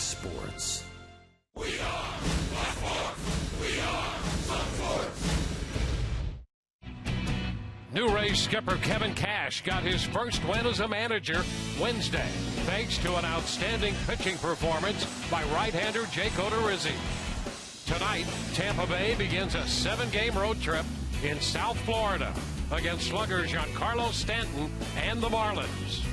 sports. We are sports. We are sports. New Rays skipper Kevin Cash got his first win as a manager Wednesday, thanks to an outstanding pitching performance by right-hander Jake Odorizzi. Tonight, Tampa Bay begins a 7-game road trip in South Florida against slugger Giancarlo Stanton and the Marlins.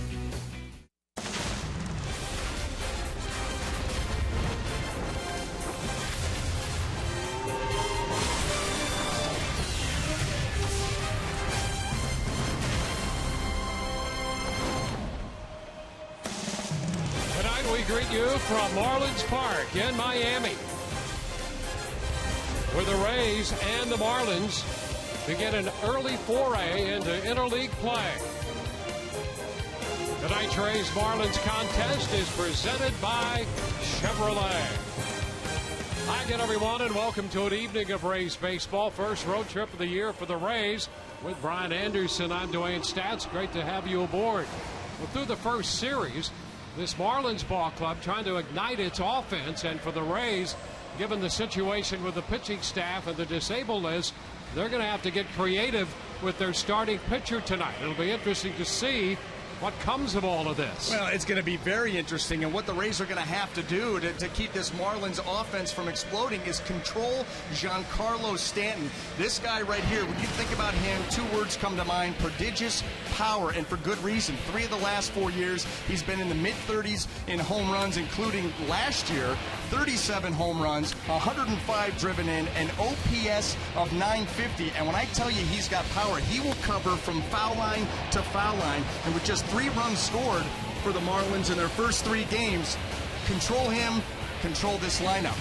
Tonight we greet you from Marlins Park in Miami, where the Rays and the Marlins begin an early foray into interleague play. Tonight's Rays Marlins contest is presented by Chevrolet. Hi again, everyone, and welcome to an evening of Rays baseball. First road trip of the year for the Rays. With Brian Anderson, I'm Dwayne Stats. Great to have you aboard. Well, through the first series, this Marlins ball club trying to ignite its offense, and for the Rays, given the situation with the pitching staff and the disabled list, they're going to have to get creative with their starting pitcher tonight. It'll be interesting to see what comes of all of this. Well, it's going to be very interesting, and what the Rays are going to have to do to keep this Marlins offense from exploding is control Giancarlo Stanton. This guy right here, when you think about him, 2 words come to mind: prodigious power, and for good reason. 3 of the last 4 years, he's been in the mid-30s in home runs, including last year, 37 home runs, 105 driven in, an OPS of 950. And when I tell you he's got power, he will cover from foul line to foul line. And with just 3 runs scored for the Marlins in their first 3 games, control him, control this lineup.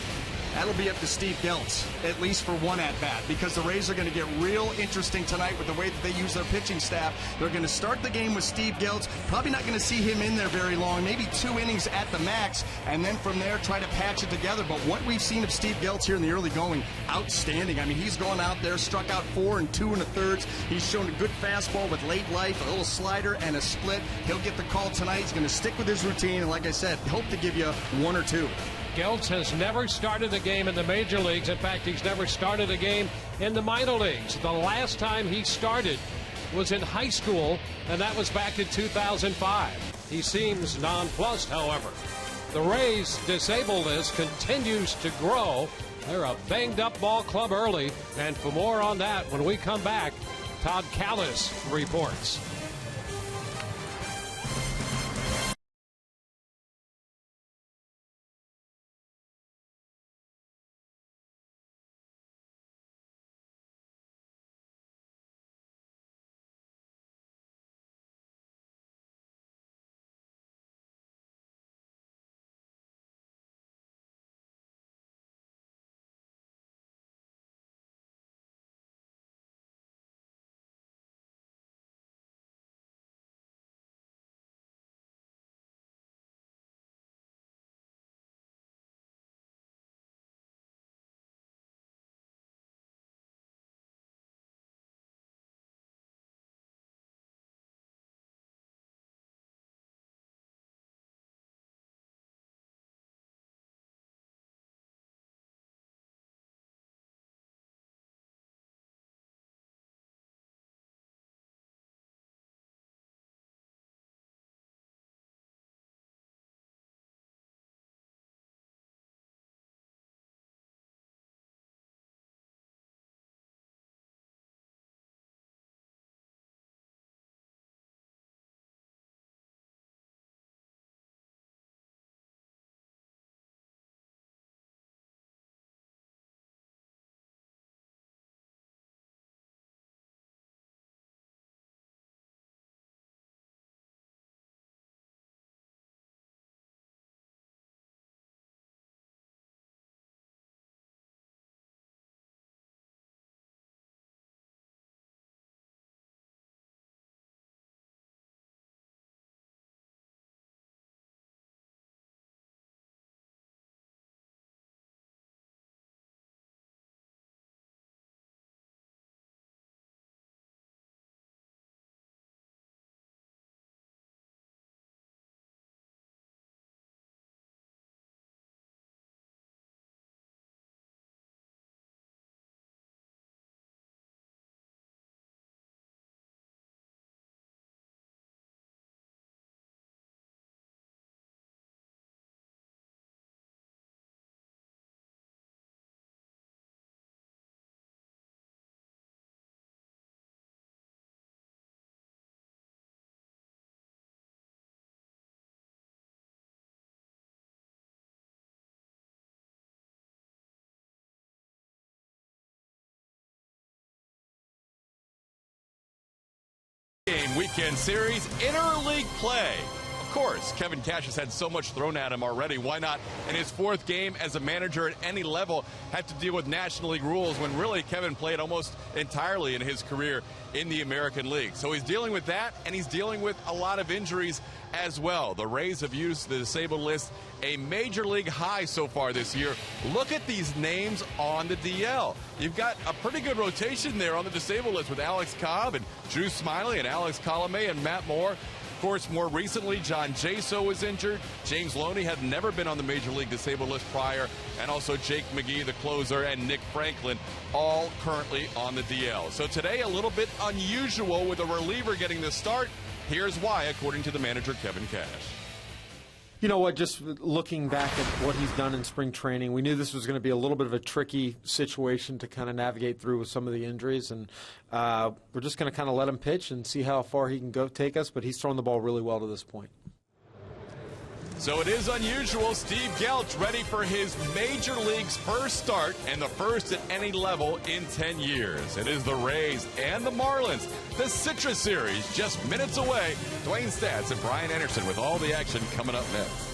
That'll be up to Steve Geltz, at least for one at-bat, because the Rays are going to get real interesting tonight with the way that they use their pitching staff. They're going to start the game with Steve Geltz. Probably not going to see him in there very long, maybe 2 innings at the max, and then from there try to patch it together. But what we've seen of Steve Geltz here in the early going, outstanding. I mean, he's gone out there, struck out 4 2 1/3. He's shown a good fastball with late life, a little slider, and a split. He'll get the call tonight. He's going to stick with his routine, and like I said, hope to give you 1 or 2. Geltz has never started a game in the major leagues. In fact, he's never started a game in the minor leagues. The last time he started was in high school, and that was back in 2005. He seems nonplussed, however. The Rays' disabled list continues to grow. They're a banged-up ball club early, and for more on that, when we come back, Todd Callis reports. Game weekend series, interleague play. Of course, Kevin Cash has had so much thrown at him already. Why not, in his fourth game as a manager at any level, have to deal with National League rules when really Kevin played almost entirely in his career in the American League. So he's dealing with that, and he's dealing with a lot of injuries as well. The Rays have used the disabled list a major league high so far this year. Look at these names on the DL. You've got a pretty good rotation there on the disabled list with Alex Cobb and Drew Smiley and Alex Colomé and Matt Moore. Of course, more recently, John Jaso was injured. James Loney had never been on the major league disabled list prior. And also Jake McGee, the closer, and Nick Franklin, all currently on the DL. So today, a little bit unusual with a reliever getting the start. Here's why, according to the manager, Kevin Cash. You know what, just looking back at what he's done in spring training, we knew this was going to be a little bit of a tricky situation to kind of navigate through with some of the injuries, and we're just going to kind of let him pitch and see how far he can take us, but he's thrown the ball really well to this point. So it is unusual. Steve Geltz ready for his Major League's first start and the first at any level in 10 years. It is the Rays and the Marlins. The Citrus Series just minutes away. Dwayne Stats and Brian Anderson with all the action coming up next.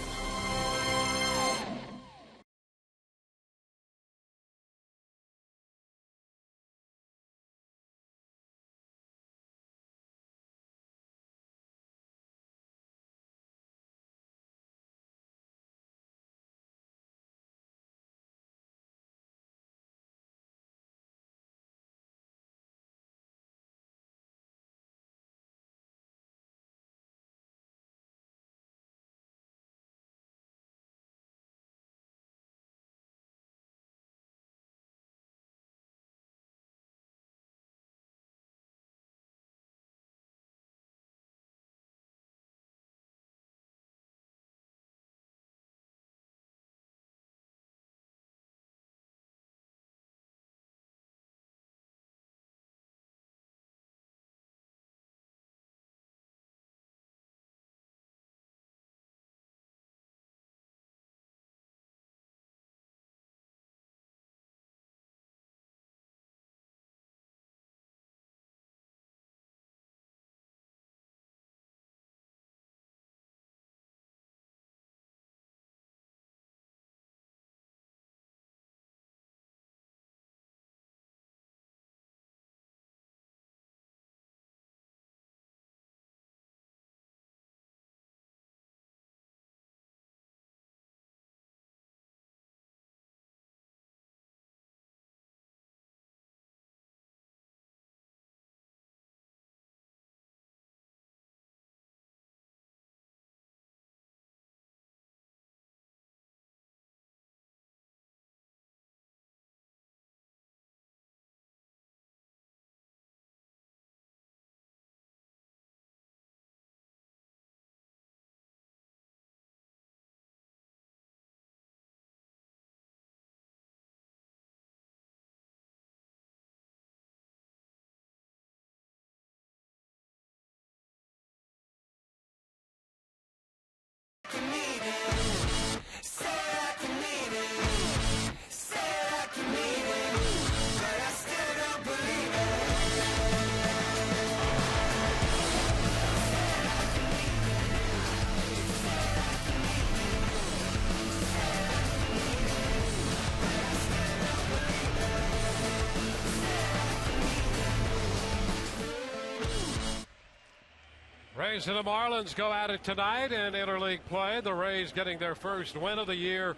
Rays and the Marlins go at it tonight in interleague play. The Rays getting their first win of the year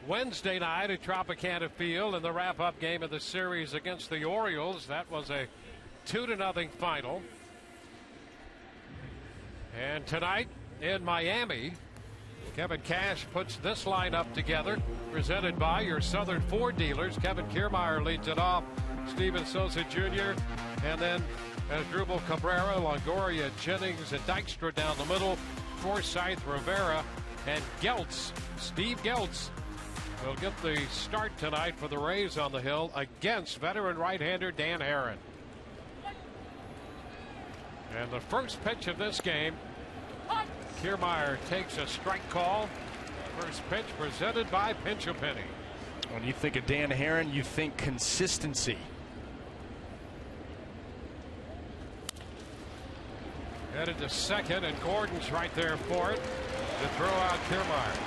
Wednesday night at Tropicana Field in the wrap-up game of the series against the Orioles. That was a 2-0 final. And tonight in Miami, Kevin Cash puts this lineup together, presented by your Southern Ford dealers. Kevin Kiermaier leads it off, Steven Sosa Jr., and then Asdrubal Cabrera, Longoria, Jennings, and Dykstra down the middle. Forsythe, Rivera, and Geltz. Steve Geltz will get the start tonight for the Rays on the hill against veteran right-hander Dan Haren. And the first pitch of this game, Kiermaier takes a strike call. First pitch presented by Pinch A Penny. When you think of Dan Haren, you think consistency. Headed to second, and Gordon's right there for it to throw out Kiermaier.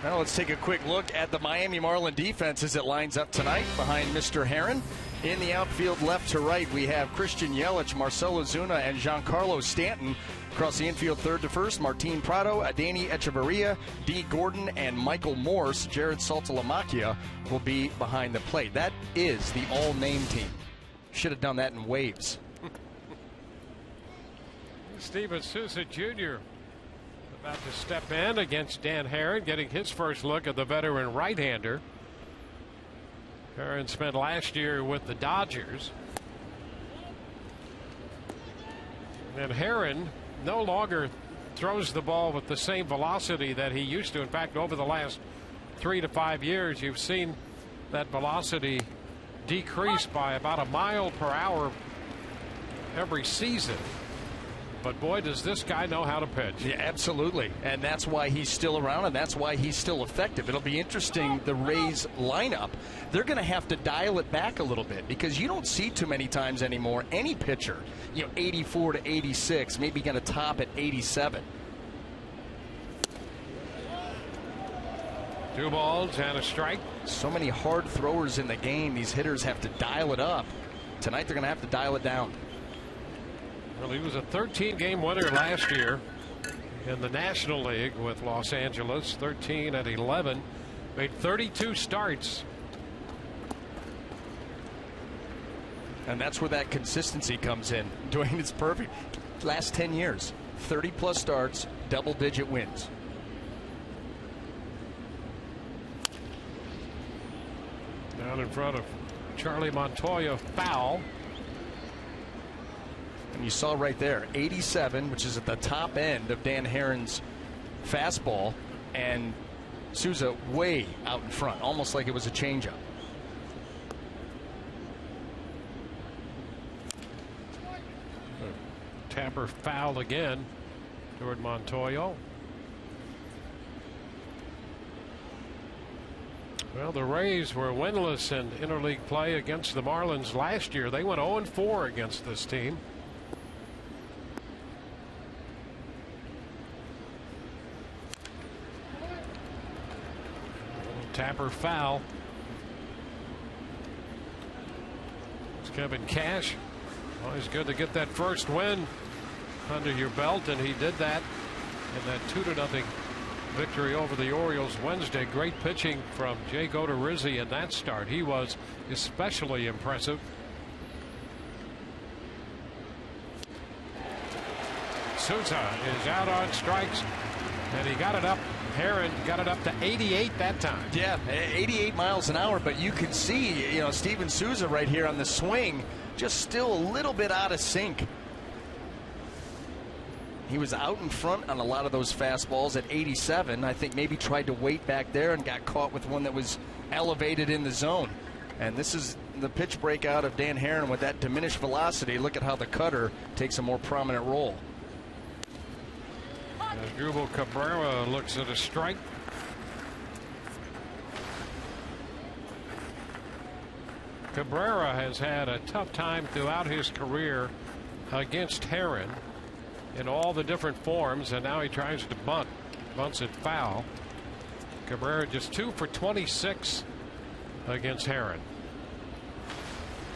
Now let's take a quick look at the Miami Marlin defense as it lines up tonight behind Mr. Herron. In the outfield left to right, we have Christian Yelich, Marcell Ozuna, and Giancarlo Stanton. Across the infield third to first, Martin Prado, Adeiny Echeverria, D. Gordon, and Michael Morse. Jared Saltalamacchia will be behind the plate. That is the all-name team. Should have done that in waves. Steven Souza Jr. about to step in against Dan Herron, getting his first look at the veteran right-hander. Herron spent last year with the Dodgers. And Herron no longer throws the ball with the same velocity that he used to. In fact, over the last 3 to 5 years, you've seen that velocity decrease by about 1 mile per hour every season. But boy, does this guy know how to pitch. Yeah, absolutely. And that's why he's still around, and that's why he's still effective. It'll be interesting, the Rays lineup. They're going to have to dial it back a little bit because you don't see too many times anymore any pitcher, 84 to 86, maybe going to top at 87. 2 balls and a strike. So many hard throwers in the game. These hitters have to dial it up. Tonight they're going to have to dial it down. Well, he was a 13-game winner last year in the National League with Los Angeles, 13 and 11, made 32 starts. And that's where that consistency comes in. Dwayne, it's perfect. Last 10 years, 30-plus starts, double-digit wins. Down in front of Charlie Montoya, foul. And you saw right there, 87, which is at the top end of Dan Herron's fastball, and Souza way out in front, almost like it was a changeup. Tapper foul again toward Montoya. Well, the Rays were winless in interleague play against the Marlins last year. They went 0-4 against this team. Tapper foul. It's Kevin Cash. Always good to get that first win under your belt, and he did that in that 2-0 victory over the Orioles Wednesday. Great pitching from Jake Odorizzi in that start. He was especially impressive. Souza is out on strikes, and he got it up. Herron got it up to 88 that time. Yeah, 88 miles an hour, but you can see, Steven Souza right here on the swing, just still a little bit out of sync. He was out in front on a lot of those fastballs at 87. I think maybe tried to wait back there and got caught with one that was elevated in the zone. And this is the pitch breakout of Dan Herron with that diminished velocity. Look at how the cutter takes a more prominent role. Asdrubal Cabrera looks at a strike. Cabrera has had a tough time throughout his career against Herron in all the different forms, and now he tries to bunts it foul. Cabrera just 2 for 26 against Herron.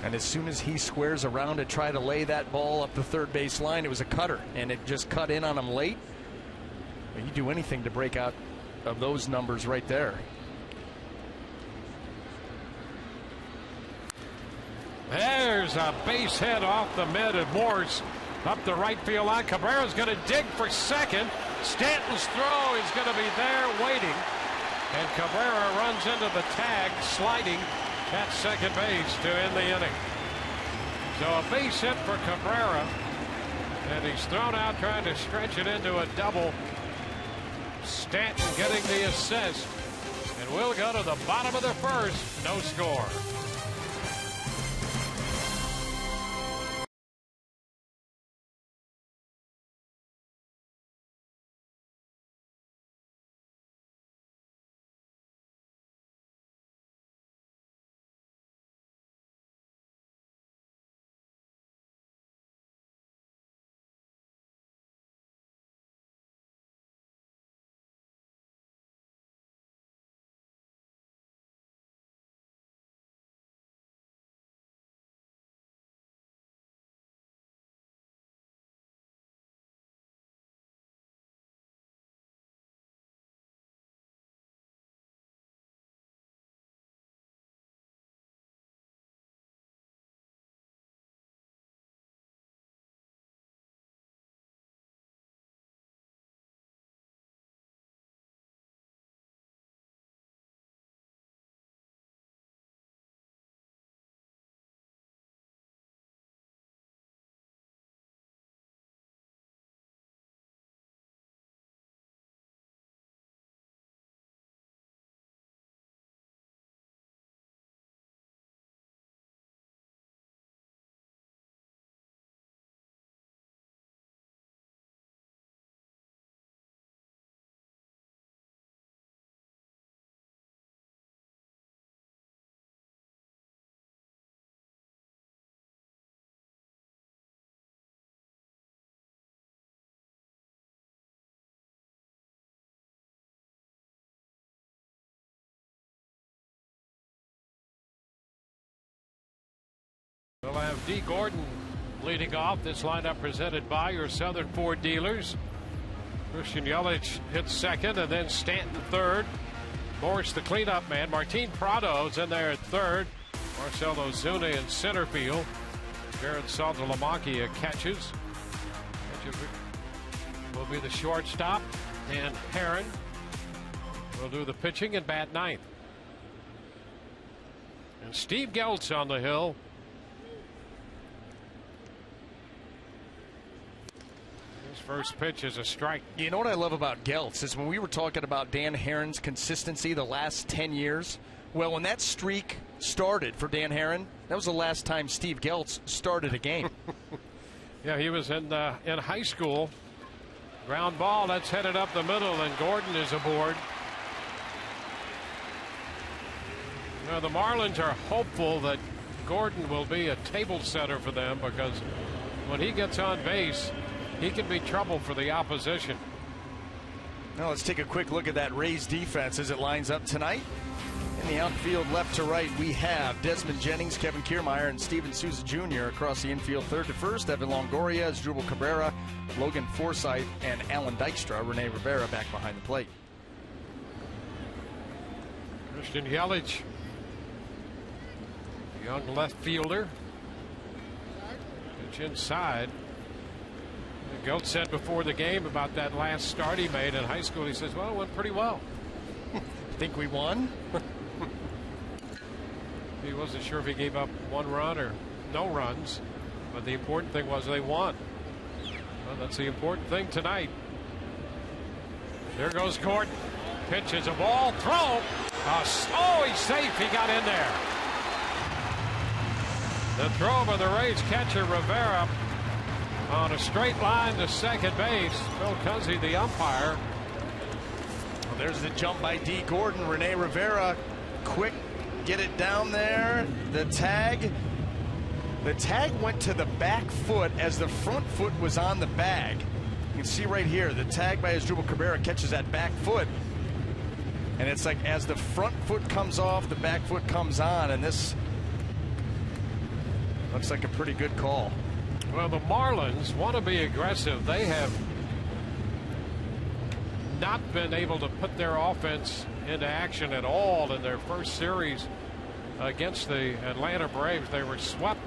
And as soon as he squares around to try to lay that ball up the third base line, it was a cutter, and it just cut in on him late. You do anything to break out of those numbers right there. There's a base hit off the mid of Morse up the right field line. Cabrera's going to dig for second. Stanton's throw is going to be there waiting, and Cabrera runs into the tag, sliding at second base to end the inning. So a base hit for Cabrera, and he's thrown out trying to stretch it into a double. Stanton getting the assist, and we'll go to the bottom of the first. No score. We'll have D. Gordon leading off. This lineup presented by your Southern Ford dealers. Christian Yelich hits second, and then Stanton third. Morris the cleanup man. Martin Prado's in there at third. Marcell Ozuna in center field. Jared Saltalamacchia catches. Will be the shortstop. And Herron will do the pitching and bat ninth. And Steve Geltz on the hill. His first pitch is a strike. You know what I love about Geltz is when we were talking about Dan Herron's consistency the last 10 years. Well, when that streak started for Dan Herron, that was the last time Steve Geltz started a game. Yeah, he was in high school. Ground ball, that's headed up the middle, and Gordon is aboard. Now, the Marlins are hopeful that Gordon will be a table setter for them, because when he gets on base, he can be trouble for the opposition. Now let's take a quick look at that Rays defense as it lines up tonight. In the outfield, left to right, we have Desmond Jennings, Kevin Kiermaier, and Steven Souza Jr. Across the infield, third to first, Evan Longoria, Asdrubal Cabrera, Logan Forsythe, and Alan Dykstra. Rene Rivera back behind the plate. Christian Yelich, young left fielder. Pitch inside. Geltz said before the game about that last start he made in high school, he says, well, it went pretty well. Think we won? He wasn't sure if he gave up one run or no runs, but the important thing was they won. Well, that's the important thing tonight. There goes Gordon. Pitch is a ball. Throw. Oh, he's safe. He got in there. The throw by the Rays catcher Rivera on a straight line to second base. Phil Cuzzy, the umpire. Well, there's the jump by D. Gordon. Rene Rivera, quick, get it down there. The tag went to the back foot as the front foot was on the bag. You can see right here, the tag by Asdrubal Cabrera catches that back foot. And it's like as the front foot comes off, the back foot comes on, and this looks like a pretty good call. Well, the Marlins want to be aggressive. They have not been able to put their offense into action at all in their first series against the Atlanta Braves. They were swept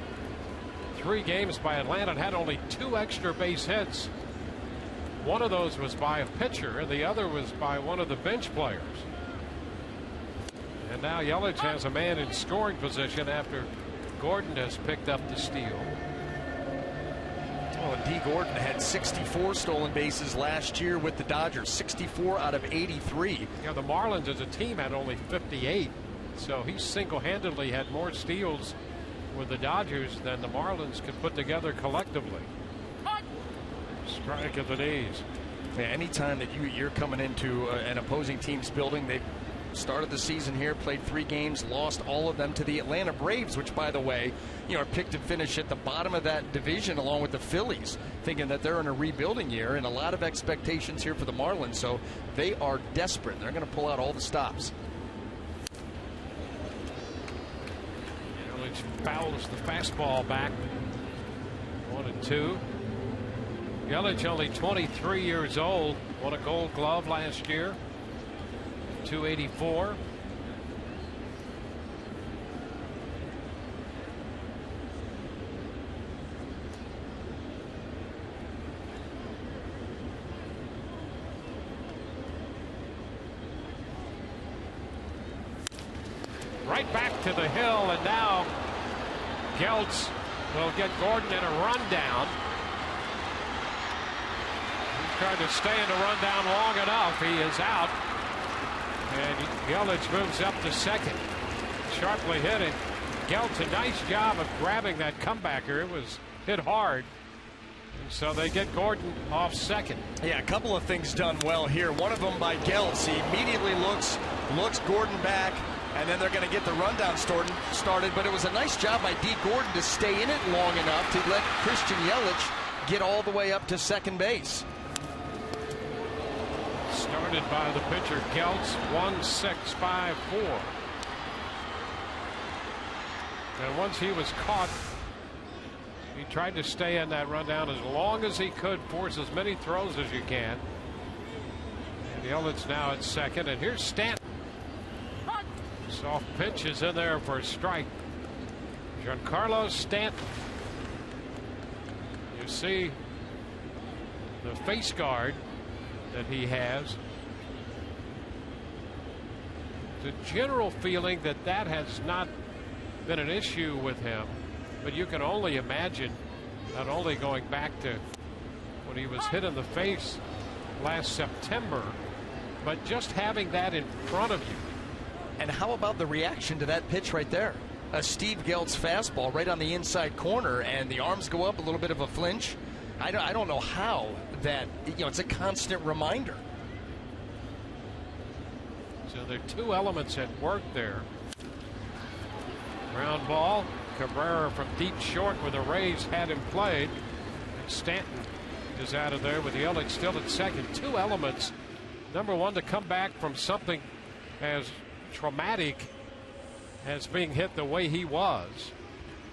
3 games by Atlanta and had only 2 extra base hits. One of those was by a pitcher, and the other was by one of the bench players. And now Yelich has a man in scoring position after Gordon has picked up the steal. Well, D. Gordon had 64 stolen bases last year with the Dodgers, 64 out of 83. Yeah, the Marlins as a team had only 58, so he single-handedly had more steals with the Dodgers than the Marlins could put together collectively. Strike at the knees. Yeah, anytime that you're coming into an opposing team's building, they started the season here, played 3 games, lost all of them to the Atlanta Braves, which, by the way, are picked to finish at the bottom of that division along with the Phillies, thinking that they're in a rebuilding year, and a lot of expectations here for the Marlins, so they are desperate. They're going to pull out all the stops. Yelich fouls the fastball back. 1-2. Yelich, only 23 years old, won a Gold Glove last year. 284. Right back to the hill, and now Geltz will get Gordon in a rundown. He's trying to stay in the rundown long enough. He is out. And Yelich moves up to second. Sharply hit it. Geltz, a nice job of grabbing that comebacker. It was hit hard. And so they get Gordon off second. Yeah, a couple of things done well here. One of them by Geltz. He immediately looks Gordon back, and then they're going to get the rundown started. But it was a nice job by D. Gordon to stay in it long enough to let Christian Yelich get all the way up to second base. Started by the pitcher Geltz, 1-6-5-4. And once he was caught He tried to stay in that rundown as long as he could, force as many throws as you can. And Yelich's now at second, and here's Stanton. Soft pitch is in there for a strike. Giancarlo Stanton. You see the face guard that he has. The general feeling that that has not been an issue with him, but you can only imagine, not only going back to when he was hit in the face last September, but just having that in front of you. And how about the reaction to that pitch right there? A Steve Geltz fastball right on the inside corner, and the arms go up, a little bit of a flinch. I don't know how that, it's a constant reminder. So there are two elements at work there. Ground ball. Cabrera from deep short where the Rays had him played. And Stanton is out of there with Yelich still at second. Two elements. Number one, to come back from something as traumatic as being hit the way he was.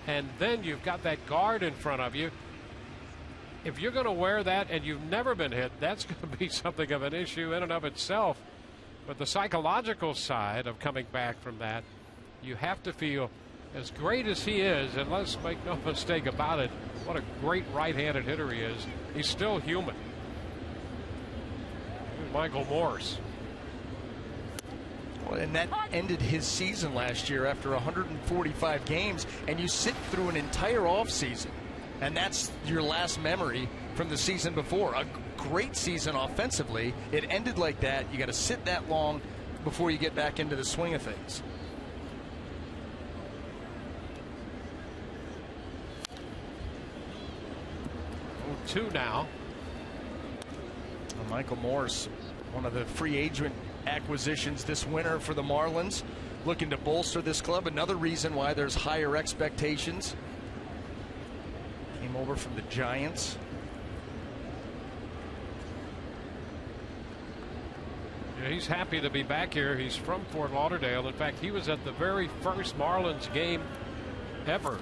And then you've got that guard in front of you. If you're going to wear that and you've never been hit, that's going to be something of an issue in and of itself. But the psychological side of coming back from that, you have to feel, as great as he is, and let's make no mistake about it, what a great right-handed hitter he is, he's still human. Michael Morse. Well, and that ended his season last year after 145 games, and you sit through an entire offseason, and that's your last memory from the season before. A great season offensively. It ended like that. You got to sit that long before you get back into the swing of things. Two now. Well, Michael Morse, one of the free agent acquisitions this winter for the Marlins, looking to bolster this club. Another reason why there's higher expectations. Came over from the Giants. Yeah, he's happy to be back here. He's from Fort Lauderdale. In fact, he was at the very first Marlins game ever.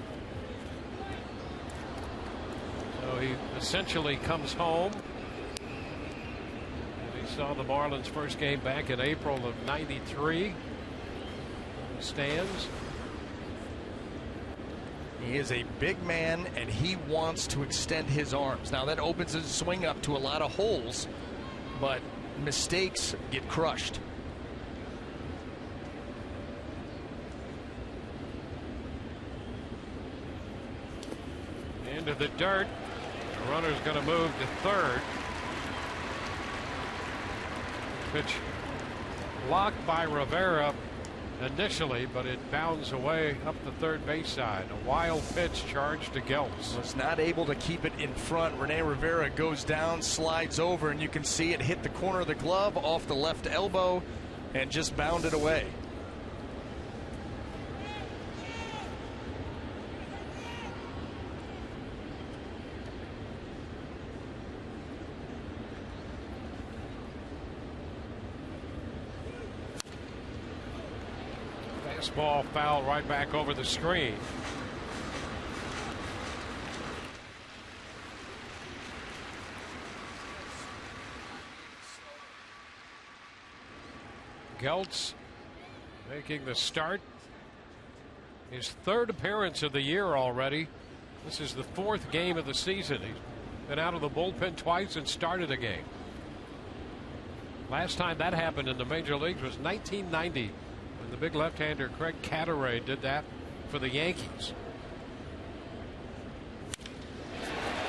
So he essentially comes home. And he saw the Marlins' first game back in April of '93. Stands. He is a big man, and he wants to extend his arms. Now that opens his swing up to a lot of holes, but mistakes get crushed. Into the dirt. The runner's going to move to third. Pitch blocked by Rivera initially, but it bounds away up the third base side. A wild pitch charged to Geltz. Was not able to keep it in front. Rene Rivera goes down, slides over, and you can see it hit the corner of the glove off the left elbow and just bounded away. Ball foul right back over the screen. Geltz making the start. His third appearance of the year already. This is the fourth game of the season. He's been out of the bullpen twice and started a game. Last time that happened in the major leagues was 1990. The big left-hander Craig Catteray did that for the Yankees.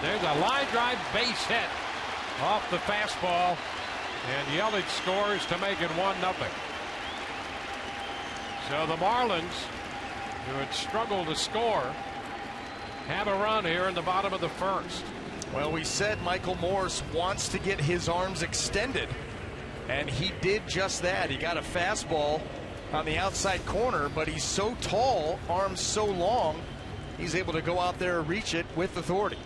There's a line drive base hit off the fastball, and Yelich scores to make it 1-0. So the Marlins, who had struggled to score, have a run here in the bottom of the first. Well, we said Michael Morse wants to get his arms extended, and he did just that. He got a fastball on the outside corner, but he's so tall, arms so long, he's able to go out there and reach it with authority.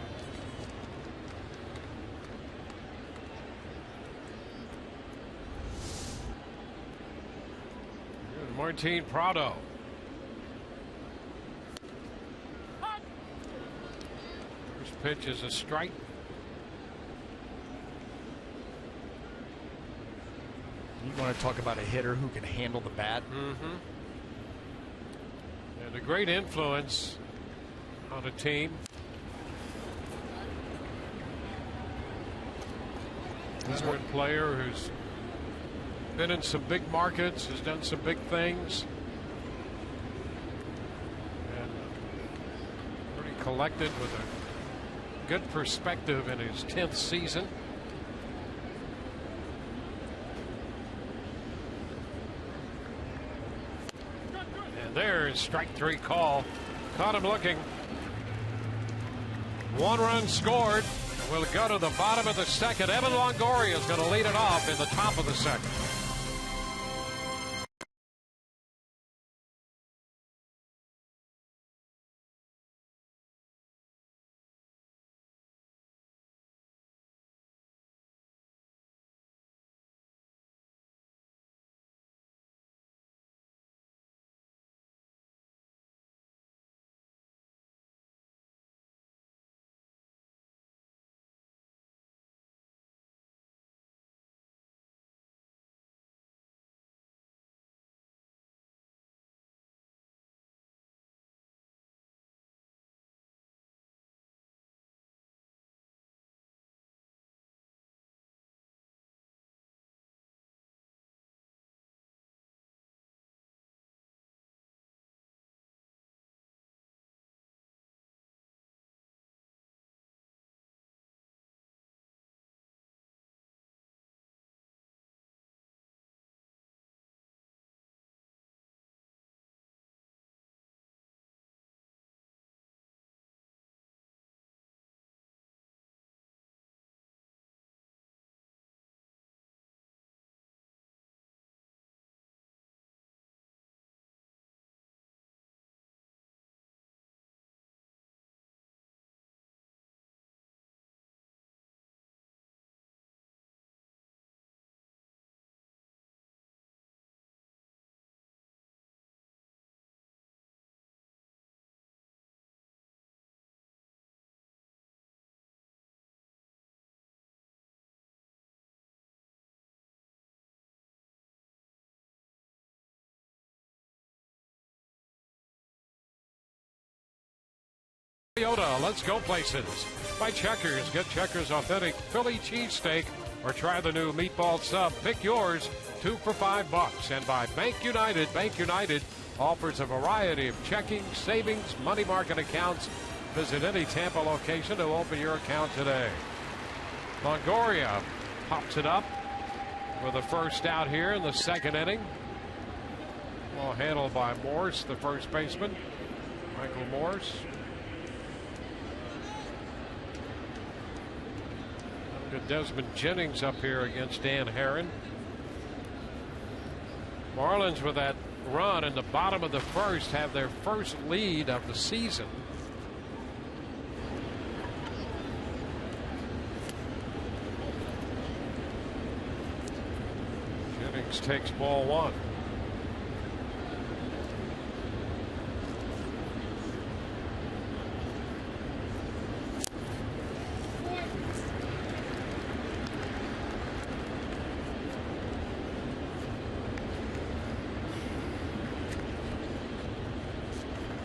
Martin Prado. pitch is a strike. You want to talk about a hitter who can handle the bat? And a great influence on a team. Veteran player who's been in some big markets, has done some big things, and pretty collected with a good perspective in his 10th season. And there's strike 3 call. Caught him looking. 1 run scored. We'll go to the bottom of the second. Evan Longoria is going to lead it off in the top of the second. Let's go places. By Checkers. Get Checkers authentic Philly cheesesteak or try the new meatball sub. Pick yours, 2 for $5. And by Bank United. Bank United offers a variety of checking, savings, money market accounts. Visit any Tampa location to open your account today. Longoria pops it up with a first out here in the second inning. Well handled by Morse, the first baseman, Michael Morse. Good Desmond Jennings up here against Dan Herron. Marlins with that run in the bottom of the first have their first lead of the season. Jennings takes ball 1.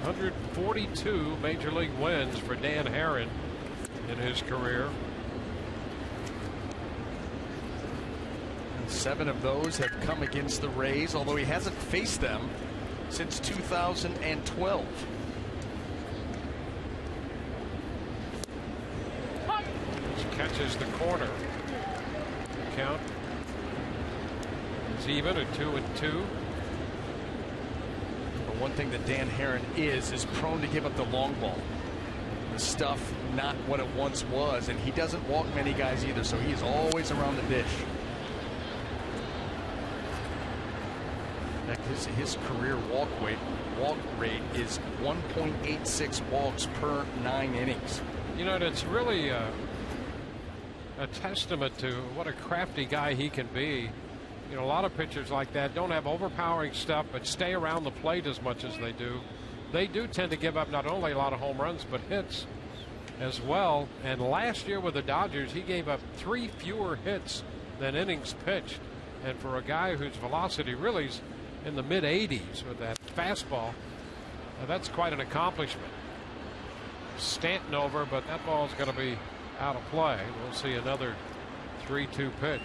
.142 major league wins for Dan Herron in his career. And 7 of those have come against the Rays, although he hasn't faced them since 2012. He catches the corner. The count is even at 2-2. One thing that Dan Herron is prone to give up the long ball. The stuff not what it once was, and he doesn't walk many guys either, so he's always around the dish. In fact, his career walk rate is 1.86 walks per 9 innings. You know, it's really a testament to what a crafty guy he can be. You know, a lot of pitchers like that don't have overpowering stuff, but stay around the plate as much as they do. They do tend to give up not only a lot of home runs, but hits. as well. And last year with the Dodgers, he gave up 3 fewer hits than innings pitched. And for a guy whose velocity really is in the mid-80s with that fastball, that's quite an accomplishment. Stanton over, but that ball's going to be out of play. We'll see another 3-2 pitch.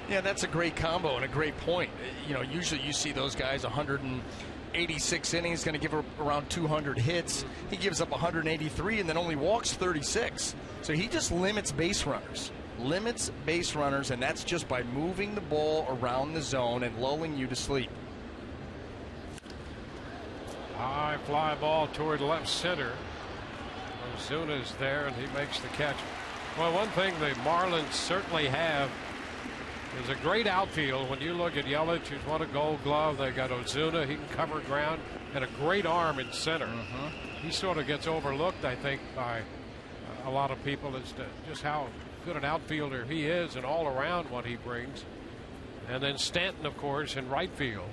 Yeah, that's a great combo and a great point. You know, usually you see those guys 186 innings, going to give around 200 hits. He gives up 183 and then only walks 36. So he just limits base runners. And that's just by moving the ball around the zone and lulling you to sleep. High fly ball toward left center. Ozuna's there, and he makes the catch. Well, one thing the Marlins certainly have is a great outfield. When you look at Yelich, who's won a Gold Glove, they got Ozuna, he can cover ground, and a great arm in center. He sort of gets overlooked, I think, by a lot of people as to just how good an outfielder he is and all around what he brings. And then Stanton, of course, in right field.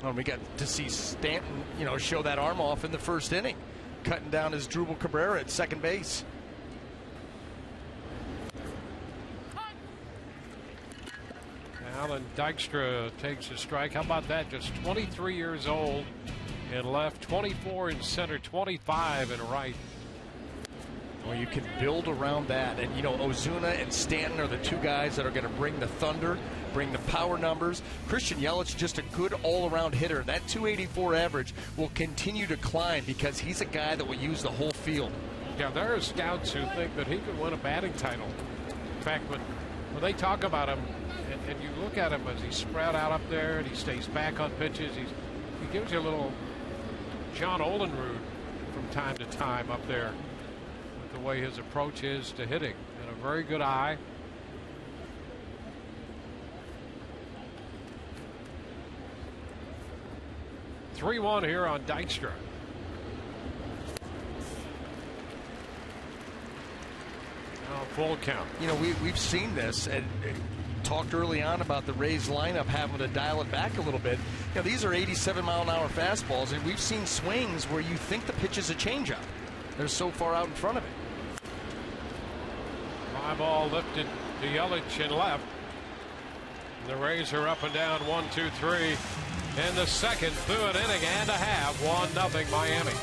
Oh, we got to see Stanton, you know, show that arm off in the first inning, cutting down his Drupal Cabrera at second base. Alan Dykstra takes a strike. How about that? Just 23 years old in left, 24 in center, 25 in right. Well, you can build around that. And, you know, Ozuna and Stanton are the two guys that are going to bring the thunder, bring the power numbers. Christian Yelich, just a good all-around hitter. That 284 average will continue to climb because he's a guy that will use the whole field. Yeah, there are scouts who think that he could win a batting title. In fact, when they talk about him, and you look at him as he's spread out up there and he stays back on pitches, he gives you a little John Olenrud from time to time up there with the way his approach is to hitting, and a very good eye. Three-1 here on Dykstra. Now full count. You know, we've seen this and talked early on about the Rays lineup having to dial it back a little bit. You know, these are 87-mile-an-hour fastballs, and we've seen swings where you think the pitch is a changeup. They're so far out in front of it. Fly ball lifted to Yelich in left. The Rays are up and down 1-2-3 in the second through an inning and a half. 1-0 Miami.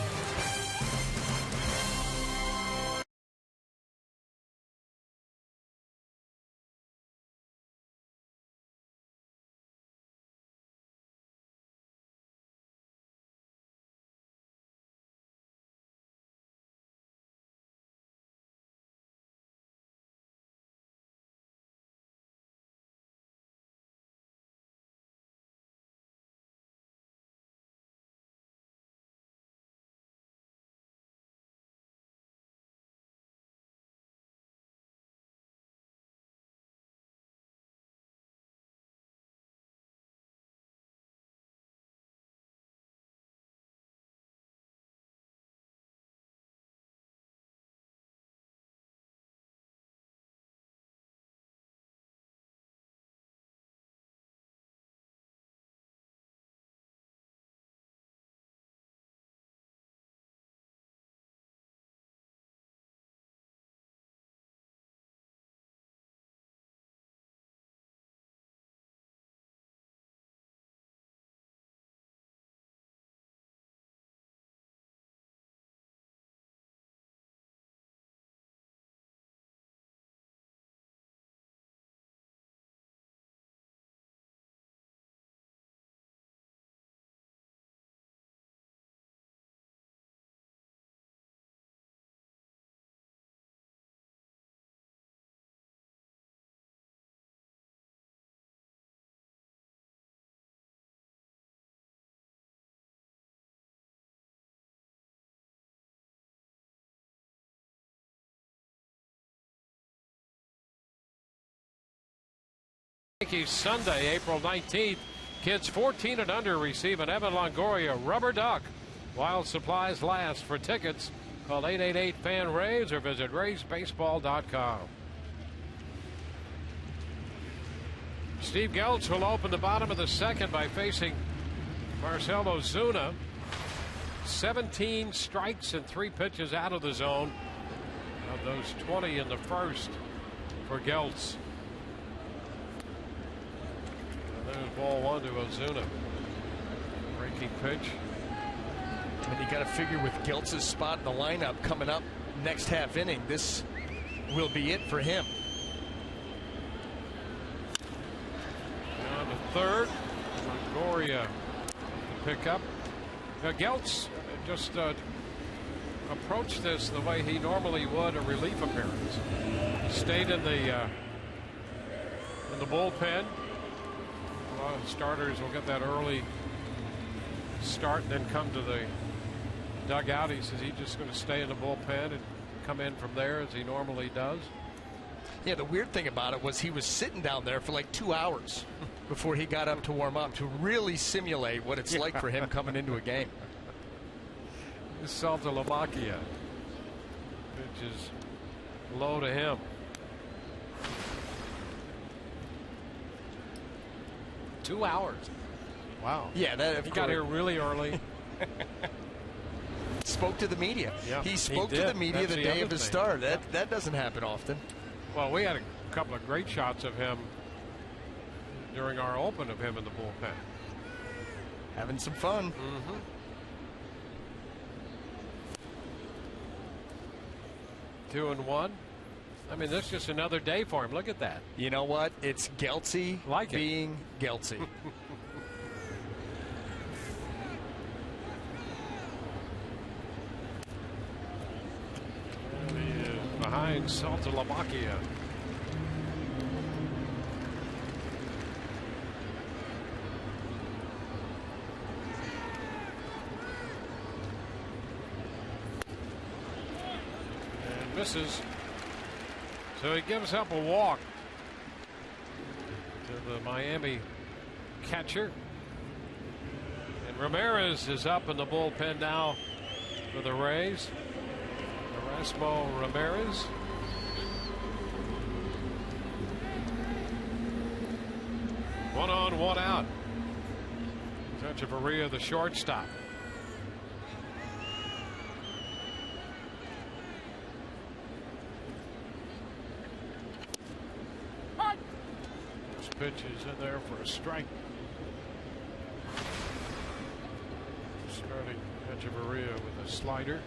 Yankees Sunday, April 19th. Kids 14 and under receive an Evan Longoria rubber duck while supplies last. For tickets, call 888-FAN-RAYS or visit RaysBaseball.com. Steve Geltz will open the bottom of the second by facing Marcell Ozuna. 17 strikes and 3 pitches out of the zone. Of those 20 in the first for Geltz. And there's ball 1 to Ozuna. Breaking pitch. And you got to figure with Geltz's spot in the lineup coming up next half inning, this will be it for him. On the third, Longoria to pick up. Now Geltz just approached this the way he normally would a relief appearance. He stayed in the bullpen. A lot of starters will get that early start and then come to the dugout. He says he's just going to stay in the bullpen and come in from there as he normally does. Yeah, the weird thing about it was he was sitting down there for like 2 hours before he got up to warm up to really simulate what it's like for him coming into a game. Saltalamacchia, which is low to him. Two hours. Wow. Yeah, that he got here really early. Spoke to the media. Yeah, he spoke to the media the day of his start. That doesn't happen often. Well, we had a couple of great shots of him during our open of him in the bullpen. Having some fun. Mm-hmm. Two and one. I mean, this is just another day for him. Look at that. You know what? It's Geltzy being Geltzy. And he is behind Saltalamacchia. Misses, so he gives up a walk to the Miami catcher, and Ramirez is up in the bullpen now for the Rays. Erasmo Ramirez. One on, one out. Echeverria, the shortstop. Pitch is in there for a strike. Starting Echeverria with a slider.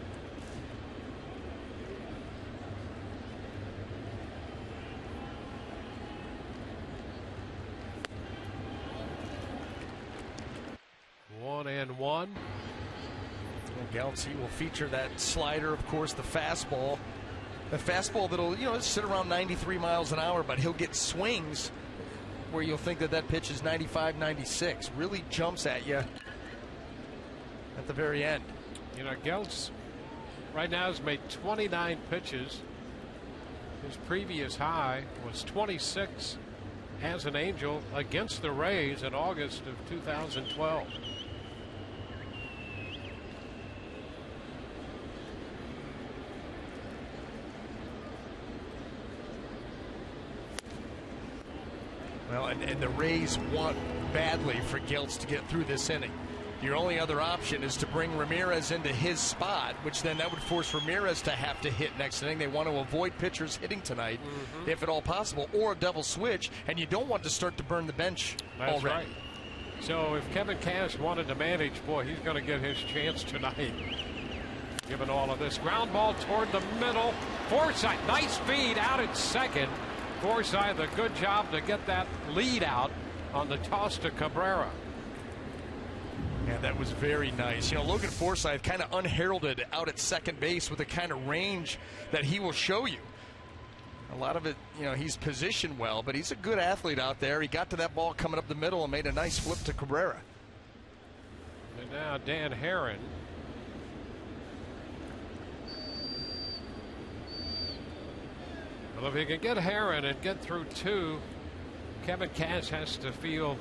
One and one. Geltzy will feature that slider, of course, the fastball. The fastball that'll, sit around 93 miles an hour, but he'll get swings where you'll think that pitch is 95, 96. Really jumps at you at the very end. Geltz right now has made 29 pitches. His previous high was 26 as an Angel against the Rays in August of 2012. Well, and the Rays want badly for Geltz to get through this inning. Your only other option is to bring Ramirez into his spot, which then that would force Ramirez to have to hit next inning. They want to avoid pitchers hitting tonight, if at all possible, or a double switch, and you don't want to start to burn the bench That's already. Right. So if Kevin Cash wanted to manage, boy, he's going to get his chance tonight. Given all of this. Ground ball toward the middle. Forsythe, nice feed out at second. Forsythe, a good job to get that lead out on the toss to Cabrera. Yeah, that was very nice. Logan Forsythe kind of unheralded out at second base with the kind of range that he will show you. A lot of it, he's positioned well, but he's a good athlete out there. He got to that ball coming up the middle and made a nice flip to Cabrera. And now Dan Herron. Well, if he can get Herron and get through two, Kevin Cash has to feel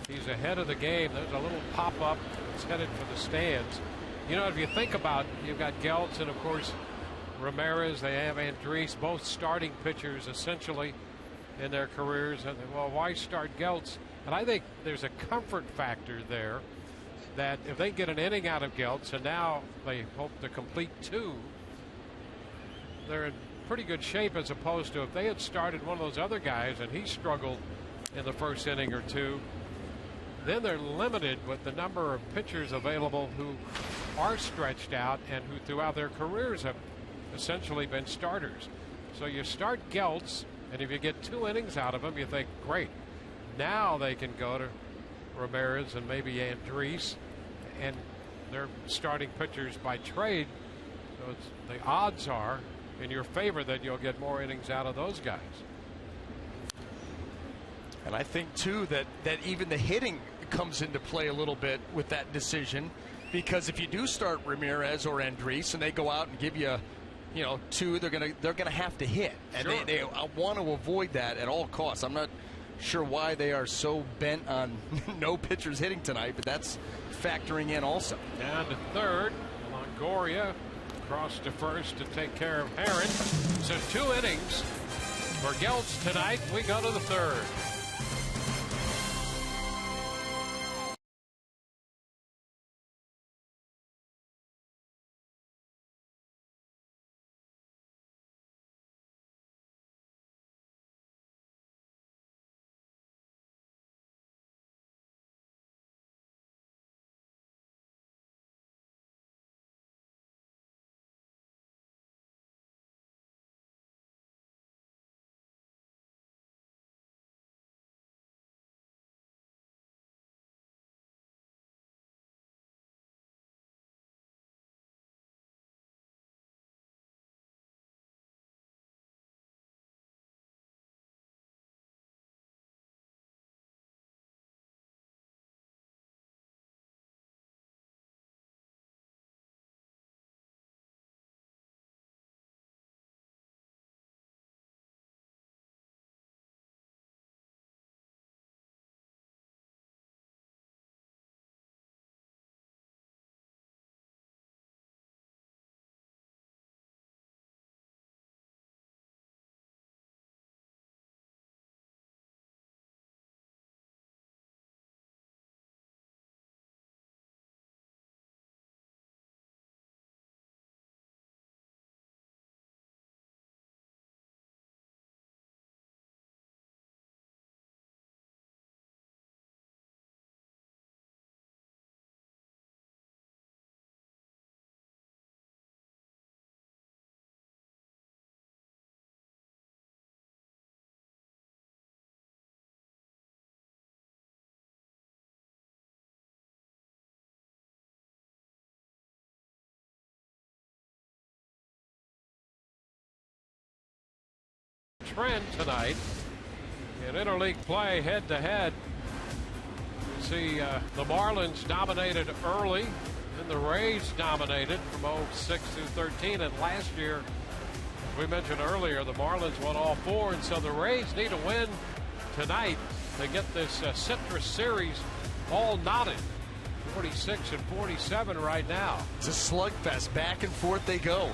he's ahead of the game. There's a little pop-up that's headed for the stands. If you think about it, you've got Geltz and, of course, Ramirez. They have Andriese, both starting pitchers essentially in their careers. And, well, why start Geltz? And I think there's a comfort factor there that if they get an inning out of Geltz, and now they hope to complete 2, they're in pretty good shape, as opposed to if they had started one of those other guys and he struggled in the first inning or 2, then they're limited with the number of pitchers available who are stretched out and who throughout their careers have essentially been starters. So you start Geltz, and if you get 2 innings out of him, you think, great, now they can go to Ramirez and maybe Andriese, and they're starting pitchers by trade. So the odds are in your favor that you'll get more innings out of those guys. And I think, too, that even the hitting comes into play a little bit with that decision, because if you do start Ramirez or Andriese and they go out and give you, 2, they're gonna have to hit, and sure. they want to avoid that at all costs. I'm not sure why they are so bent on no pitchers hitting tonight, but that's factoring in also. Down to third, Longoria crossed to first to take care of Herron. So 2 innings for Geltz tonight. We go to the third. Trend tonight in interleague play head-to-head. You see the Marlins dominated early, and the Rays dominated from 06 through 13. And last year, we mentioned earlier, the Marlins won all 4, and so the Rays need a win tonight to get this Citrus Series all knotted. 46 and 47 right now. It's a slugfest. Back and forth they go.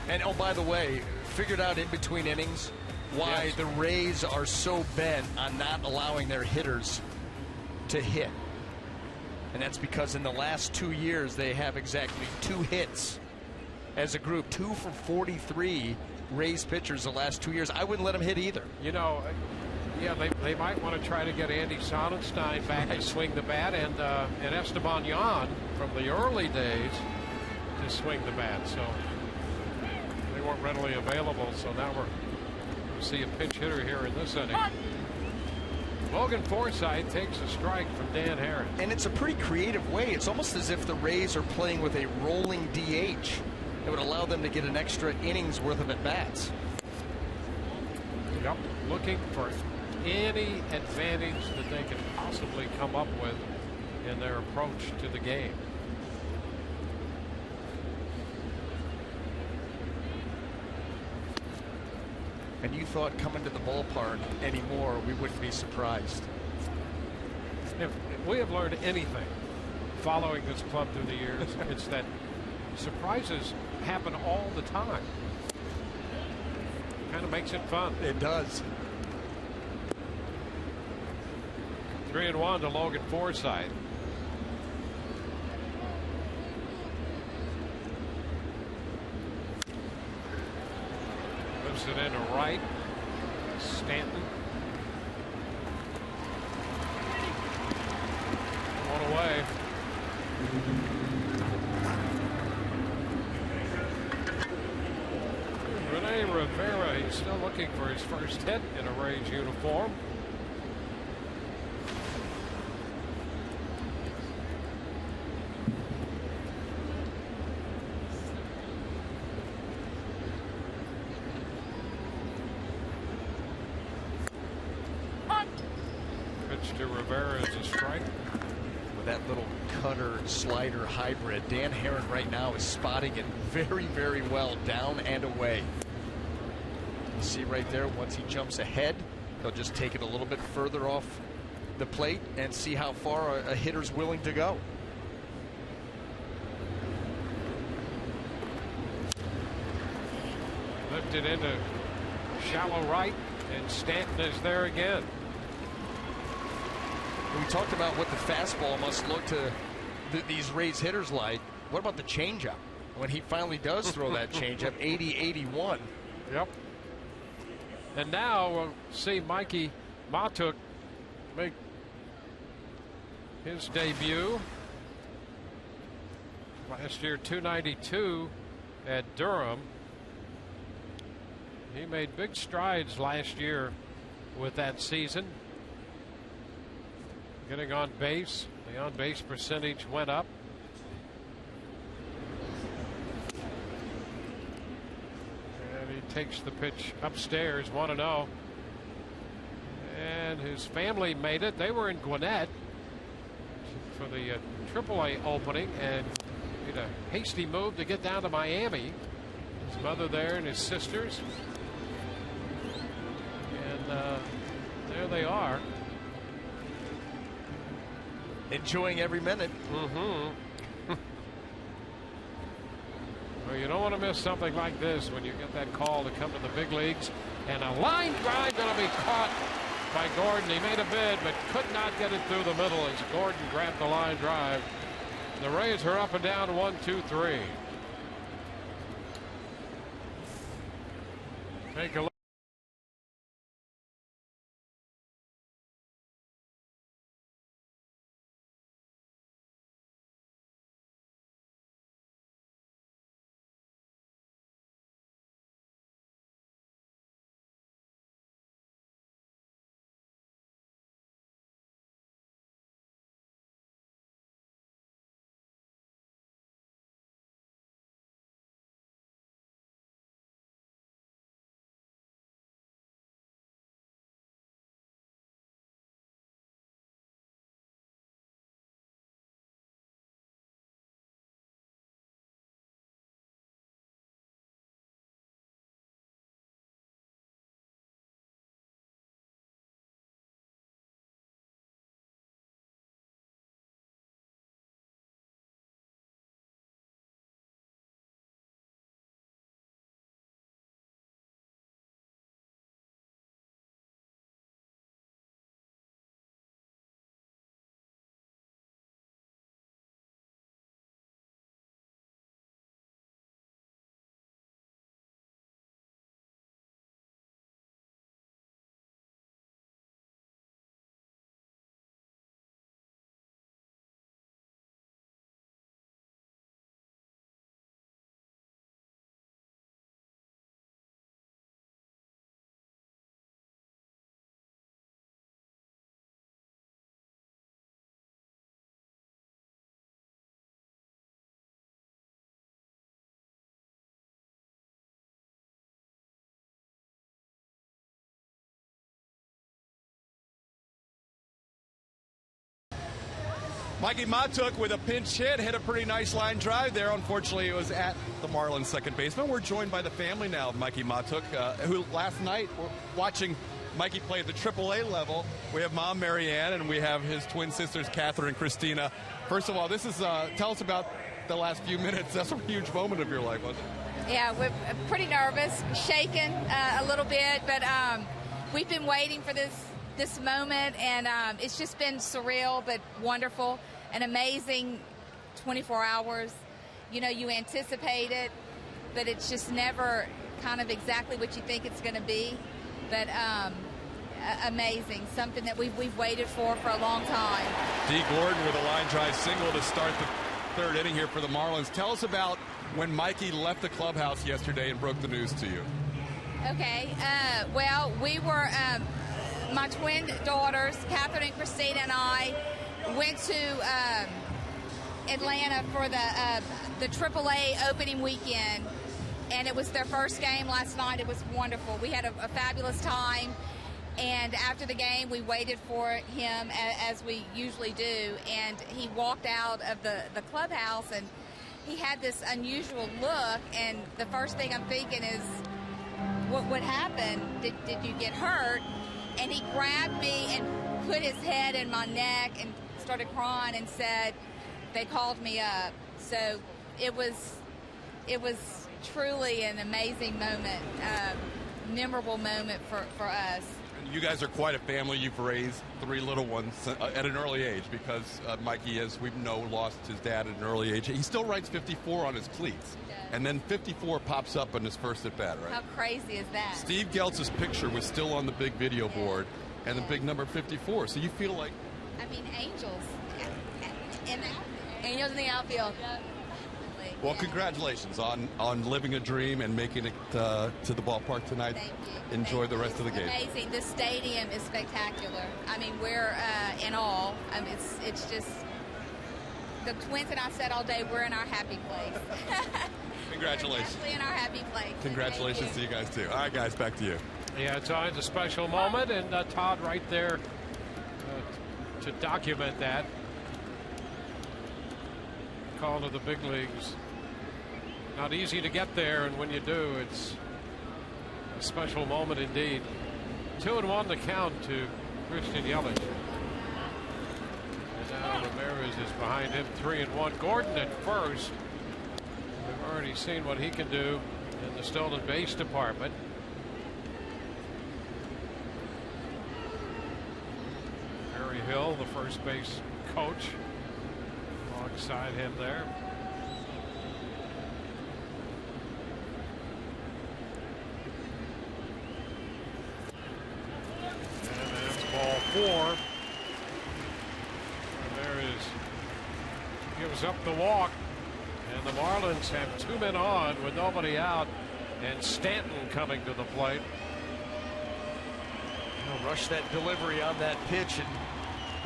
And, oh, by the way, figured out in between innings why Yes. the Rays are so bent on not allowing their hitters to hit. And that's because in the last 2 years they have exactly 2 hits as a group. 2 for 43 Rays pitchers the last 2 years. I wouldn't let them hit either. Yeah, they might want to try to get Andy Sonnenstein back to swing the bat, and Esteban Yan from the early days to swing the bat. So they weren't readily available. So now we see a pinch hitter here in this inning. Logan Forsythe takes a strike from Dan Herron. And it's a pretty creative way. It's almost as if the Rays are playing with a rolling DH that would allow them to get an extra innings worth of at-bats. Yep, looking for any advantage that they can possibly come up with in their approach to the game. And you thought coming to the ballpark anymore, we wouldn't be surprised. If we have learned anything following this club through the years, it's that surprises happen all the time. Kind of makes it fun. It does. 3-1 to Logan Forsythe. Moves it into right. Stanton. One away. Rene Rivera, he's still looking for his first hit in a Rays uniform. Pitch to Rivera is a strike. With that little cutter slider hybrid, Dan Herron right now is spotting it very, very well down and away. You see right there, once he jumps ahead, he'll just take it a little bit further off the plate and see how far a hitter's willing to go. Lifted into shallow right, and Stanton is there again. We talked about what the fastball must look to these Rays hitters like. What about the changeup? When he finally does throw that changeup, 80-81. Yep. And now we'll see Mikey Matuk make his debut. Last year, 292 at Durham. He made big strides last year with that season. Getting on base. The on base percentage went up. And he takes the pitch upstairs, 1-0. And his family made it. They were in Gwinnett for the AAA opening and made a hasty move to get down to Miami. His mother there and his sisters. And there they are. Enjoying every minute. Well, you don't want to miss something like this when you get that call to come to the big leagues. And a line drive going to be caught by Gordon. He made a bid, but could not get it through the middle as Gordon grabbed the line drive. The Rays are up and down 1-2-3. Take a look. Mikey Matuk with a pinch hit, hit a pretty nice line drive there. Unfortunately, it was at the Marlins second baseman. We're joined by the family now of Mikey Matuk, who last night were watching Mikey play at the AAA level. We have Mom Marianne, and we have his twin sisters, Catherine and Christina. First of all, this is tell us about the last few minutes. That's a huge moment of your life, wasn't it? Yeah, we're pretty nervous, shaken a little bit, but we've been waiting for this moment, and it's just been surreal but wonderful, an amazing 24 hours. You know, you anticipate it, but it's just never kind of exactly what you think it's going to be, but amazing, something that we've waited for a long time. D. Gordon with a line drive single to start the third inning here for the Marlins. Tell us about when Mikey left the clubhouse yesterday and broke the news to you. Okay, well, we were, my twin daughters, Catherine and Christina, and I went to Atlanta for the AAA opening weekend, and it was their first game last night. It was wonderful. We had a fabulous time, and after the game, we waited for him as we usually do, and he walked out of the clubhouse, and he had this unusual look, and the first thing I'm thinking is, what happened? Did you get hurt? And he grabbed me and put his head in my neck and started crying and said, they called me up. So it was truly an amazing moment, memorable moment for us. You guys are quite a family. You've raised 3 little ones at an early age because Mikey, as we know, lost his dad at an early age. He still writes 54 on his cleats. And then 54 pops up on his first at-bat, right? How crazy is that? Steve Geltz's picture was still on the big video board, and the big number 54. So you feel like... I mean, angels in the outfield. Angels in the outfield. Well, congratulations on living a dream and making it to the ballpark tonight. Thank you. Enjoy the rest of the game. Amazing. The stadium is spectacular. I mean, we're in awe. I mean, it's just... The twins and I said all day, we're in our happy place. Congratulations. We're in our happy place. Congratulations to you guys, too. All right, guys, back to you. Yeah, it's always a special moment, and Todd right there to document that. Call to the big leagues. Not easy to get there, and when you do, it's a special moment indeed. 2-1 the count to Christian Yelich. And now Ramirez is behind him, 3-1. Gordon at first. We've already seen what he can do in the stolen base department. Harry Hill, the first base coach, alongside him there. And that's ball 4. Ramirez gives up the walk. And the Marlins have 2 men on with nobody out, and Stanton coming to the plate. Rush that delivery on that pitch, and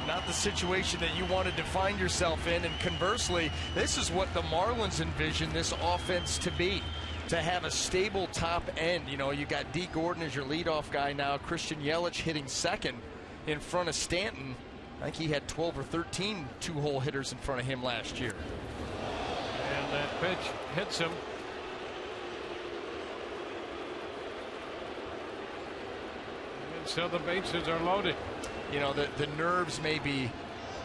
not the situation that you wanted to find yourself in. And conversely, this is what the Marlins envision this offense to be, to have a stable top end. You know, you got D. Gordon as your leadoff guy now. Christian Yelich hitting second in front of Stanton. I think he had 12 or 13 two-hole hitters in front of him last year. And that pitch hits him. And so the bases are loaded. You know, the nerves may be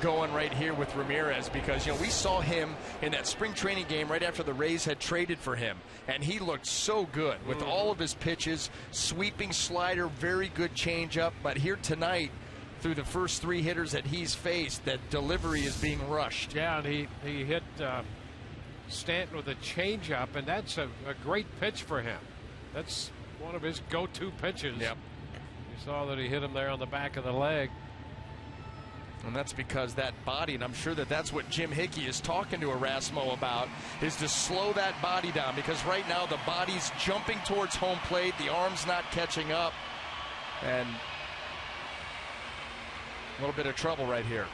going right here with Ramirez, because, you know, we saw him in that spring training game right after the Rays had traded for him, and he looked so good with all of his pitches, sweeping slider, very good changeup. But here tonight, through the first 3 hitters that he's faced, that delivery is being rushed. Yeah, and he hit Stanton with a changeup, and that's a great pitch for him. That's one of his go-to pitches. Yep. You saw that he hit him there on the back of the leg. And that's because that body, and I'm sure that's what Jim Hickey is talking to Erasmo about, is to slow that body down, because right now the body's jumping towards home plate, the arm's not catching up, and a little bit of trouble right here.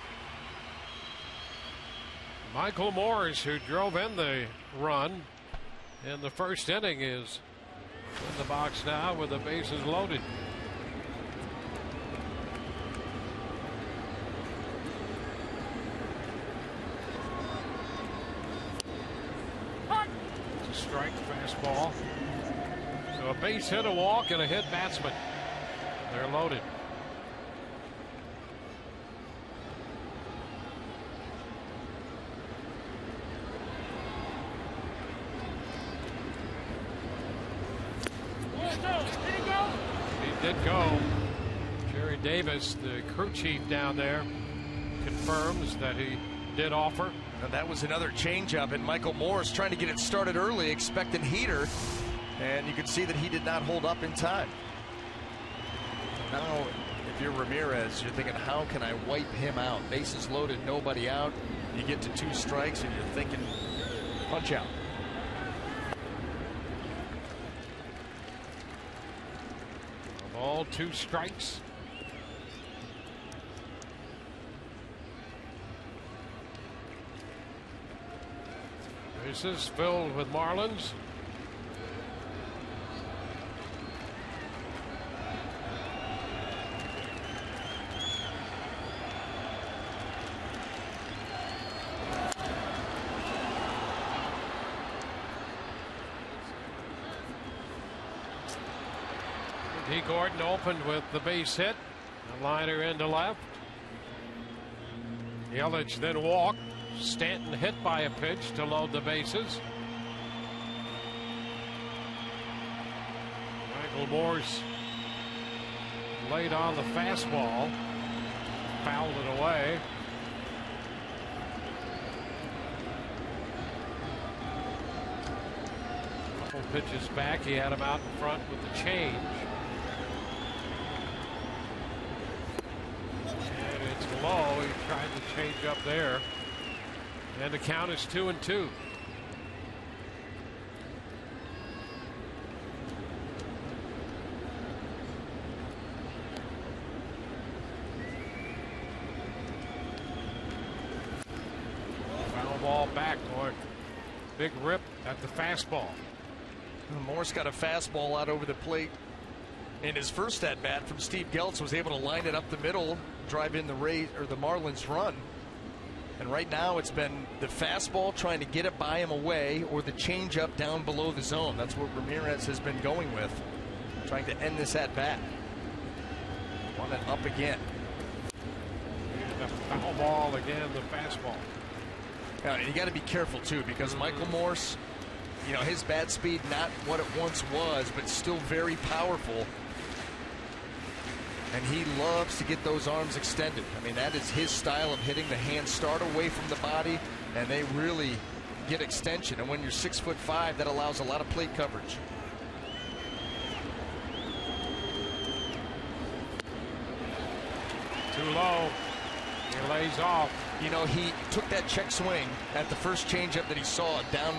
Michael Morris, who drove in the run in the first inning, is in the box now with the bases loaded. It's a strike fastball. So a base hit, a walk, and a hit batsman. They're loaded. He did go. Jerry Davis, the crew chief down there, confirms that he did offer. And that was another changeup, and Michael Morris trying to get it started early, expecting heater. And you can see that he did not hold up in time. Now, if you're Ramirez, you're thinking, how can I wipe him out? Bases loaded, nobody out. You get to 2 strikes, and you're thinking, punch out. Ball, 2 strikes. This is filled with Marlins. D. Gordon opened with the base hit. A liner into left. Yelich then walked. Stanton hit by a pitch to load the bases. Michael Morse laid on the fastball. Fouled it away. Couple pitches back. He had him out in front with the change. Low. He tried to change up there. And the count is 2-2. Foul ball back, boy. Big rip at the fastball. Morse got a fastball out over the plate. In his first at bat from Steve Geltz, was able to line it up the middle, drive in the Marlins run. And right now it's been the fastball trying to get it by him away, or the changeup down below the zone. That's what Ramirez has been going with, trying to end this at bat. One and up again. The foul ball again, the fastball. Yeah, and you got to be careful too, because Michael Morse, you know, his bat speed not what it once was, but still very powerful. And he loves to get those arms extended. I mean, that is his style of hitting. The hands start away from the body, and they really get extension. And when you're 6'5", that allows a lot of plate coverage. Too low. He lays off. You know, he took that check swing at the first changeup that he saw down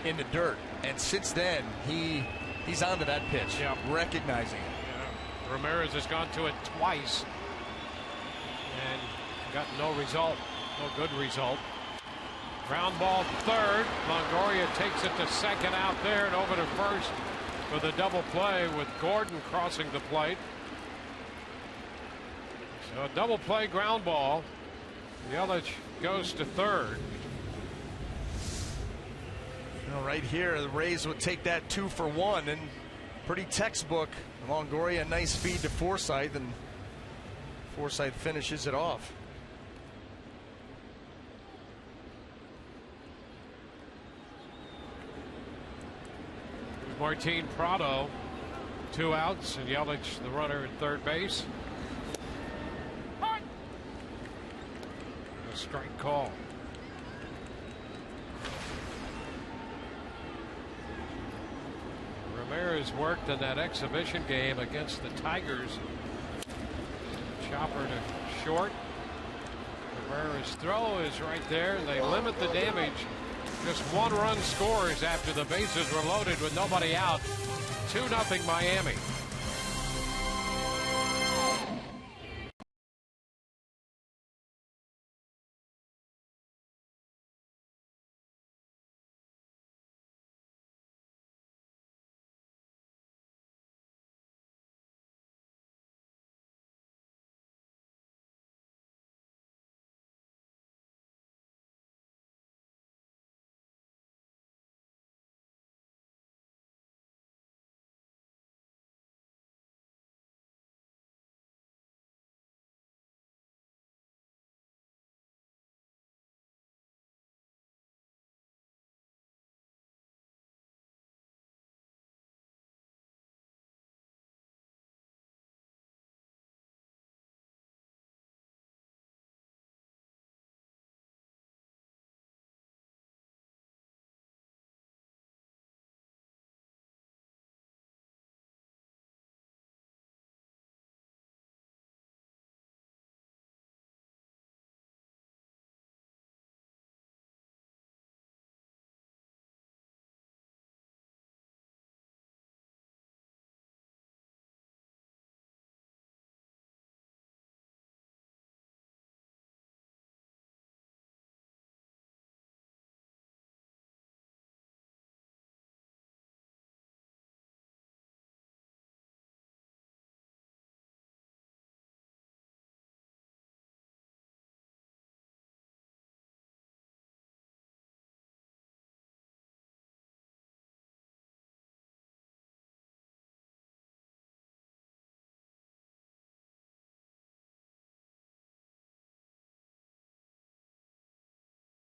in the dirt. And since then, he's onto that pitch, recognizing it. Ramirez has gone to it twice and got no result, no good result. Ground ball third. Longoria takes it to second out there and over to first for the double play with Gordon crossing the plate. So a double play ground ball. Yelich goes to third. Well, right here, the Rays would take that 2 for 1, and pretty textbook. Longoria, a nice feed to Forsythe, and Forsythe finishes it off. Martin Prado, 2 outs, and Yelich, the runner at third base. A strike call. Ramirez worked in that exhibition game against the Tigers. Chopper to short. Ramirez's throw is right there. They limit the damage. Just 1 run scores after the bases were loaded with nobody out. 2-0 Miami.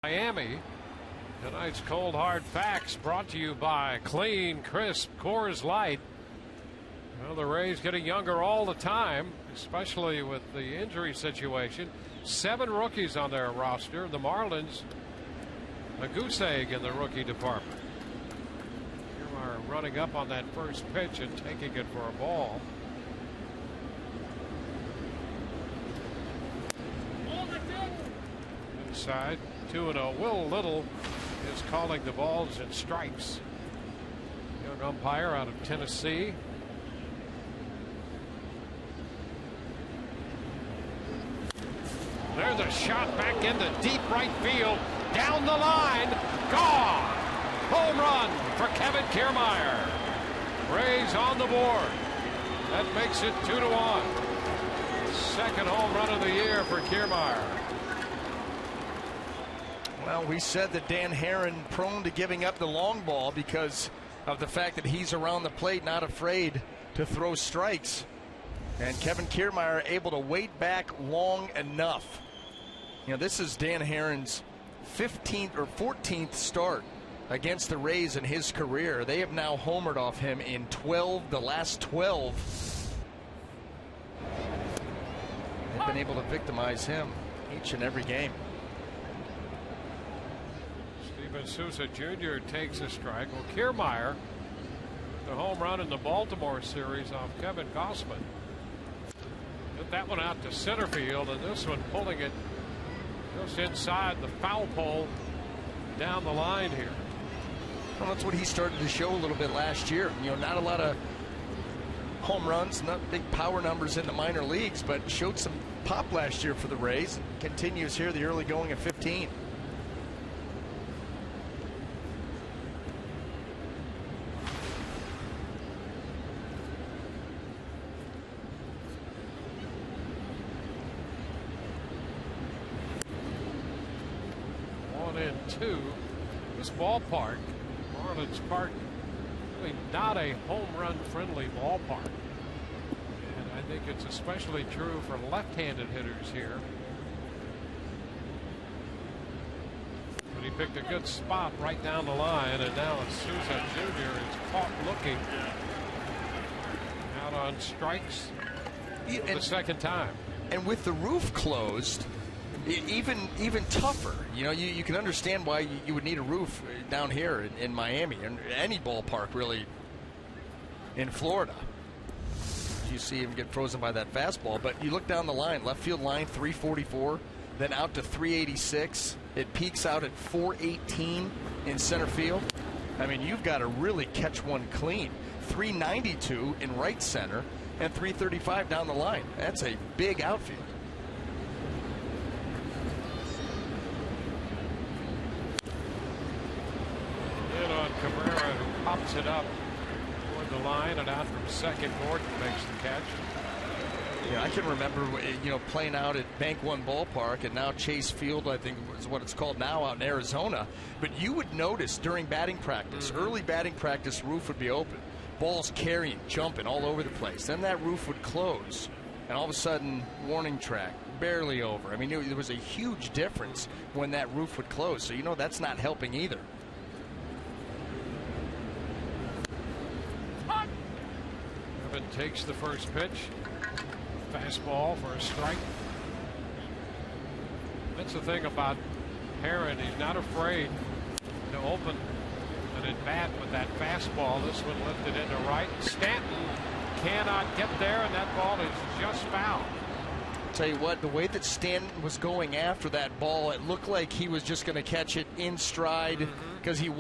Miami. Tonight's Cold Hard Facts brought to you by Clean, Crisp Coors Light. Well, the Rays getting younger all the time, especially with the injury situation. 7 rookies on their roster. The Marlins, a goose egg in the rookie department. Kiermaier running up on that first pitch and taking it for a ball. Inside, 2-0. Will Little is calling the balls and strikes. Young umpire out of Tennessee. There's a shot back into deep right field. Down the line. Gone. Home run for Kevin Kiermaier. Rays on the board. That makes it 2-1. Second home run of the year for Kiermaier. Well, we said that Dan Herron prone to giving up the long ball because of the fact that he's around the plate, not afraid to throw strikes. And Kevin Kiermaier able to wait back long enough. You know, this is Dan Herron's 15th or 14th start against the Rays in his career. They have now homered off him in 12, the last 12. They've been able to victimize him each and every game. Steven Souza Jr. takes a strike. Well, Kiermaier, the home run in the Baltimore series off Kevin Gausman. Get that one out to center field, and this one pulling it just inside the foul pole down the line here. Well, that's what he started to show a little bit last year. You know, not a lot of home runs, not big power numbers in the minor leagues, but showed some pop last year for the Rays. Continues here the early going at 15. This ballpark, Marlins Park, really not a home run friendly ballpark. And I think it's especially true for left-handed hitters here. But he picked a good spot right down the line, and now Souza Jr. is caught looking out on strikes for the second time. And with the roof closed, even tougher. You know, you can understand why you would need a roof down here in Miami, and any ballpark really in Florida. You see him get frozen by that fastball, but you look down the line, left field line 344, then out to 386. It peaks out at 418 in center field. I mean, you've got to really catch one clean. 392 in right center and 335 down the line. That's a big outfield. Cabrera, who pops it up toward the line, and out from second. Gordon makes the catch. Yeah, I can remember, you know, playing out at Bank One Ballpark, and now Chase Field, I think is what it's called now, out in Arizona. But you would notice during batting practice, early batting practice, roof would be open. Balls carrying, jumping all over the place. Then that roof would close, and all of a sudden, warning track, barely over. I mean, there was a huge difference when that roof would close. So, you know, that's not helping either. Takes the first pitch. Fastball for a strike. That's the thing about Herron. He's not afraid to open an at-bat with that fastball. This one lifted into right. Stanton cannot get there, and that ball is just foul. Tell you what, the way that Stanton was going after that ball, it looked like he was just going to catch it in stride, because he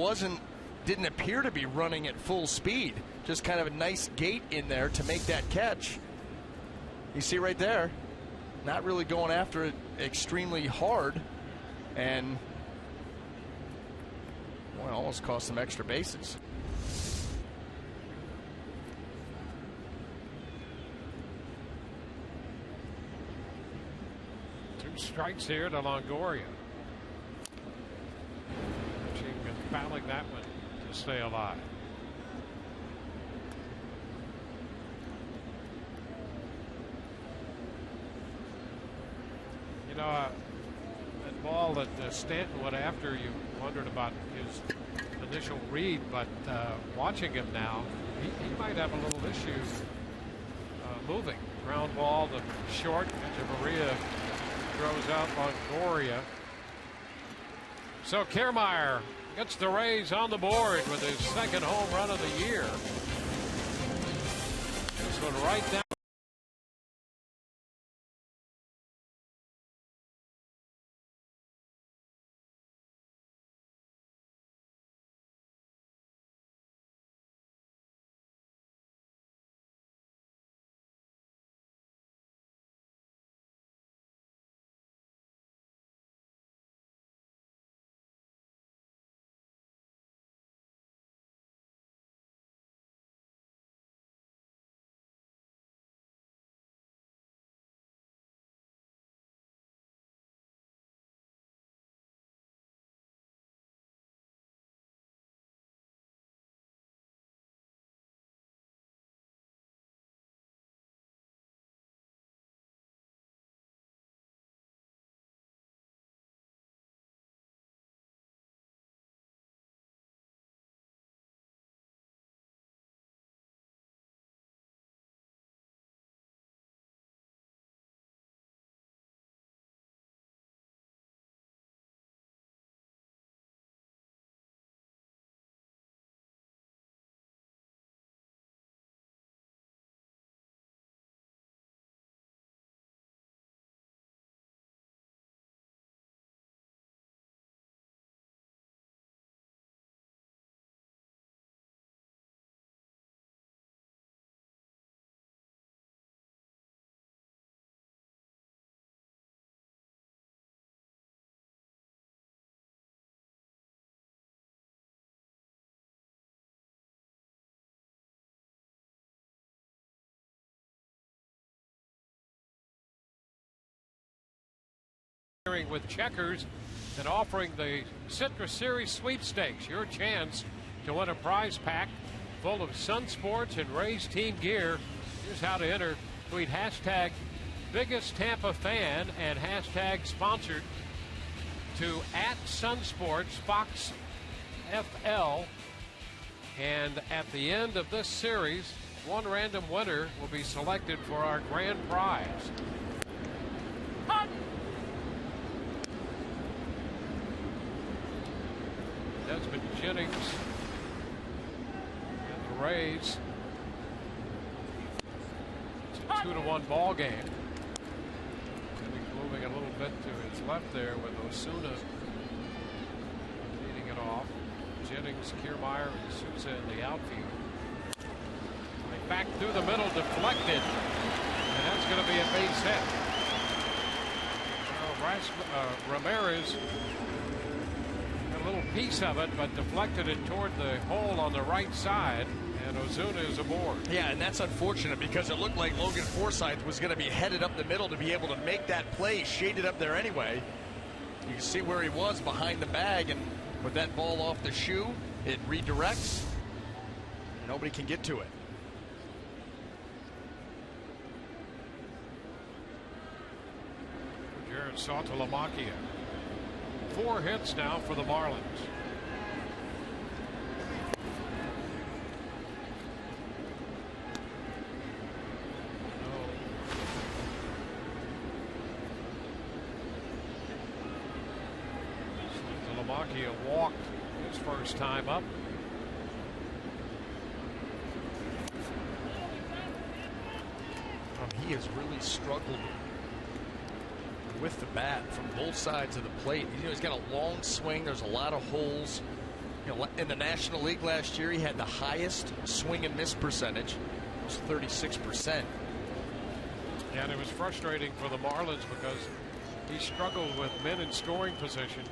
didn't appear to be running at full speed. Just kind of a nice gait in there to make that catch. You see right there, not really going after it extremely hard, and well, almost cost some extra bases. Two strikes here to Longoria. She's been fouling that one to stay alive. You know, ball that Stanton went after. You wondered about his initial read, but watching him now, he might have a little issue moving. Ground ball to short. Kiermaier throws out Longoria. So Kiermaier gets the Rays on the board with his second home run of the year. This one right down. With checkers and offering the Citrus Series sweepstakes, your chance to win a prize pack full of Sun Sports and Rays team gear. Here's how to enter. Tweet hashtag biggest Tampa fan and hashtag sponsored to @SunSports Fox FL. And at the end of this series, one random winner will be selected for our grand prize. Desmond Jennings and the Rays. It's a 2-1 ball game. Jennings moving a little bit to his left there with Osuna leading it off. Jennings, Kiermaier, and Souza in the outfield. Back through the middle, deflected, and that's going to be a base hit. Ramirez a little piece of it, but deflected it toward the hole on the right side, and Ozuna is aboard. Yeah, and that's unfortunate because it looked like Logan Forsythe was going to be headed up the middle to be able to make that play. Shaded up there anyway. You can see where he was behind the bag, and with that ball off the shoe, it redirects. Nobody can get to it. Jared Saltalamacchia. 4 hits now for the Marlins. Saltalamacchia walked his first time up. He has really struggled with the bat from both sides of the plate. You know, he's got a long swing. There's a lot of holes. You know, in the National League last year, he had the highest swing and miss percentage. It was 36%. Yeah, and it was frustrating for the Marlins because he struggled with men in scoring position.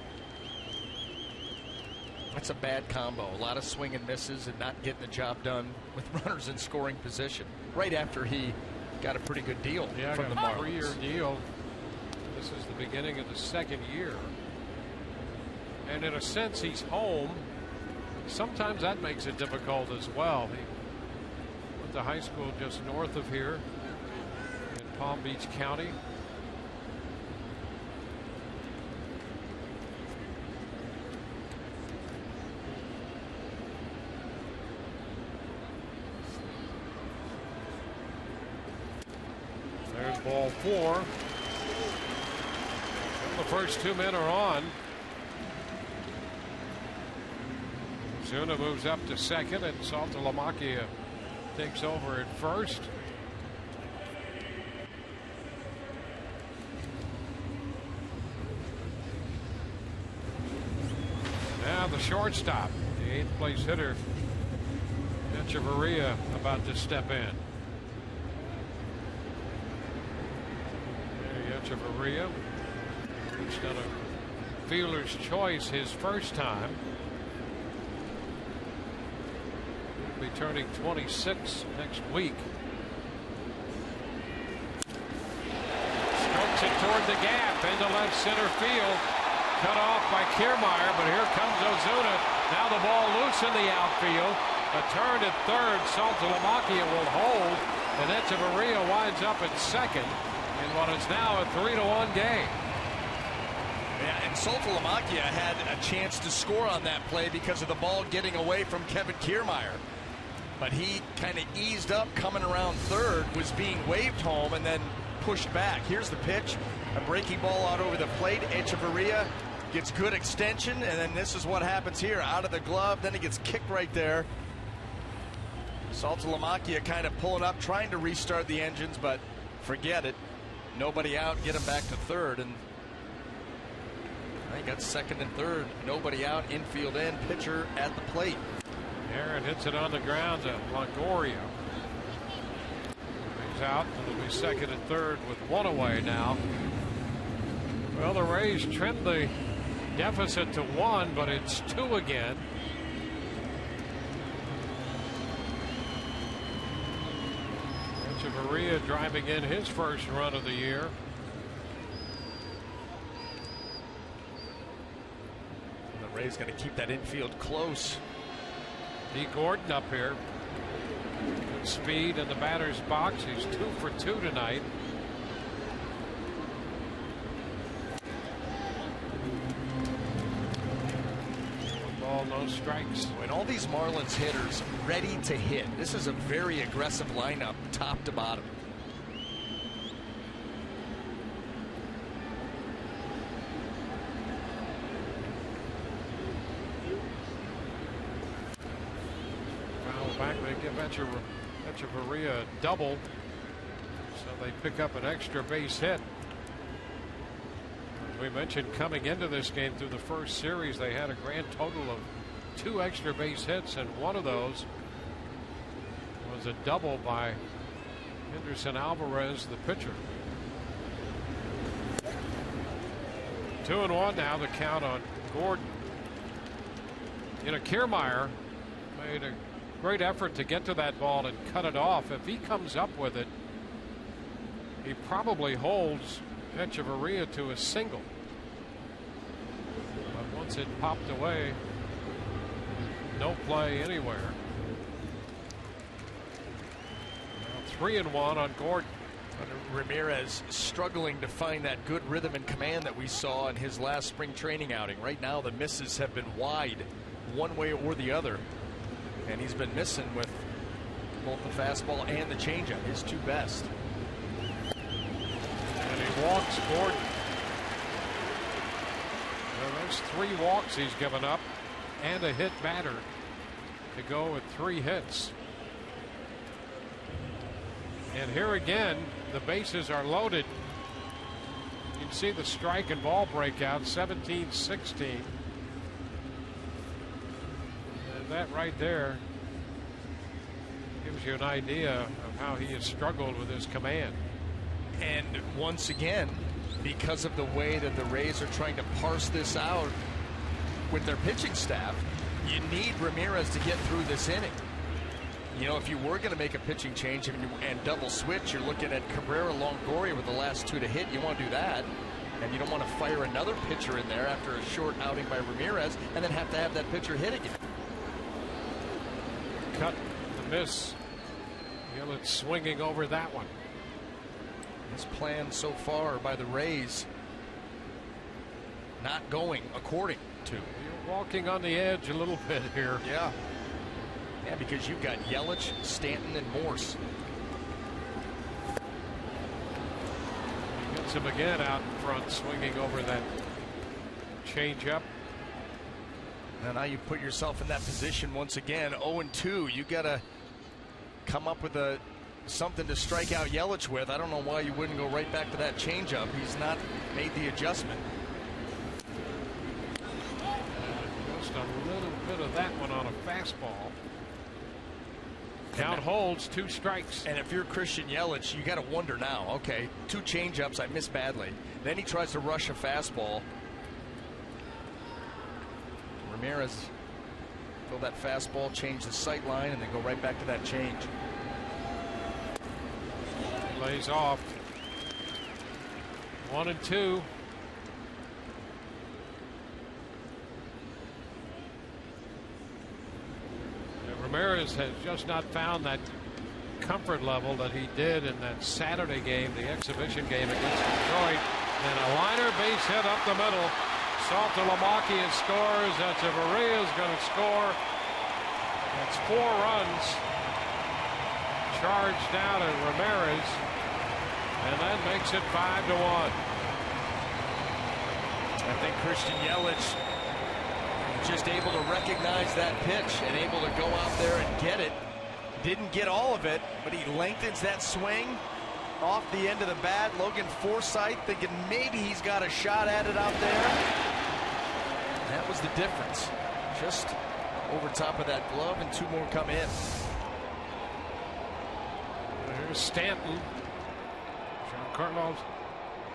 That's a bad combo. A lot of swing and misses and not getting the job done with runners in scoring position. Right after he got a pretty good deal from the Marlins. 3-year deal. This is the beginning of the second year. And in a sense, he's home. Sometimes that makes it difficult as well. He went to high school just north of here in Palm Beach County. Good ball 4. Well, the first 2 men are on. Zuna moves up to second, and Saltalamacchia takes over at first. Now the shortstop, the 8th place hitter, Echeverria, about to step in. Echeverria reached on a fielder's choice his first time. He'll be turning 26 next week. Strokes it toward the gap into left center field. Cut off by Kiermaier, but here comes Ozuna. Now the ball loose in the outfield. A turn at third. Saltalamacchia will hold, and Echeverria winds up at second in what is now a 3-1 game. Yeah, and Saltalamacchia had a chance to score on that play because of the ball getting away from Kevin Kiermaier. But he kind of eased up coming around third, was being waved home, and then pushed back. Here's the pitch. A breaking ball out over the plate. Echeverria gets good extension, and then this is what happens here. Out of the glove, then it gets kicked right there. Saltalamacchia kind of pulling up, trying to restart the engines, but forget it. Nobody out, get him back to third, and I got second and third. Nobody out, infield in, pitcher at the plate. Aaron hits it on the ground to Longoria. He's out, and it'll be second and third with one away now. Well, the Rays trimmed the deficit to 1, but it's 2 again. Echeverria driving in his first run of the year. And the Rays going to keep that infield close. D. Gordon up here. Good speed in the batter's box. He's 2 for 2 tonight. No strikes. And all these Marlins hitters ready to hit. This is a very aggressive lineup, top to bottom. Foul back, they give Echeverria a double, so they pick up an extra base hit. We mentioned coming into this game through the first series, they had a grand total of 2 extra base hits, and one of those was a double by Henderson Alvarez, the pitcher. 2-1 now, the count on Gordon. You know, Kiermaier made a great effort to get to that ball and cut it off. If he comes up with it, he probably holds Echeverria to a single. But once it popped away, no play anywhere. Now 3-1 on Gordon. Ramirez struggling to find that good rhythm and command that we saw in his last spring training outing. Right now the misses have been wide one way or the other, and he's been missing with both the fastball and the changeup, his 2 best. And he walks Gordon. Well, there's 3 walks he's given up and a hit batter to go with 3 hits. And here again, the bases are loaded. You can see the strike and ball breakout, 17-16. And that right there gives you an idea of how he has struggled with his command. And once again, because of the way that the Rays are trying to parse this out with their pitching staff, you need Ramirez to get through this inning. You know, if you were going to make a pitching change and double switch, you're looking at Cabrera, Longoria with the last 2 to hit. You want to do that, and you don't want to fire another pitcher in there after a short outing by Ramirez and then have to have that pitcher hit again. Cut the miss. Gillett swinging over that one. This plan so far by the Rays not going according to. You're walking on the edge a little bit here. Yeah. Yeah, because you've got Yelich, Stanton, and Morse. Gets him again out in front, swinging over that changeup. Now you put yourself in that position once again. 0-2. You got to come up with something to strike out Yelich with. I don't know why you wouldn't go right back to that changeup. He's not made the adjustment. Just a little bit of that one on a fastball. Count holds, 2 strikes. And if you're Christian Yelich, you got to wonder now, okay, 2 changeups, I missed badly. Then he tries to rush a fastball. Ramirez throw that fastball, change the sight line, and then go right back to that change. Lays off. 1-2. Ramirez has just not found that comfort level that he did in that Saturday game, the exhibition game against Detroit. And a liner base hit up the middle. Saltalamacchia scores. Echeverria is going to score. That's 4 runs. Charged down to Ramirez. And that makes it 5-1. I think Christian Yelich just able to recognize that pitch and able to go out there and get it. Didn't get all of it, but he lengthens that swing off the end of the bat. Logan Forsythe thinking maybe he's got a shot at it out there. That was the difference. Just over top of that glove, and 2 more come in. Here's Stanton. Giancarlo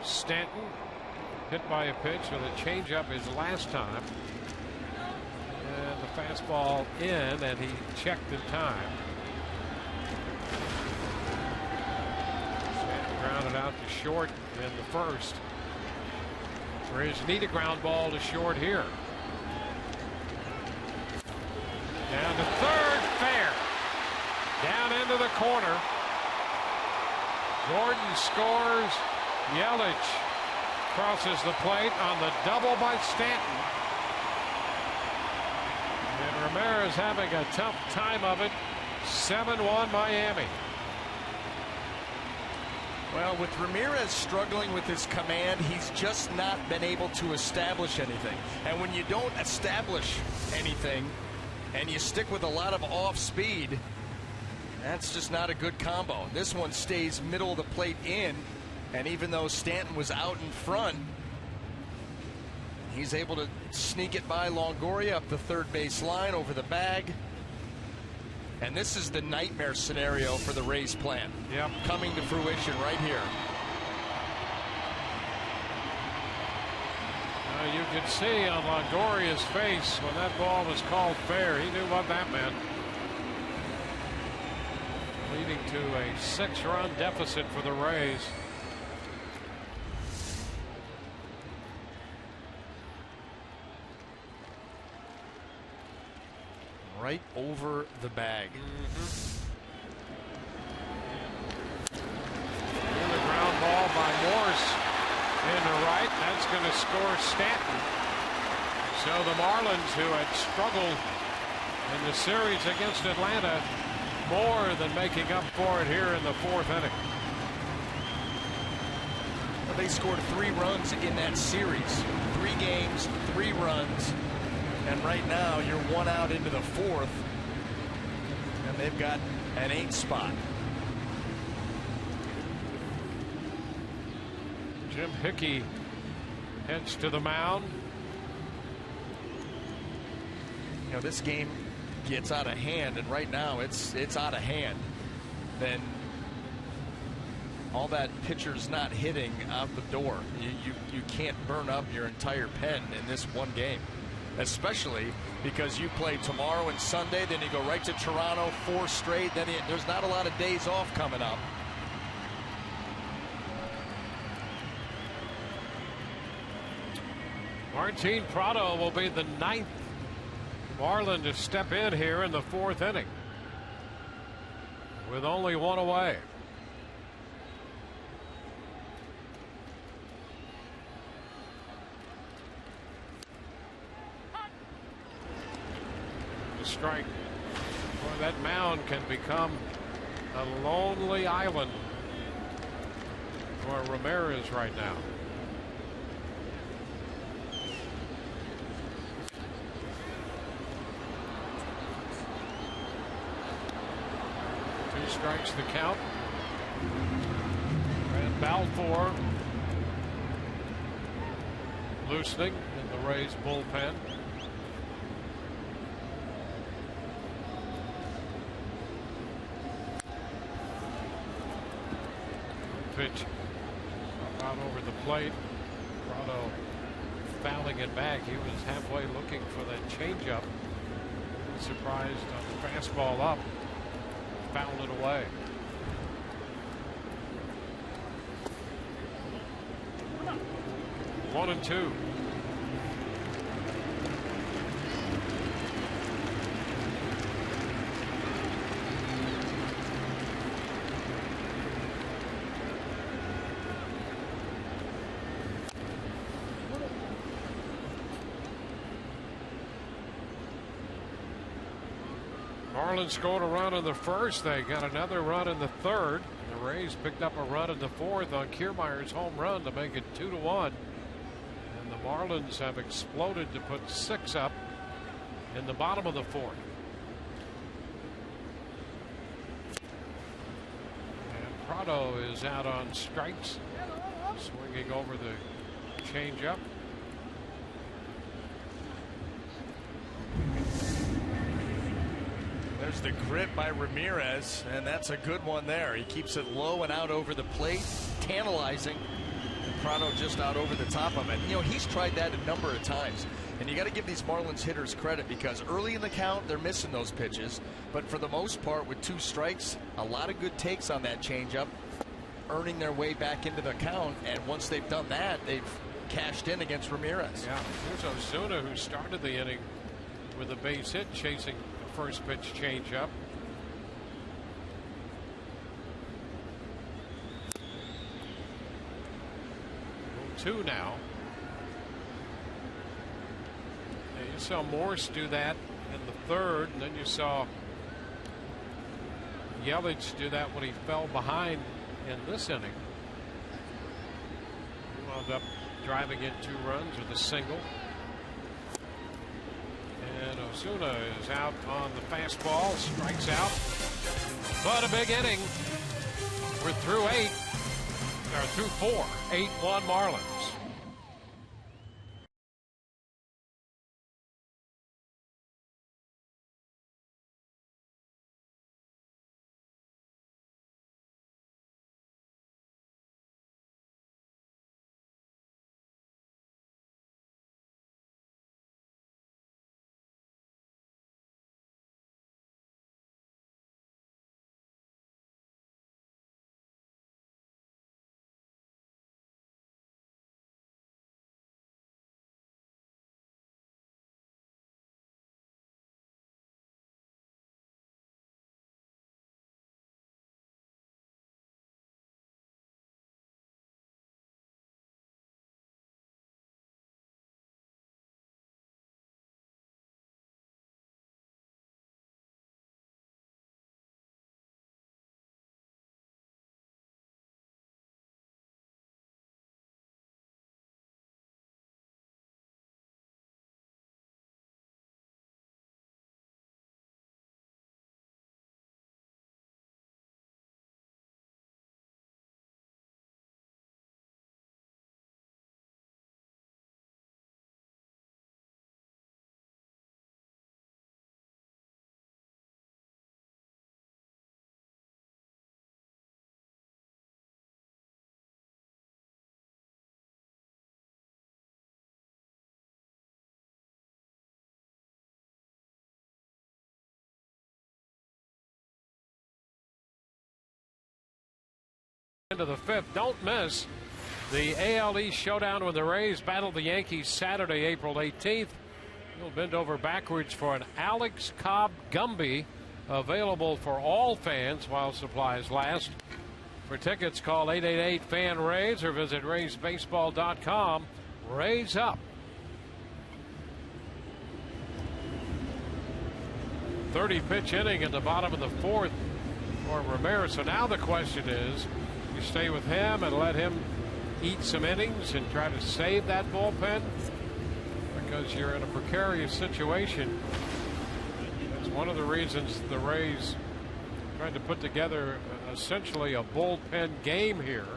Stanton hit by a pitch with a changeup his last time. And the fastball in, and he checked in time. Stanton grounded out to short in the first. Rays need a ground ball to short here. Down to third, fair. Down into the corner. Gordon scores. Yelich crosses the plate on the double by Stanton. And Ramirez having a tough time of it. 7-1 Miami. Well, with Ramirez struggling with his command, he's just not been able to establish anything. And when you don't establish anything and you stick with a lot of off speed, that's just not a good combo. This one stays middle of the plate in, and even though Stanton was out in front, he's able to sneak it by Longoria up the third base line over the bag. And this is the nightmare scenario for the Rays plan. Yep. Coming to fruition right here. You could see on Longoria's face when that ball was called fair. He knew what that meant. Leading to a 6-run deficit for the Rays. Right over the bag. And the ground ball by Morse into right. That's going to score Stanton. So the Marlins, who had struggled in the series against Atlanta, more than making up for it here in the 4th inning. Well, they scored 3 runs in that series. 3 games, 3 runs. And right now you're 1 out into the 4th, and they've got an 8th spot. Jim Hickey heads to the mound. You know, this game gets out of hand, and right now it's out of hand. Then all that pitcher's not hitting out the door. You can't burn up your entire pen in this one game. Especially because you play tomorrow and Sunday, then you go right to Toronto, 4 straight. Then there's not a lot of days off coming up. Martin Prado will be the 9th Marlin to step in here in the 4th inning with only 1 away. Strike. Boy, that mound can become a lonely island. for Ramirez right now. Two strikes the count. And Balfour loosening in the Rays bullpen. Pitch out over the plate. Prado fouling it back. He was halfway looking for that changeup. Surprised on the fastball up. Fouled it away. One and two. Marlins scored a run in the first. They got another run in the third. The Rays picked up a run in the fourth on Kiermaier's home run to make it 2-1. And the Marlins have exploded to put 6 up in the bottom of the fourth. And Prado is out on strikes, swinging over the changeup. There's the grip by Ramirez, and that's a good one there. He keeps it low and out over the plate, tantalizing. And Prado just out over the top of it. You know, he's tried that a number of times. And you got to give these Marlins hitters credit, because early in the count, they're missing those pitches. But for the most part, with 2 strikes, a lot of good takes on that changeup, earning their way back into the count. And once they've done that, they've cashed in against Ramirez. Yeah, here's Ozuna, who started the inning with a base hit, chasing first pitch changeup. Two now. And you saw Morse do that in the third, and then you saw Yelich do that when he fell behind in this inning. He wound up driving in 2 runs with a single. And Ozuna is out on the fastball, strikes out. But a big inning. We're through 8, or through 4. 8-1 Marlins. Into the 5th. Don't miss the AL East showdown when the Rays battle the Yankees Saturday, April 18th. You'll bend over backwards for an Alex Cobb Gumby, available for all fans while supplies last. For tickets, call 888-FAN-RAYS or visit RaysBaseball.com. Rays up. 30-pitch inning in the bottom of the 4th. for Ramirez. So now the question is, you stay with him and let him eat some innings and try to save that bullpen, because you're in a precarious situation. It's one of the reasons the Rays trying to put together essentially a bullpen game here,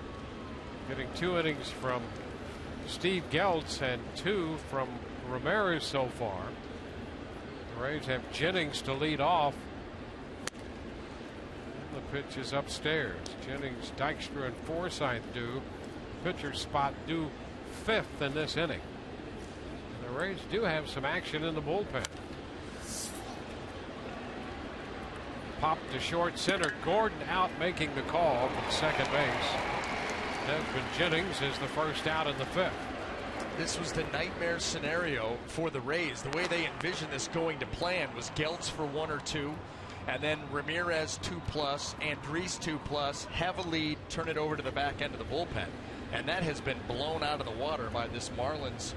getting 2 innings from Steve Geltz and 2 from Ramirez so far. The Rays have Jennings to lead off. And the pitch is upstairs. Jennings, Dykstra, and Forsythe do. Pitcher spot due 5th in this inning. And the Rays do have some action in the bullpen. Pop to short center. Gordon out making the call from second base. Desmond Jennings is the first out in the 5th. This was the nightmare scenario for the Rays. The way they envisioned this going to plan was Geltz for 1 or 2, and then Ramirez 2+, Andriese 2+, have a lead, turn it over to the back end of the bullpen. And that has been blown out of the water by this Marlins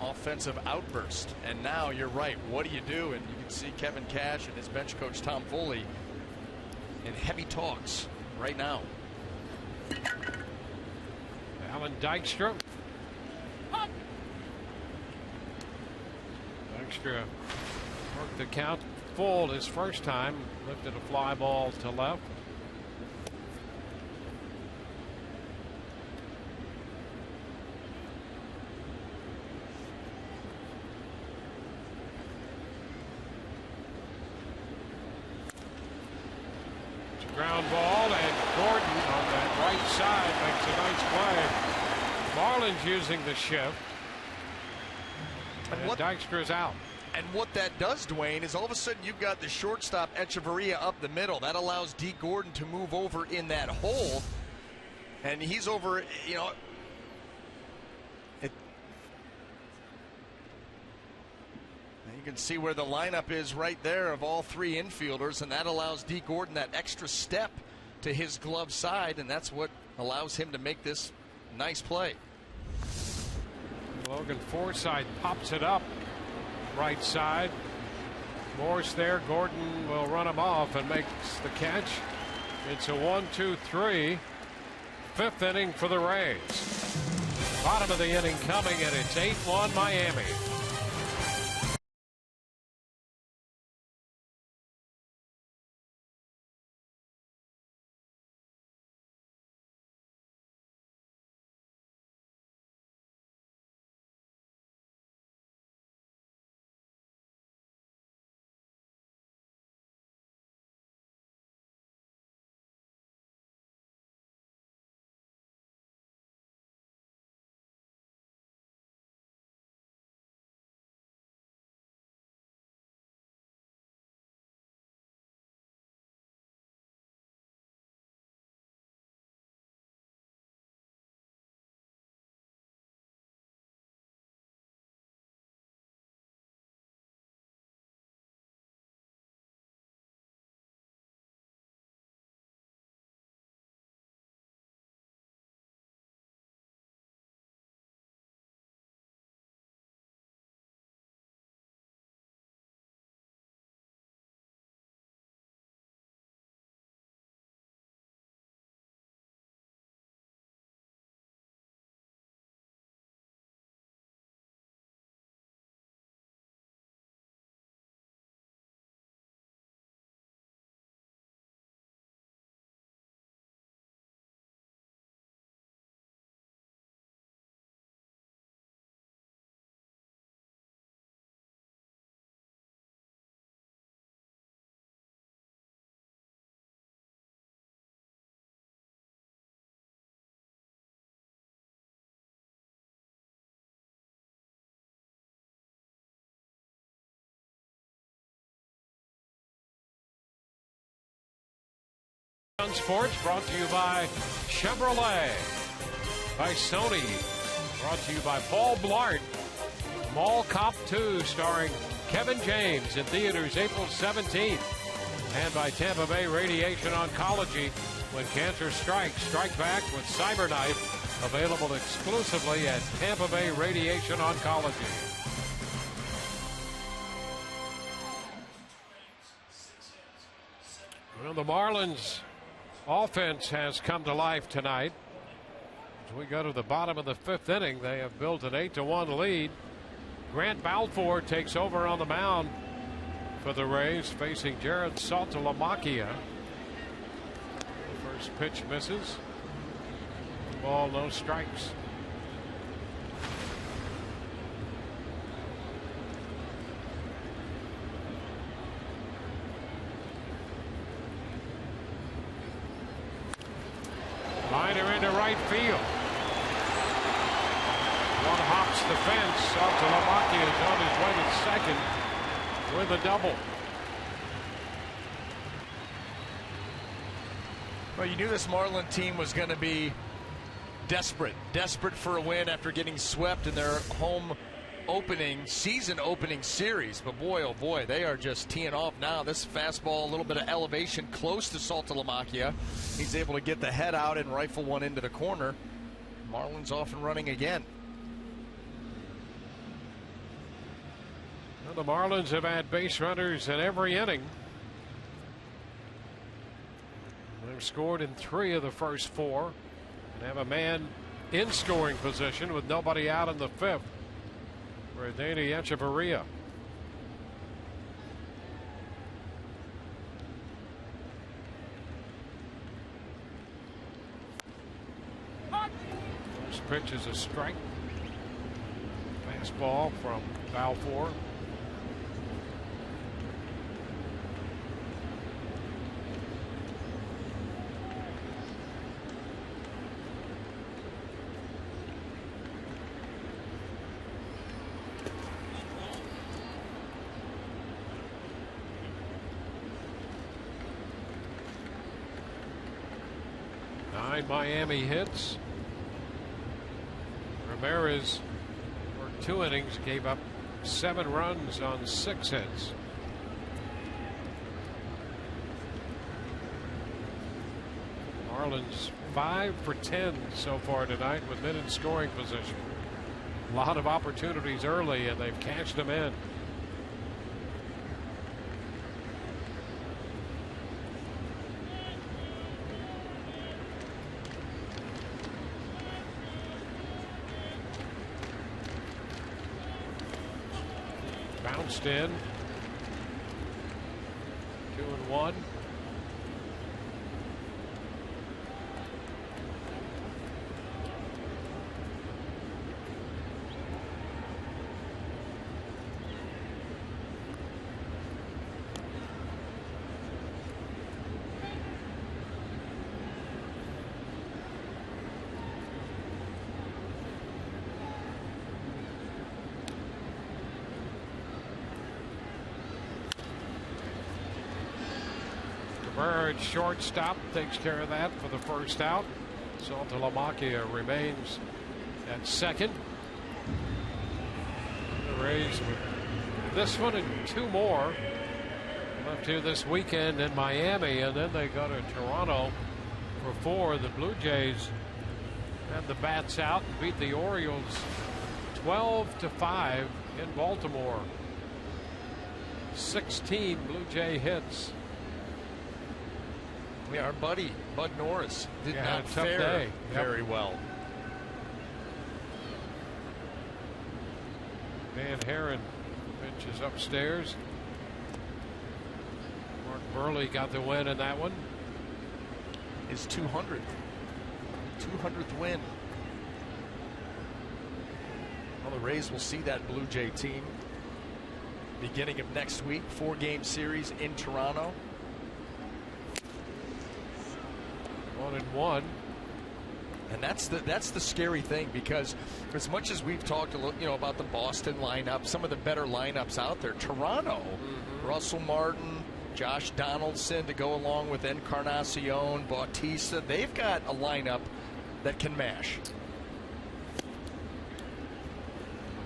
offensive outburst. And now you're right. What do you do? And you can see Kevin Cash and his bench coach Tom Foley in heavy talks right now. Alan Dykstra. Dykstra worked the count full his first time. Lifted a fly ball to left. Ground ball, and Gordon on that right side makes a nice play. Marlins using the shift. And Dykstra is out. And what that does, Dwayne, is all of a sudden you've got the shortstop Echeverria up the middle. That allows D. Gordon to move over in that hole. And he's over, you know. You can see where the lineup is right there of all 3 infielders, and that allows D. Gordon that extra step to his glove side, and that's what allows him to make this nice play. Logan Forsythe pops it up right side. Morse there. Gordon will run him off and makes the catch. It's a 1-2-3. 5th inning for the Rays. Bottom of the inning coming, and it's 8-1 Miami. Sports brought to you by Chevrolet, by Sony, brought to you by Paul Blart, Mall Cop 2 starring Kevin James in theaters April 17th, and by Tampa Bay Radiation Oncology. When cancer strikes, strike back with CyberKnife, available exclusively at Tampa Bay Radiation Oncology. Well, the Marlins offense has come to life tonight. As we go to the bottom of the 5th inning, they have built an 8-1 lead. Grant Balfour takes over on the mound for the Rays, facing Jared Saltalamacchia. First pitch misses. Ball, no strikes. Liner into right field. One hops the fence. Saltalamacchia is on his way to second with a double. Well, you knew this Marlin team was going to be desperate for a win after getting swept in their home season opening series. But boy, oh boy, they are just teeing off now. This fastball, a little bit of elevation close to Saltalamacchia. He's able to get the head out and rifle one into the corner. Marlins off and running again. Well, the Marlins have had base runners in every inning. They've scored in 3 of the first 4 and have a man in scoring position with nobody out in the 5th. For Danny Echeverria. First pitch is a strike. Fastball from Balfour. Miami hits. Ramirez for 2 innings gave up 7 runs on 6 hits. Marlins 5 for 10 so far tonight with men in scoring position. A lot of opportunities early and they've cashed them in. Bounced in. 2-1. Bird, shortstop, takes care of that for the first out. Saltalamacchia remains at second. The Rays with this one and 2 more left here this weekend in Miami, and then they go to Toronto for 4. The Blue Jays have the bats out and beat the Orioles 12-5 in Baltimore. 16 Blue Jay hits. Yeah, our buddy Bud Norris did not fare day. very well. Van Herren pitches upstairs. Mark Burley got the win in that one. His 200th win. Well, the Rays will see that Blue Jay team beginning of next week. 4-game series in Toronto. 1-1. And that's the scary thing, because as much as we've talked about the Boston lineup, some of the better lineups out there, Toronto, Russell Martin, Josh Donaldson to go along with Encarnacion, Bautista, they've got a lineup that can mash.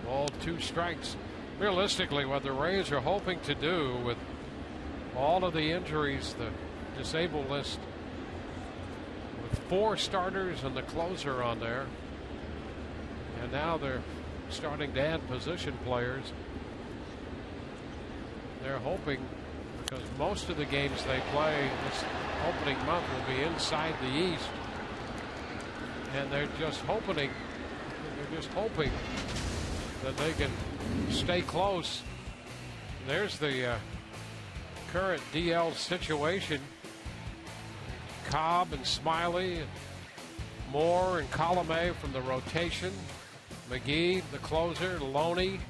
Ball, 2 strikes. Realistically, what the Rays are hoping to do with all of the injuries, the disabled list, 4 starters and the closer on there, and now they're starting to add position players. They're hoping because most of the games they play this opening month will be inside the East, and they're just hoping that they can stay close. There's the current DL situation. Cobb and Smiley and Moore and Kiermaier from the rotation. McGee, the closer, Loney,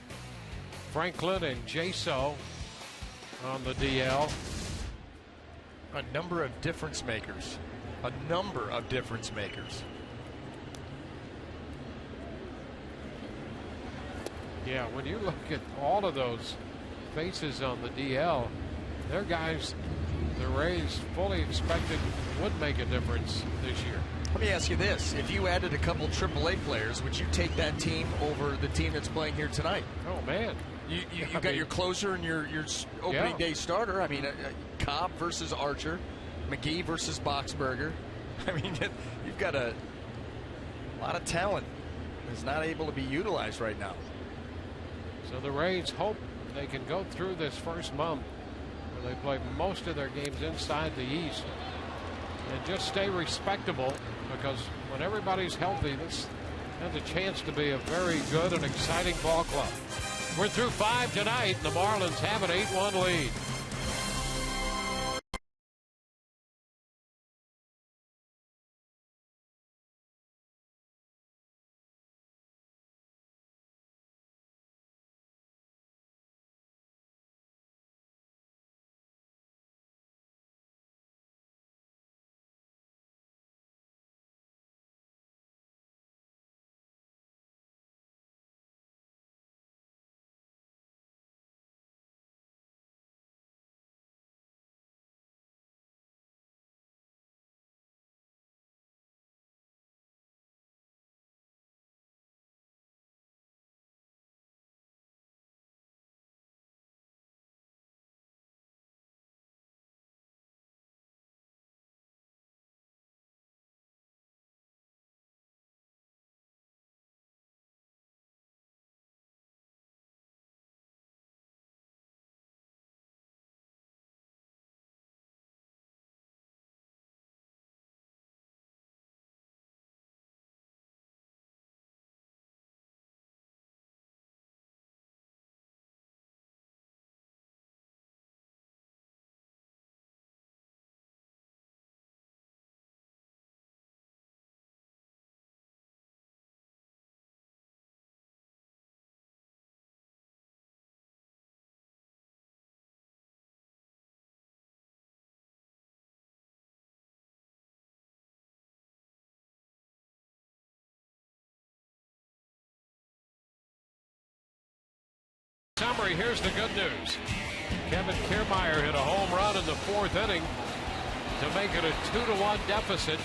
Franklin, and Jaso on the DL. A number of difference makers. A number of difference makers. Yeah, when you look at all of those faces on the DL, they're guys the Rays fully expected would make a difference this year. Let me ask you this. If you added a couple AAA players, would you take that team over the team that's playing here tonight? Oh, man. You got your closer and your opening day starter. I mean, Cobb versus Archer, McGee versus Boxberger. I mean, you've got a lot of talent that's not able to be utilized right now. So the Rays hope they can go through this first month where they play most of their games inside the East and just stay respectable, because when everybody's healthy, this has a chance to be a very good and exciting ball club. We're through 5 tonight, and the Marlins have an 8-1 lead. Summary, here's the good news. Kevin Kiermaier hit a home run in the 4th inning to make it a 2-1 deficit.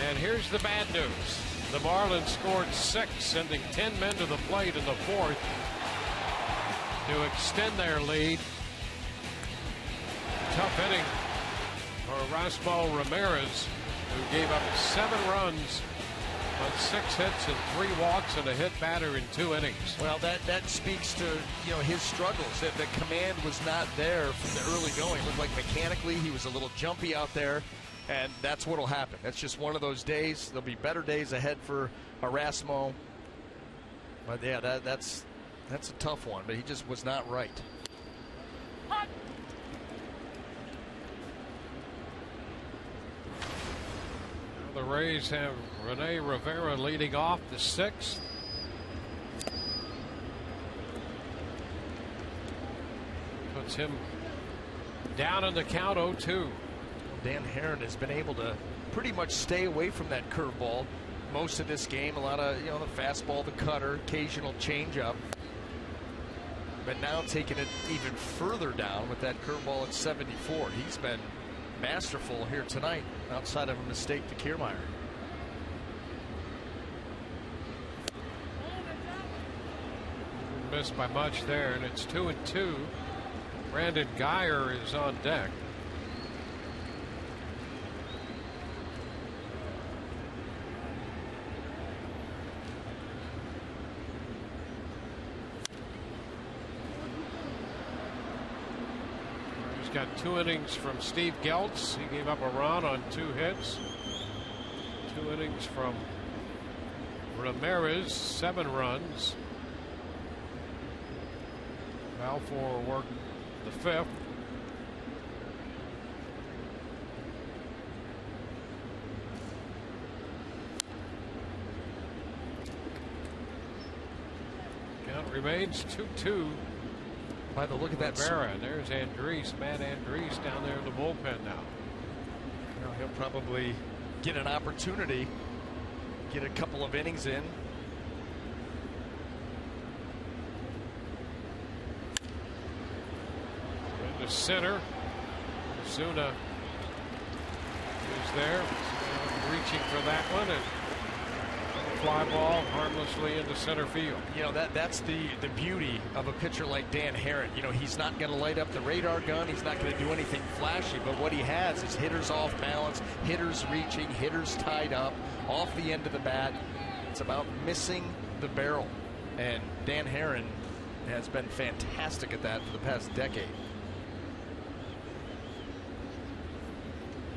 And here's the bad news. The Marlins scored 6, sending 10 men to the plate in the 4th to extend their lead. Tough inning for Erasmo Ramirez, who gave up 7 runs on 6 hits and 3 walks and a hit batter in 2 innings. Well, that speaks to his struggles. That the command was not there from the early going. It looked like mechanically he was a little jumpy out there, and that's what'll happen. That's just one of those days. There'll be better days ahead for Erasmo. But yeah, that's a tough one. But he just was not right. The Rays have Rene Rivera leading off the 6th. Puts him down in the count 0-2. Dan Herron has been able to pretty much stay away from that curveball most of this game. A lot of the fastball, the cutter, occasional changeup. But now taking it even further down with that curveball at 74. He's been masterful here tonight, outside of a mistake to Kiermaier. Missed by much there, and it's 2-2. Brandon Guyer is on deck. got 2 innings from Steve Geltz. He gave up a run on 2 hits. 2 innings from Ramirez, 7 runs. Balfour worked the 5th. Count remains 2-2. By the look of that, there's Andriese, Matt Andriese down there in the bullpen now. You know, he'll probably get an opportunity, get a couple of innings in. Into center. Zuna is there, reaching for that one, and fly ball harmlessly into center field. You know, that's the beauty of a pitcher like Dan Herron. You know, he's not going to light up the radar gun. He's not going to do anything flashy, but what he has is hitters off balance, hitters reaching, hitters tied up, off the end of the bat. It's about missing the barrel, and Dan Herron has been fantastic at that for the past decade.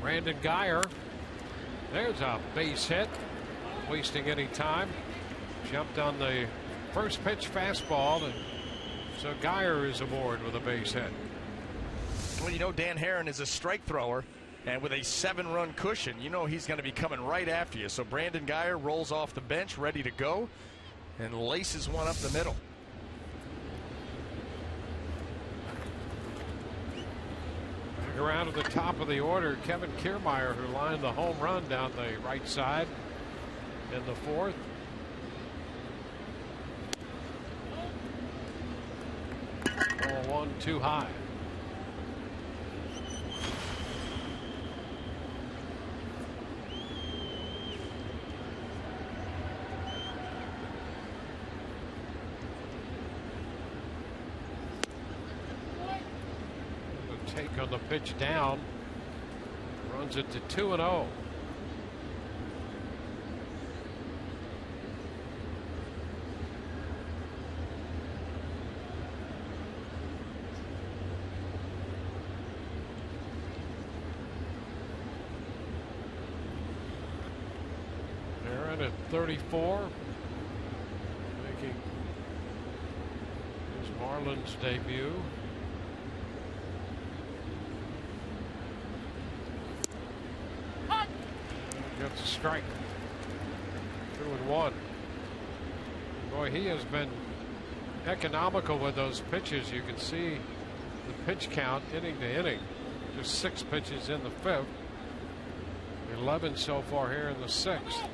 Brandon Guyer, there's a base hit. Wasting any time. Jumped on the first pitch fastball, and so Guyer is aboard with a base hit. Well, you know, Dan Herron is a strike thrower, and with a 7-run cushion, you know he's going to be coming right after you. So Brandon Guyer rolls off the bench, ready to go, and laces one up the middle. Back around to the top of the order, Kevin Kiermaier, who lined the home run down the right side in the 4th. Ball 1 too high. The take on the pitch down. Runs it to 2-0. At 34, making his Marlins debut. Gets a strike. 2-1. Boy, he has been economical with those pitches. You can see the pitch count inning to inning. Just 6 pitches in the 5th. 11 so far here in the 6th.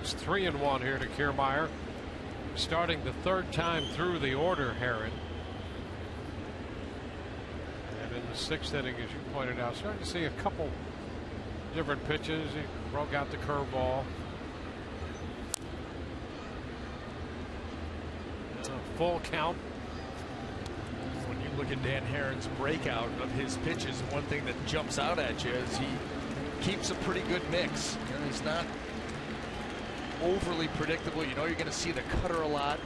It's 3-1 here to Kiermaier. Starting the 3rd time through the order, Herron. And in the 6th inning, as you pointed out, starting to see a couple different pitches. He broke out the curveball. Full count. When you look at Dan Herron's breakout of his pitches, one thing that jumps out at you is he keeps a pretty good mix. You know, he's not overly predictable. You know you're going to see the cutter a lot.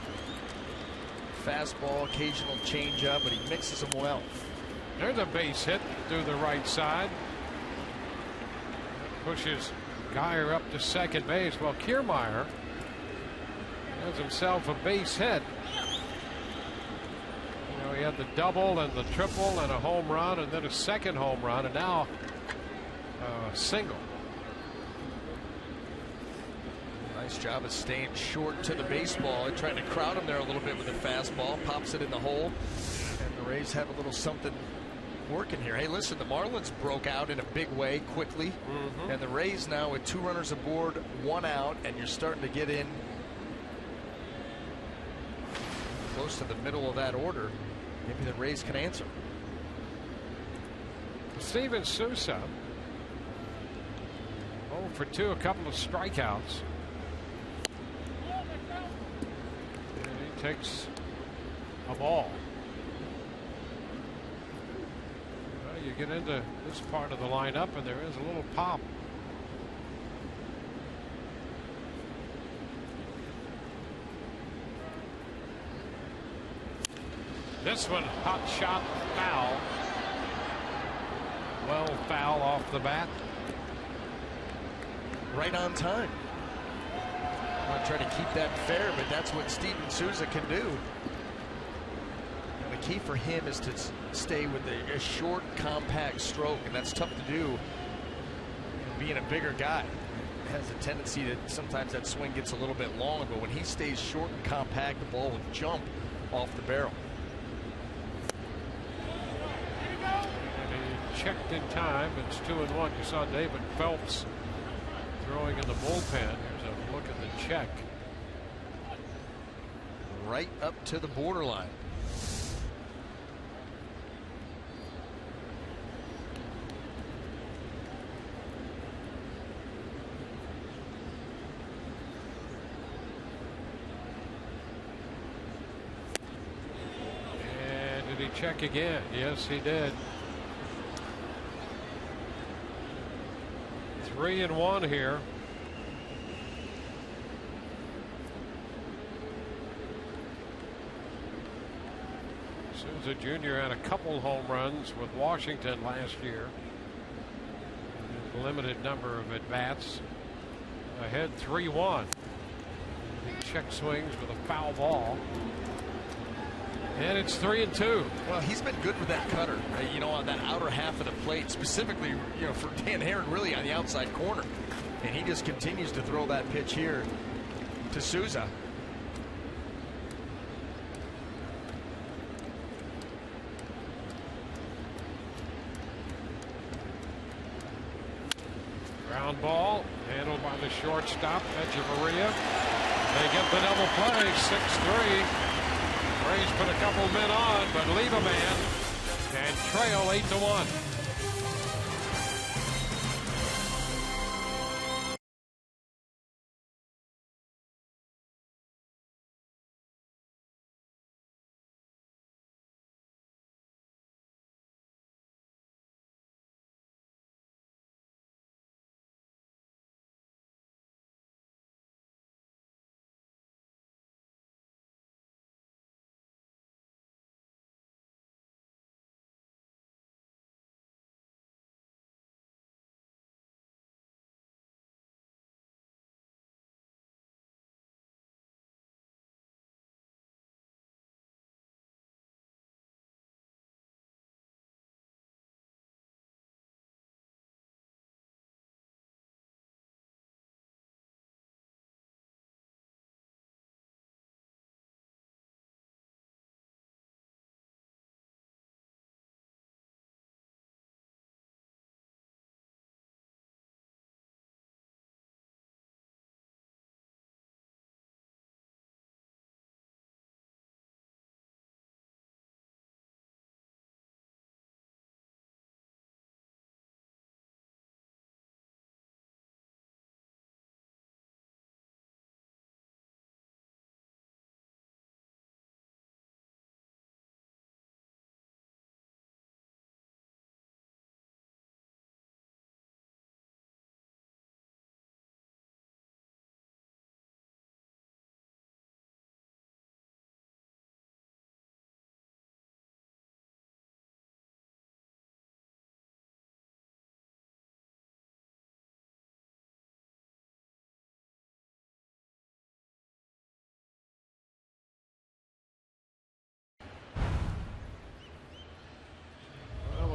Fastball, occasional changeup, but he mixes them well. There's a base hit through the right side. Pushes Guyer up to second base. Well, Kiermaier has himself a base hit. You know, he had the double and the triple and a home run and then a second home run and now a single. Nice job of staying short to the baseball and trying to crowd him there a little bit with the fastball. Pops it in the hole. And the Rays have a little something working here. Hey, listen, the Marlins broke out in a big way quickly. And the Rays now with 2 runners aboard, 1 out, and you're starting to get in close to the middle of that order. Maybe the Rays can answer. Steven Souza 0 for 2, a couple of strikeouts. And he takes a ball. get into this part of the lineup, and there is a little pop. This one, hot shot, foul. Well, foul off the bat. Right on time. I'm going to try to keep that fair, but that's what Steven Souza can do. And the key for him is to stay with a short, compact stroke, and that's tough to do. Being a bigger guy has a tendency that sometimes that swing gets a little bit long, but when he stays short and compact, the ball will jump off the barrel. And he checked in time. It's 2-1. You saw David Phelps throwing in the bullpen. Here's a look at the check. Right up to the borderline. And did he check again? Yes, he did. 3-1 here. Souza Jr. had a couple home runs with Washington last year. A limited number of at-bats. Ahead 3-1. He check swings with a foul ball. And it's 3-2. Well, he's been good with that cutter, you know, on that outer half of the plate, specifically, you know, for Dan Herron, really on the outside corner. And he just continues to throw that pitch here to Souza. Ground ball handled by the shortstop, Echeverria. They get the double play, 6-3. Rays put a couple men on, but leave a man and trail 8-1.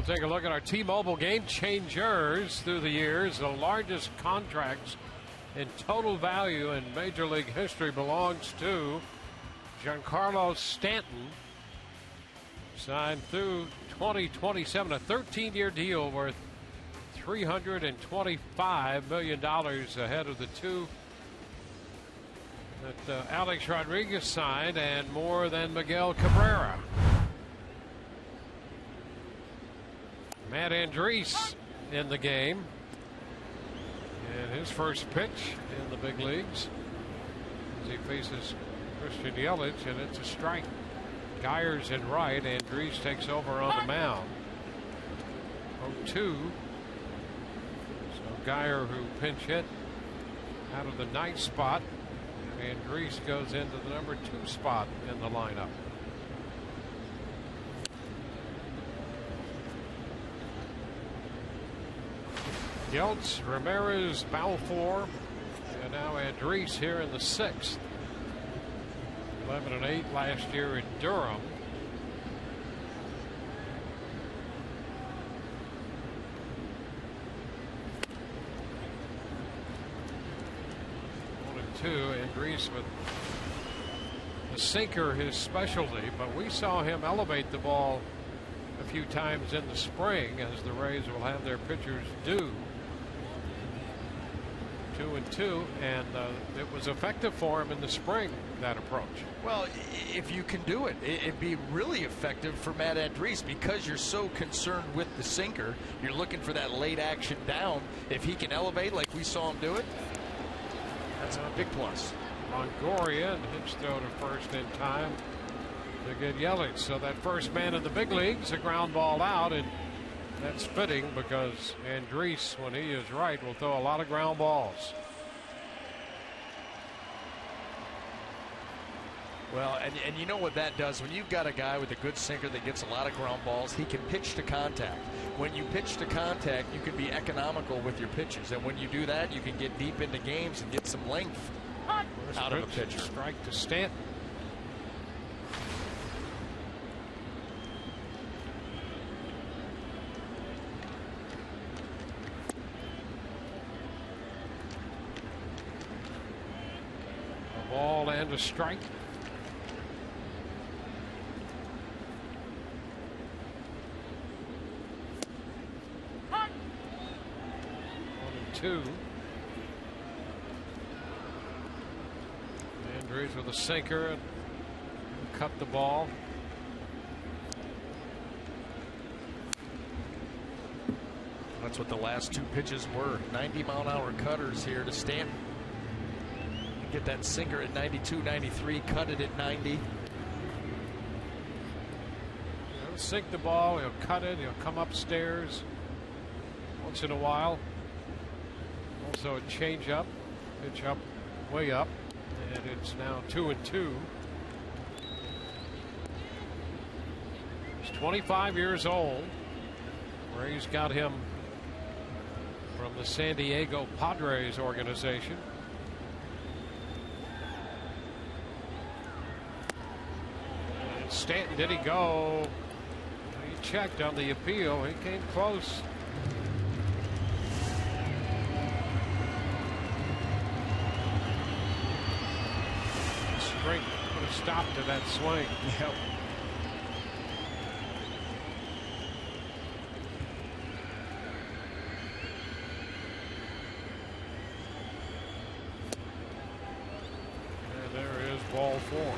Take a look at our T-Mobile game changers through the years. The largest contracts in total value in Major League history belongs to Giancarlo Stanton. Signed through 2027, a 13-year deal worth $325 million ahead of the two that Alex Rodriguez signed and more than Miguel Cabrera. Matt Andriese in the game. And his first pitch in the big leagues as he faces Christian Yelich, and it's a strike. Geyer's in right. Andriese takes over on the mound. 2. So Geyer, who pinch hit out of the 9th spot, and Andriese goes into the number 2 spot in the lineup. Geltz, Ramirez, Balfour, and now Andriese here in the 6th. 11-8 last year in Durham. Andriese with the sinker, his specialty, but we saw him elevate the ball a few times in the spring, as the Rays will have their pitchers do. 2-2, and it was effective for him in the spring, that approach. Well, if you can do it, it'd be really effective for Matt Andriese, because you're so concerned with the sinker. You're looking for that late action down. If he can elevate like we saw him do it, that's a big plus. Longoria, hitch throw to first in time to get Yelich. So that first man in the big leagues, a ground ball out, and that's fitting because Andriese, when he is right, will throw a lot of ground balls. Well, and you know what that does? When you've got a guy with a good sinker that gets a lot of ground balls, he can pitch to contact. When you pitch to contact, you can be economical with your pitches. And when you do that, you can get deep into games and get some length out of a pitcher. Strike to Stanton. A ball and a strike. Two. Andriese with a sinker and cut the ball. That's what the last 2 pitches were. 90-mile-an-hour cutters here to Stanton. Get that sinker at 92, 93, cut it at 90. He'll sink the ball, he'll cut it, he'll come upstairs once in a while. Also a change up, pitch up, way up, and it's now 2-2. He's 25 years old. Rays got him from the San Diego Padres organization. And Stanton, did he go? He checked on the appeal. He came close. Put a stop to that swing. Yep. And there is ball 4.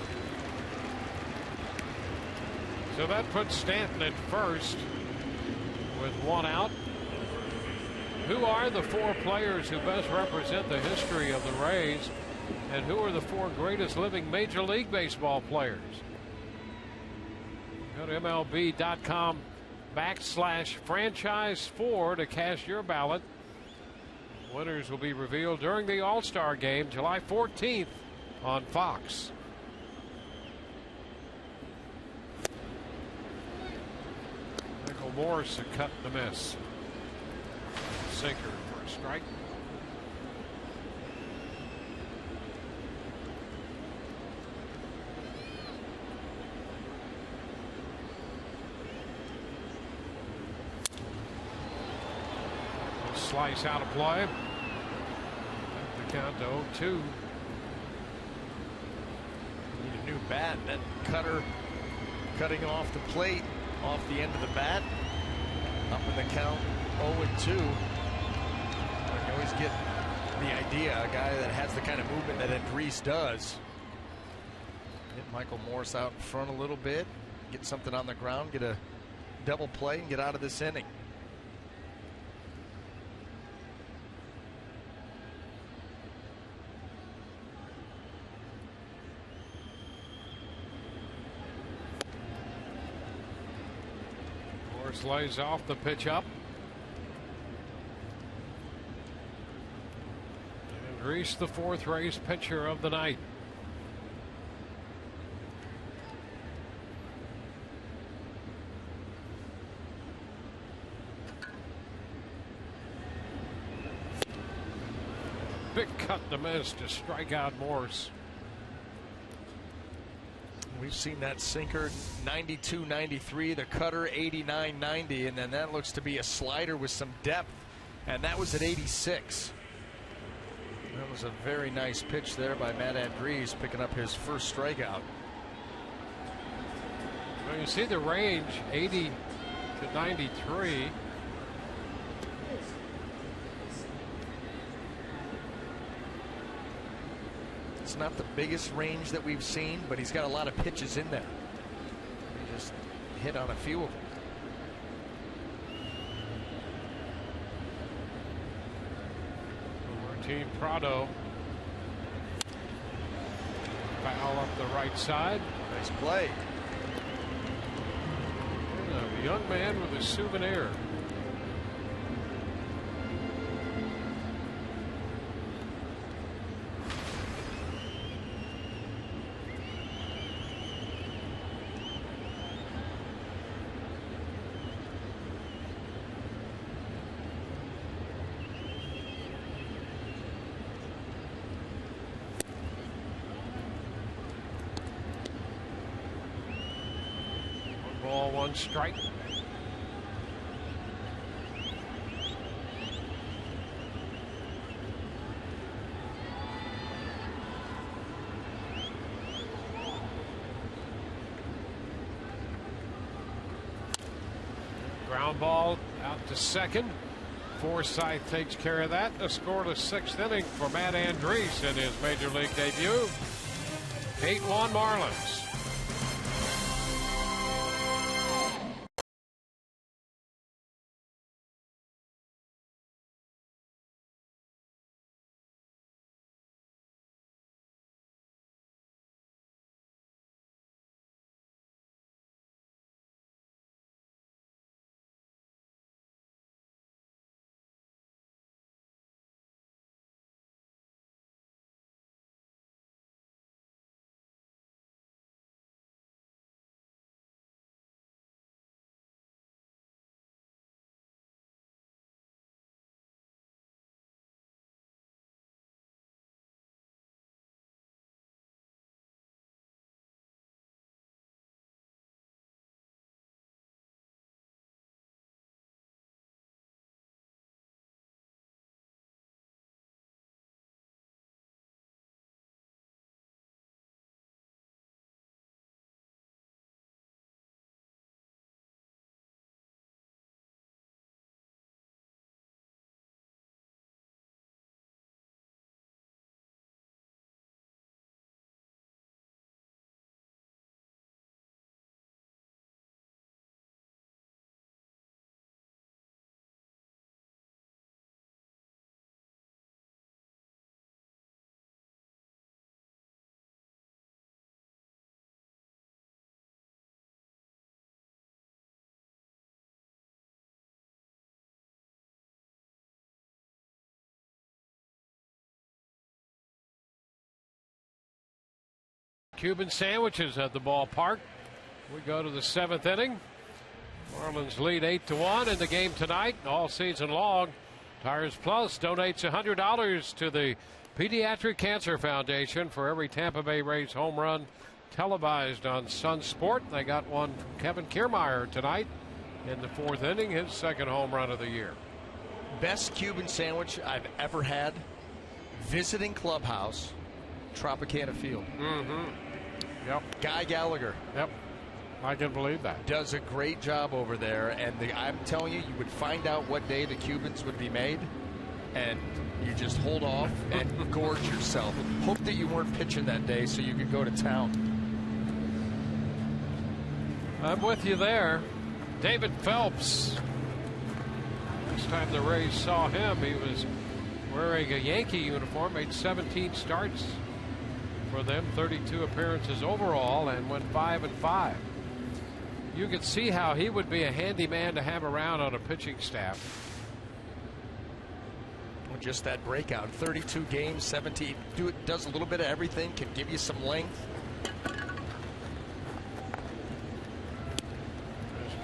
So that puts Stanton at first with 1 out. Who are the 4 players who best represent the history of the Rays? And who are the 4 greatest living Major League Baseball players? Go to MLB.com/franchise4 to cast your ballot. Winners will be revealed during the All-Star Game, July 14th on Fox. Michael Morse, a cut and a miss. Sinker for a strike. Slice out of play. The count to 0-2. Need a new bat. That cutter cutting off the plate, off the end of the bat. Up in the count, 0-2. You always get the idea, a guy that has the kind of movement that Andriese does. Get Michael Morse out in front a little bit, get something on the ground, get a double play, and get out of this inning. Lays off the pitch up. Andriese, the fourth Rays pitcher of the night. Big cut to miss to strike out Morse. We've seen that sinker 92, 93, the cutter 89, 90, and then that looks to be a slider with some depth, and that was at 86. That was a very nice pitch there by Matt Andriese, picking up his first strikeout. Well, you see the range, 80 to 93. It's not the biggest range that we've seen, but he's got a lot of pitches in there. He just hit on a few of them. Martin Prado. Foul up the right side. Nice play. And a young man with a souvenir. Ball, one strike. Ground ball out to second. Forsythe takes care of that. A scoreless sixth inning for Matt Andriese in his major league debut. 8-1 Marlins. Cuban sandwiches at the ballpark. We go to the seventh inning. Marlins lead 8-1 in the game tonight. All season long, Tires Plus donates $100 to the Pediatric Cancer Foundation for every Tampa Bay Rays home run televised on Sun Sport. They got one from Kevin Kiermaier tonight in the fourth inning, his second home run of the year. Best Cuban sandwich I've ever had. Visiting clubhouse, Tropicana Field. Yep. Guy Gallagher. Yep. I can believe that. Does a great job over there, and I'm telling you, you would find out what day the Cubans would be made, and you just hold off and gorge yourself. Hope that you weren't pitching that day so you could go to town. I'm with you there. David Phelps. Last time the Rays saw him, he was wearing a Yankee uniform, made 17 starts for them, 32 appearances overall, and went 5-5. You could see how he would be a handy man to have around on a pitching staff. just that breakout. 32 games, 17. Does a little bit of everything. Can give you some length.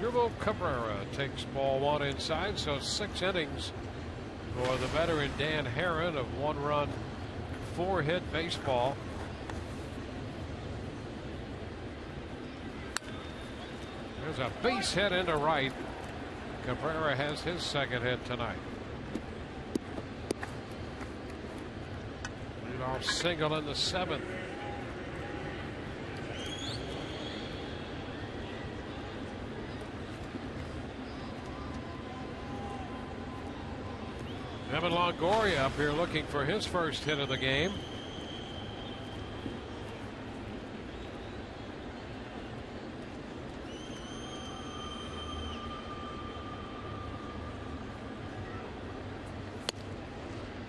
Asdrubal Cabrera takes ball 1 inside, so 6 innings for the veteran Dan Herron of 1-run, 4-hit baseball. There's a base hit into right. Cabrera has his 2nd hit tonight. Leadoff single in the 7th. Evan Longoria up here looking for his first hit of the game.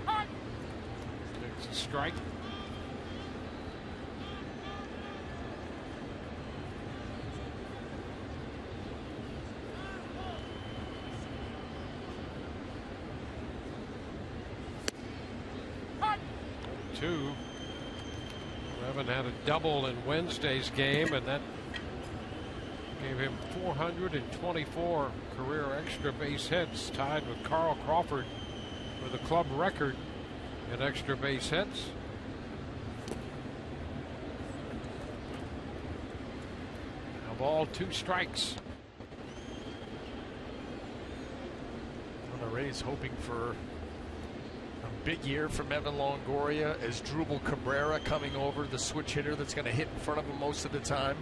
Takes a strike. Evan had a double in Wednesday's game, and that gave him 424 career extra base hits, tied with Carl Crawford for the club record in extra base hits. A ball, 2 strikes. Well, the Rays hoping for big year from Evan Longoria. Asdrubal Cabrera coming over, the switch hitter that's going to hit in front of him most of the time.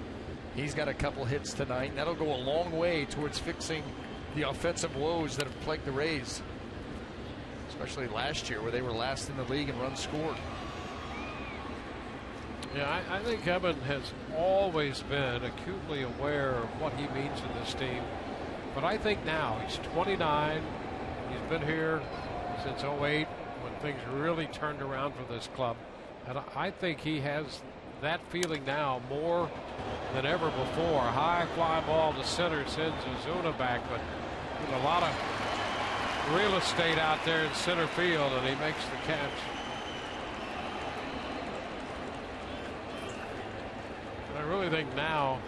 He's got a couple hits tonight. That'll go a long way towards fixing the offensive woes that have plagued the Rays, especially last year where they were last in the league in runs scored. Yeah, I think Evan has always been acutely aware of what he means to this team. But I think now he's 29. He's been here since 08. When things really turned around for this club, and I think he has that feeling now more than ever before. High fly ball to center sends Ozuna back, but there's a lot of real estate out there in center field, and he makes the catch. And I really think now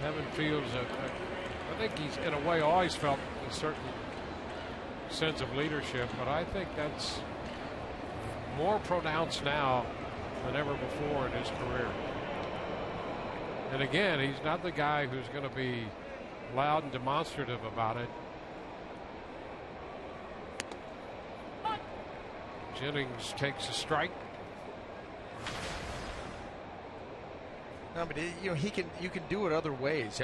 Evan feels I think he's in a way always felt a certain sense of leadership, but I think that's more pronounced now than ever before in his career. And again, he's not the guy who's going to be loud and demonstrative about it. Jennings takes a strike. No, but you know, you can do it other ways.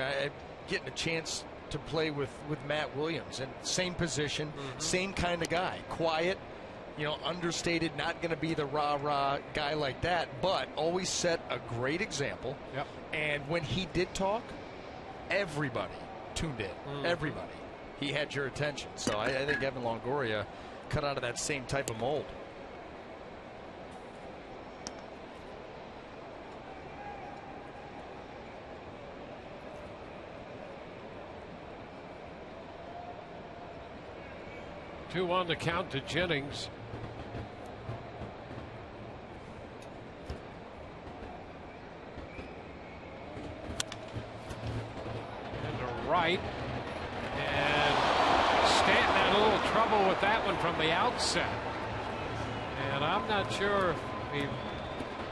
Getting a chance to play with Matt Williams, and same position, same kind of guy, quiet, understated, not going to be the rah-rah guy like that, but always set a great example. Yep. And when he did talk, everybody tuned in. Everybody. He had your attention. So I think Evan Longoria cut out of that same type of mold. Two on the count to Jennings. And to right. And Stanton had a little trouble with that one from the outset. And I'm not sure if he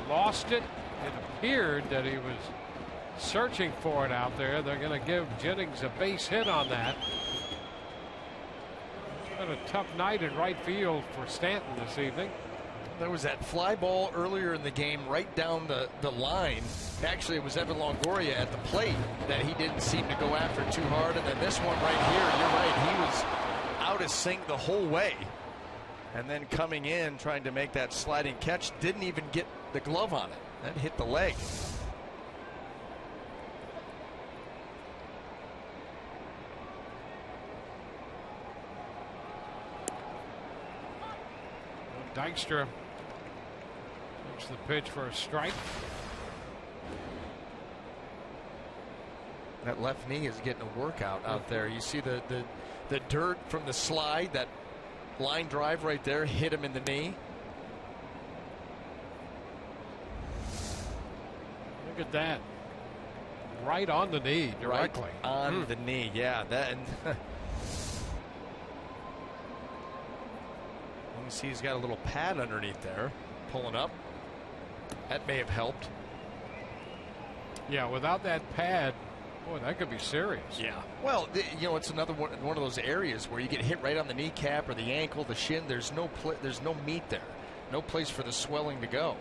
lost it. It appeared that he was searching for it out there. They're going to give Jennings a base hit on that. A tough night in right field for Stanton this evening. There was that fly ball earlier in the game right down the line. Actually, it was Evan Longoria at the plate that he didn't seem to go after too hard. And then this one right here, you're right, he was out of sync the whole way. And then coming in, trying to make that sliding catch, didn't even get the glove on it. That hit the leg. Dykstra takes the pitch for a strike. That left knee is getting a workout out there. You see the dirt from the slide that line drive right there, hit him in the knee. Look at that. Right on the knee, directly. Right on the knee, yeah. That. And you can see he's got a little pad underneath there, pulling up. That may have helped. Yeah, without that pad, boy, that could be serious. Yeah. Well, you know, it's another one of those areas where you get hit right on the kneecap or the ankle, the shin. There's no meat there, no place for the swelling to go.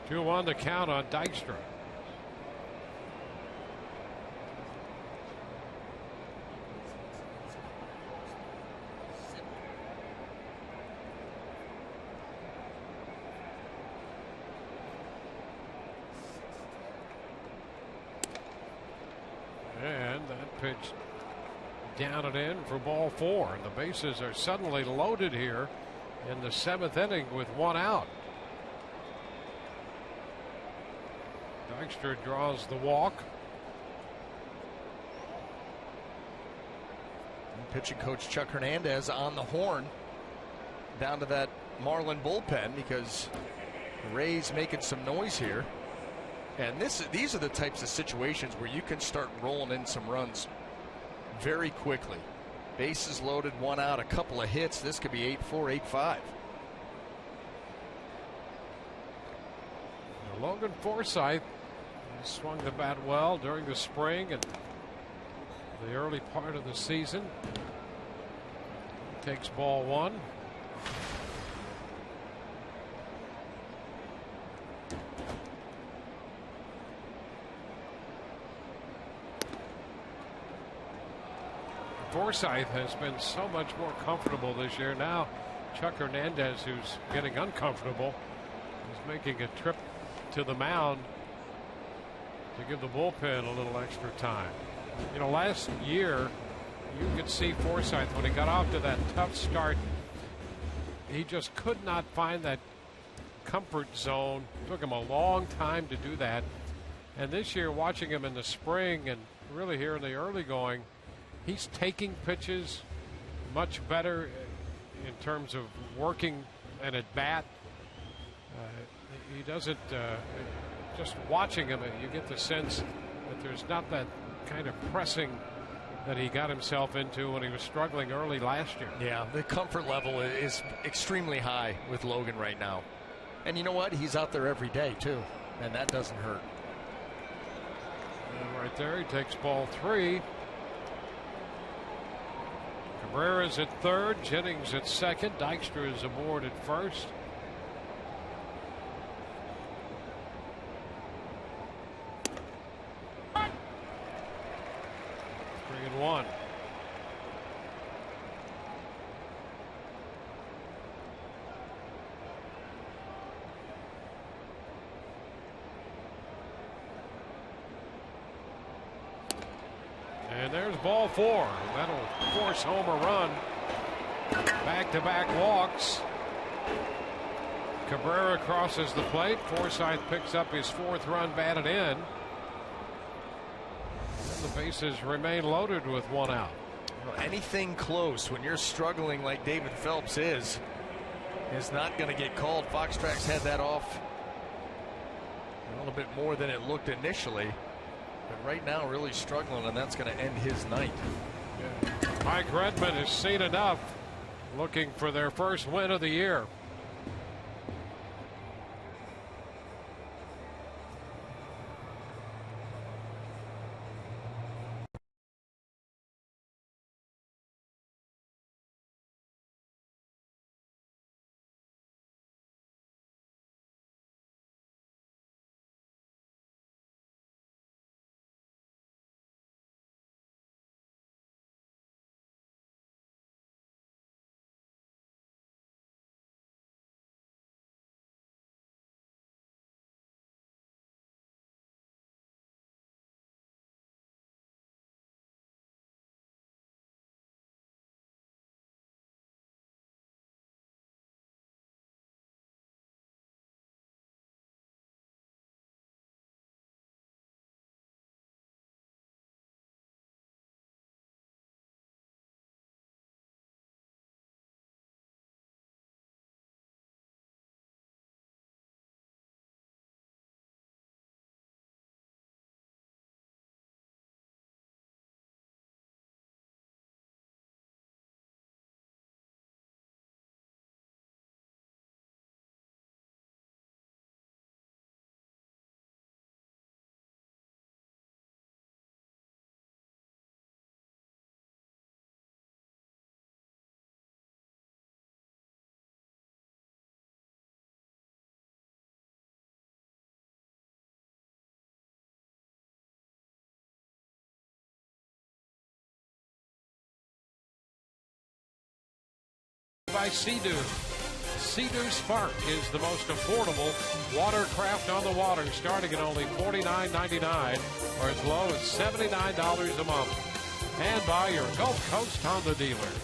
Two on the count on Dykstra. And that pitch down and in for ball 4. And the bases are suddenly loaded here in the 7th inning with 1 out. Dykstra draws the walk. And pitching coach Chuck Hernandez on the horn down to that Marlin bullpen because the Rays making some noise here. And these are the types of situations where you can start rolling in some runs very quickly. Bases loaded, 1 out, a couple of hits. This could be 8-4, 8-5. Logan Forsythe swung the bat well during the spring and the early part of the season. Takes ball 1. Forsythe has been so much more comfortable this year. Now Chuck Hernandez, who's getting uncomfortable, is making a trip to the mound to give the bullpen a little extra time. You know, last year you could see Forsythe when he got off to that tough start. He just could not find that comfort zone. It took him a long time to do that. And this year, watching him in the spring and really here in the early going, he's taking pitches much better in terms of working an at bat. He doesn't, just watching him, you get the sense that there's not that kind of pressing that he got himself into when he was struggling early last year. Yeah, the comfort level is extremely high with Logan right now. And you know what? He's out there every day, too. And that doesn't hurt. And right there, he takes ball 3. Cabrera's at third, Jennings at second, Dykstra is aboard at first. And 1. And there's ball 4. That'll force home a run. Back-to-back walks. Cabrera crosses the plate. Forsythe picks up his 4th run batted in. The bases remain loaded with 1 out. Well, anything close when you're struggling like David Phelps is not going to get called. Foxtrac's had that off a little bit more than it looked initially. But right now really struggling, and that's going to end his night. Yeah. Mike Redmond has seen enough, looking for their first win of the year. by Sea-Doo. Sea-Doo Spark is the most affordable watercraft on the water, starting at only $49.99 or as low as $79 a month. And by your Gulf Coast Honda dealers.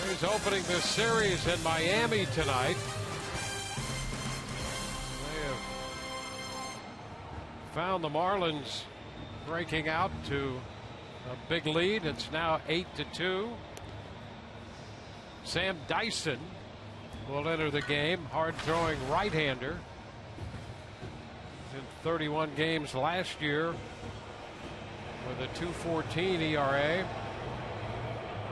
He's opening this series in Miami tonight. They have found the Marlins breaking out to a big lead. It's now 8-2. Sam Dyson will enter the game. Hard-throwing right-hander. In 31 games last year with a .214 ERA.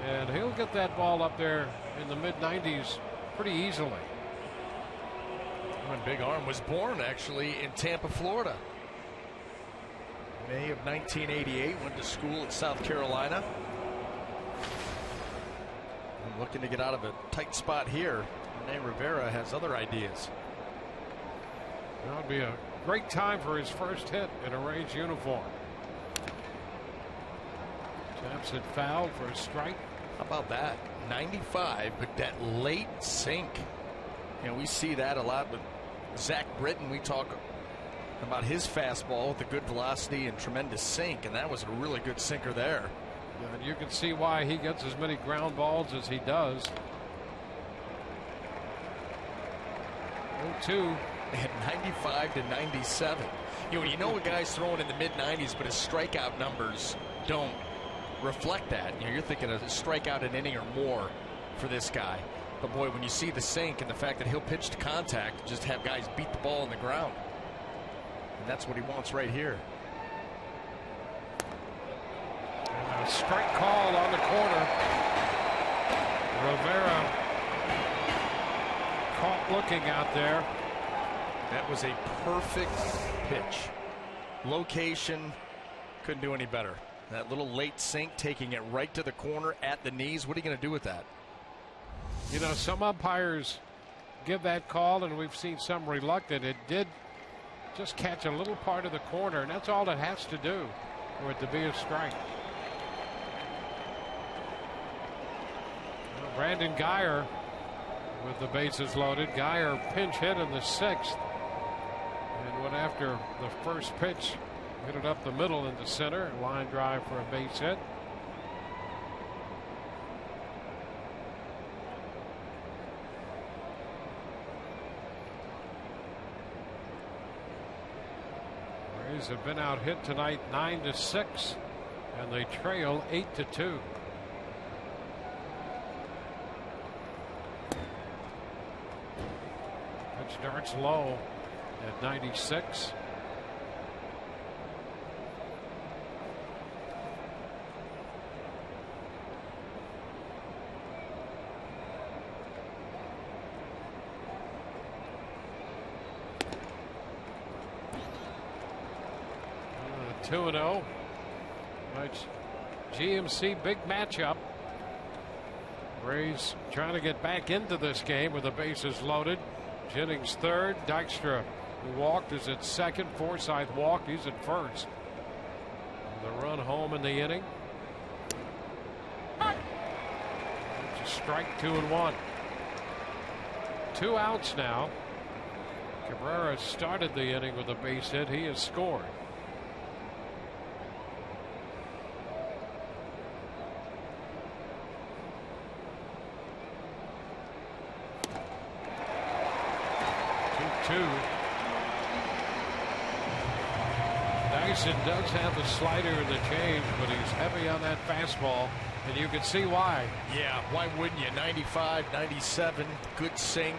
And he'll get that ball up there in the mid-90s pretty easily. When Big Arm was born, actually, in Tampa, Florida. May of 1988, went to school at South Carolina. And looking to get out of a tight spot here. Rene Rivera has other ideas. That would be a great time for his first hit in a Rays uniform. Taps it foul for a strike. How about that? 95, but that late sink. You know, we see that a lot with Zach Britton. We talk about his fastball with the good velocity and tremendous sink, and that was a really good sinker there. Yeah, and you can see why he gets as many ground balls as he does. 0-2. At 95-97. You know a guy's throwing in the mid-90s, but his strikeout numbers don't reflect that. You're thinking of a strikeout an inning or more for this guy. But boy, when you see the sink and the fact that he'll pitch to contact, just have guys beat the ball on the ground. And that's what he wants right here. A strike call on the corner. Rivera caught looking out there. That was a perfect pitch. Location, couldn't do any better. That little late sink, taking it right to the corner at the knees. What are you going to do with that? You know, some umpires give that call, and we've seen some reluctant. It did just catch a little part of the corner, and that's all it has to do for it to be a strike. Well, Brandon Guyer with the bases loaded. Guyer pinch hit in the 6th. And went after the first pitch. Hit it up the middle into center. Line drive for a base hit. Rays have been out hit tonight 9-6, and they trail 8-2. Pitch starts low at 96. Uh, 2-0. GMC big matchup. Rays trying to get back into this game with the bases loaded. Jennings third. Dykstra, who walked, is at second. Forsythe walked. He's at first. The run home in the inning. It's a strike, 2-1. 2 outs now. Cabrera started the inning with a base hit. He has scored. Dyson does have the slider and the change, but he's heavy on that fastball, and you can see why. Yeah, why wouldn't you? 95, 97, good sink.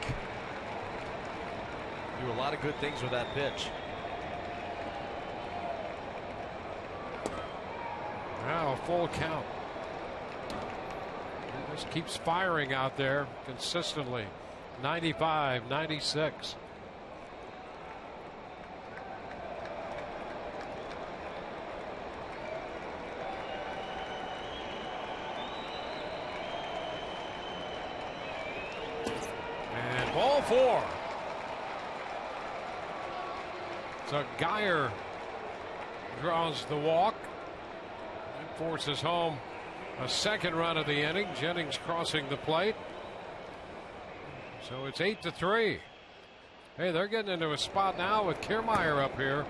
Do a lot of good things with that pitch. Now a full count. He just keeps firing out there consistently. 95, 96. And ball 4. So Guyer draws the walk and forces home a second run of the inning. Jennings crossing the plate. So it's 8-3. Hey, they're getting into a spot now with Kiermaier up here.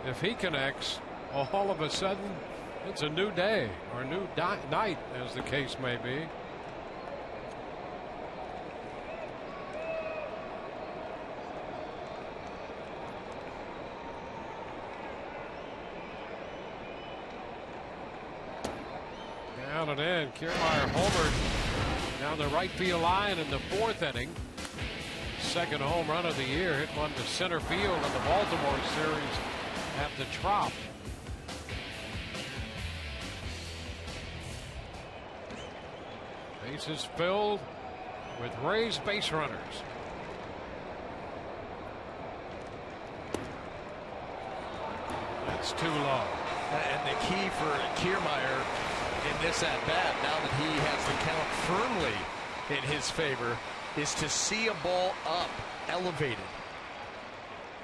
If he connects, all of a sudden it's a new day or a new night, as the case may be. Down and in. Kiermaier homered down the right field line in the 4th inning. Second home run of the year. Hit one to center field in the Baltimore series at the Trop. Bases filled with Rays base runners. That's too low. And the key for Kiermaier in this at bat, now that he has the count firmly in his favor, is to see a ball up, elevated.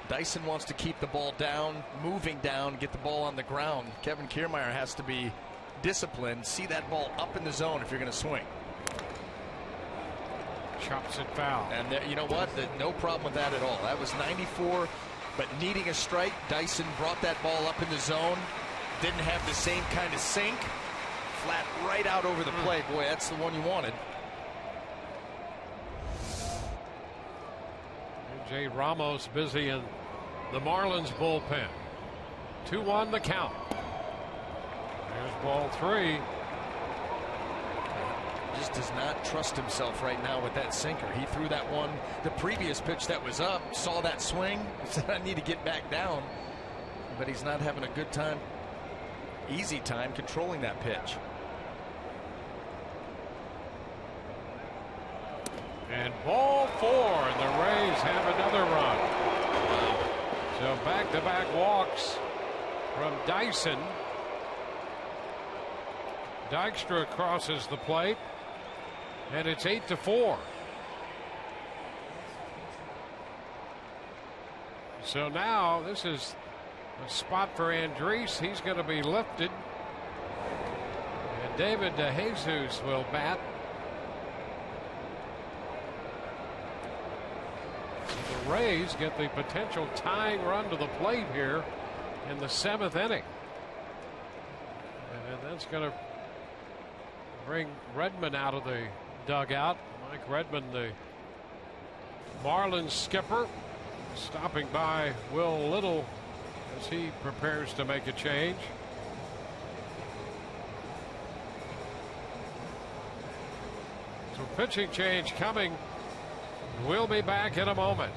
Dyson wants to keep the ball down, moving down, get the ball on the ground. Kevin Kiermaier has to be disciplined, see that ball up in the zone if you're going to swing. Chops it foul. And you know what? No problem with that at all. That was 94, but needing a strike, Dyson brought that ball up in the zone. Didn't have the same kind of sink. Flat right out over the plate. Boy, that's the one you wanted. J. Ramos busy in the Marlins bullpen. 2-1 the count. There's ball 3. Just does not trust himself right now with that sinker. He threw that one, the previous pitch that was up, saw that swing, said I need to get back down. But he's not having a good time, easy time controlling that pitch. And ball 4, and the Rays have another run. So back-to-back walks from Dyson. Dykstra crosses the plate, and it's 8-4. So now this is a spot for Andriese. He's going to be lifted, and David DeJesus will bat. The Rays get the potential tying run to the plate here in the 7th inning. And that's going to bring Redmond out of the dugout. Mike Redmond, the Marlins skipper, stopping by Will Little as he prepares to make a change. So pitching change coming. We'll be back in a moment.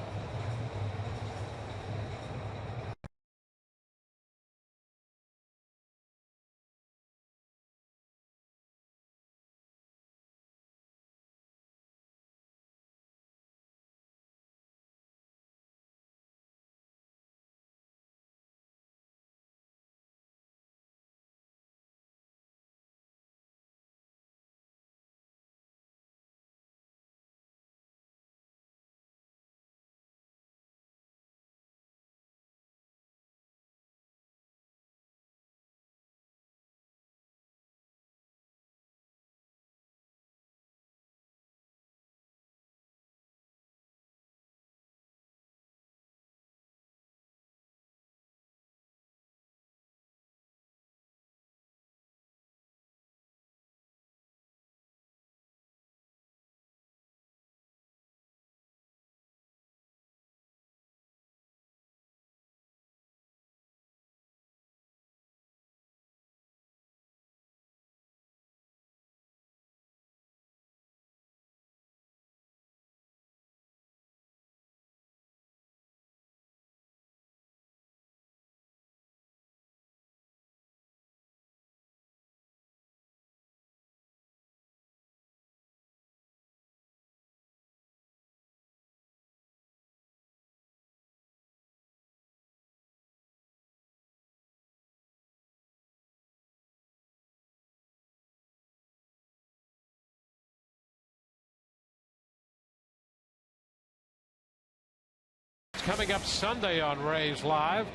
Coming up Sunday on Rays Live,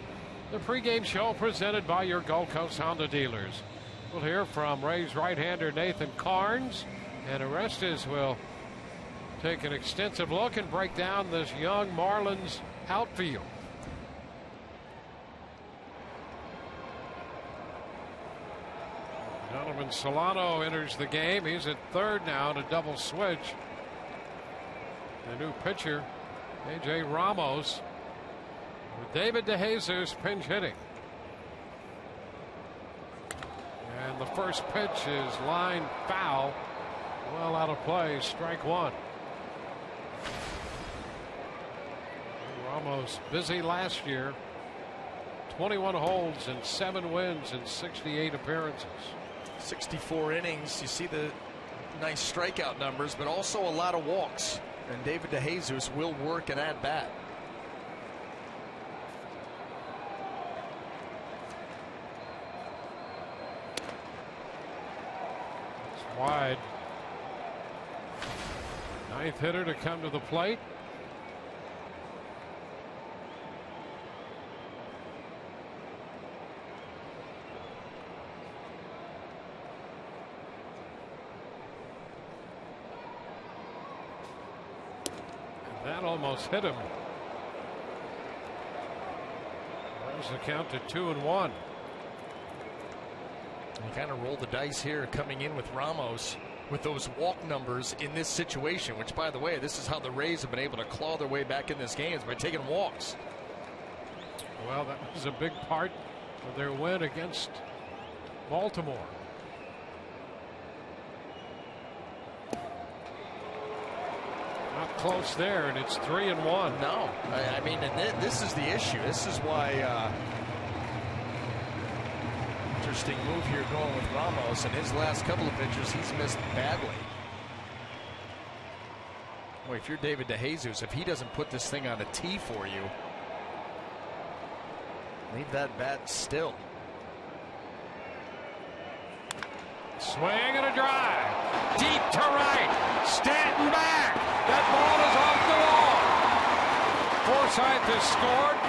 the pregame show presented by your Gulf Coast Honda dealers. We'll hear from Rays right-hander Nathan Carnes, and Orestes will take an extensive look and break down this young Marlins outfield. Donovan Solano enters the game. He's at third now to double switch. The new pitcher, A.J. Ramos, with David DeJesus pinch hitting. And the first pitch is line foul. Well out of play, strike one. Ramos busy last year. 21 holds and 7 wins in 68 appearances. 64 innings. You see the nice strikeout numbers, but also a lot of walks. And David DeJesus will work an at-bat. It's wide. Ninth hitter to come to the plate. That almost hit him. There's the count to 2-1. He kind of rolled the dice here coming in with Ramos with those walk numbers in this situation, which, by the way, this is how the Rays have been able to claw their way back in this game, is by taking walks. Well, that was a big part of their win against Baltimore. Not close there, and it's 3-1. No, I mean, and this is the issue. This is why interesting move here going with Ramos. In his last couple of pitches, he's missed badly. Boy, if you're David DeJesus, if he doesn't put this thing on a tee for you, leave that bat still. Swing and a drive. Deep to right. Stanton back. That ball is off the wall. Forsythe has scored.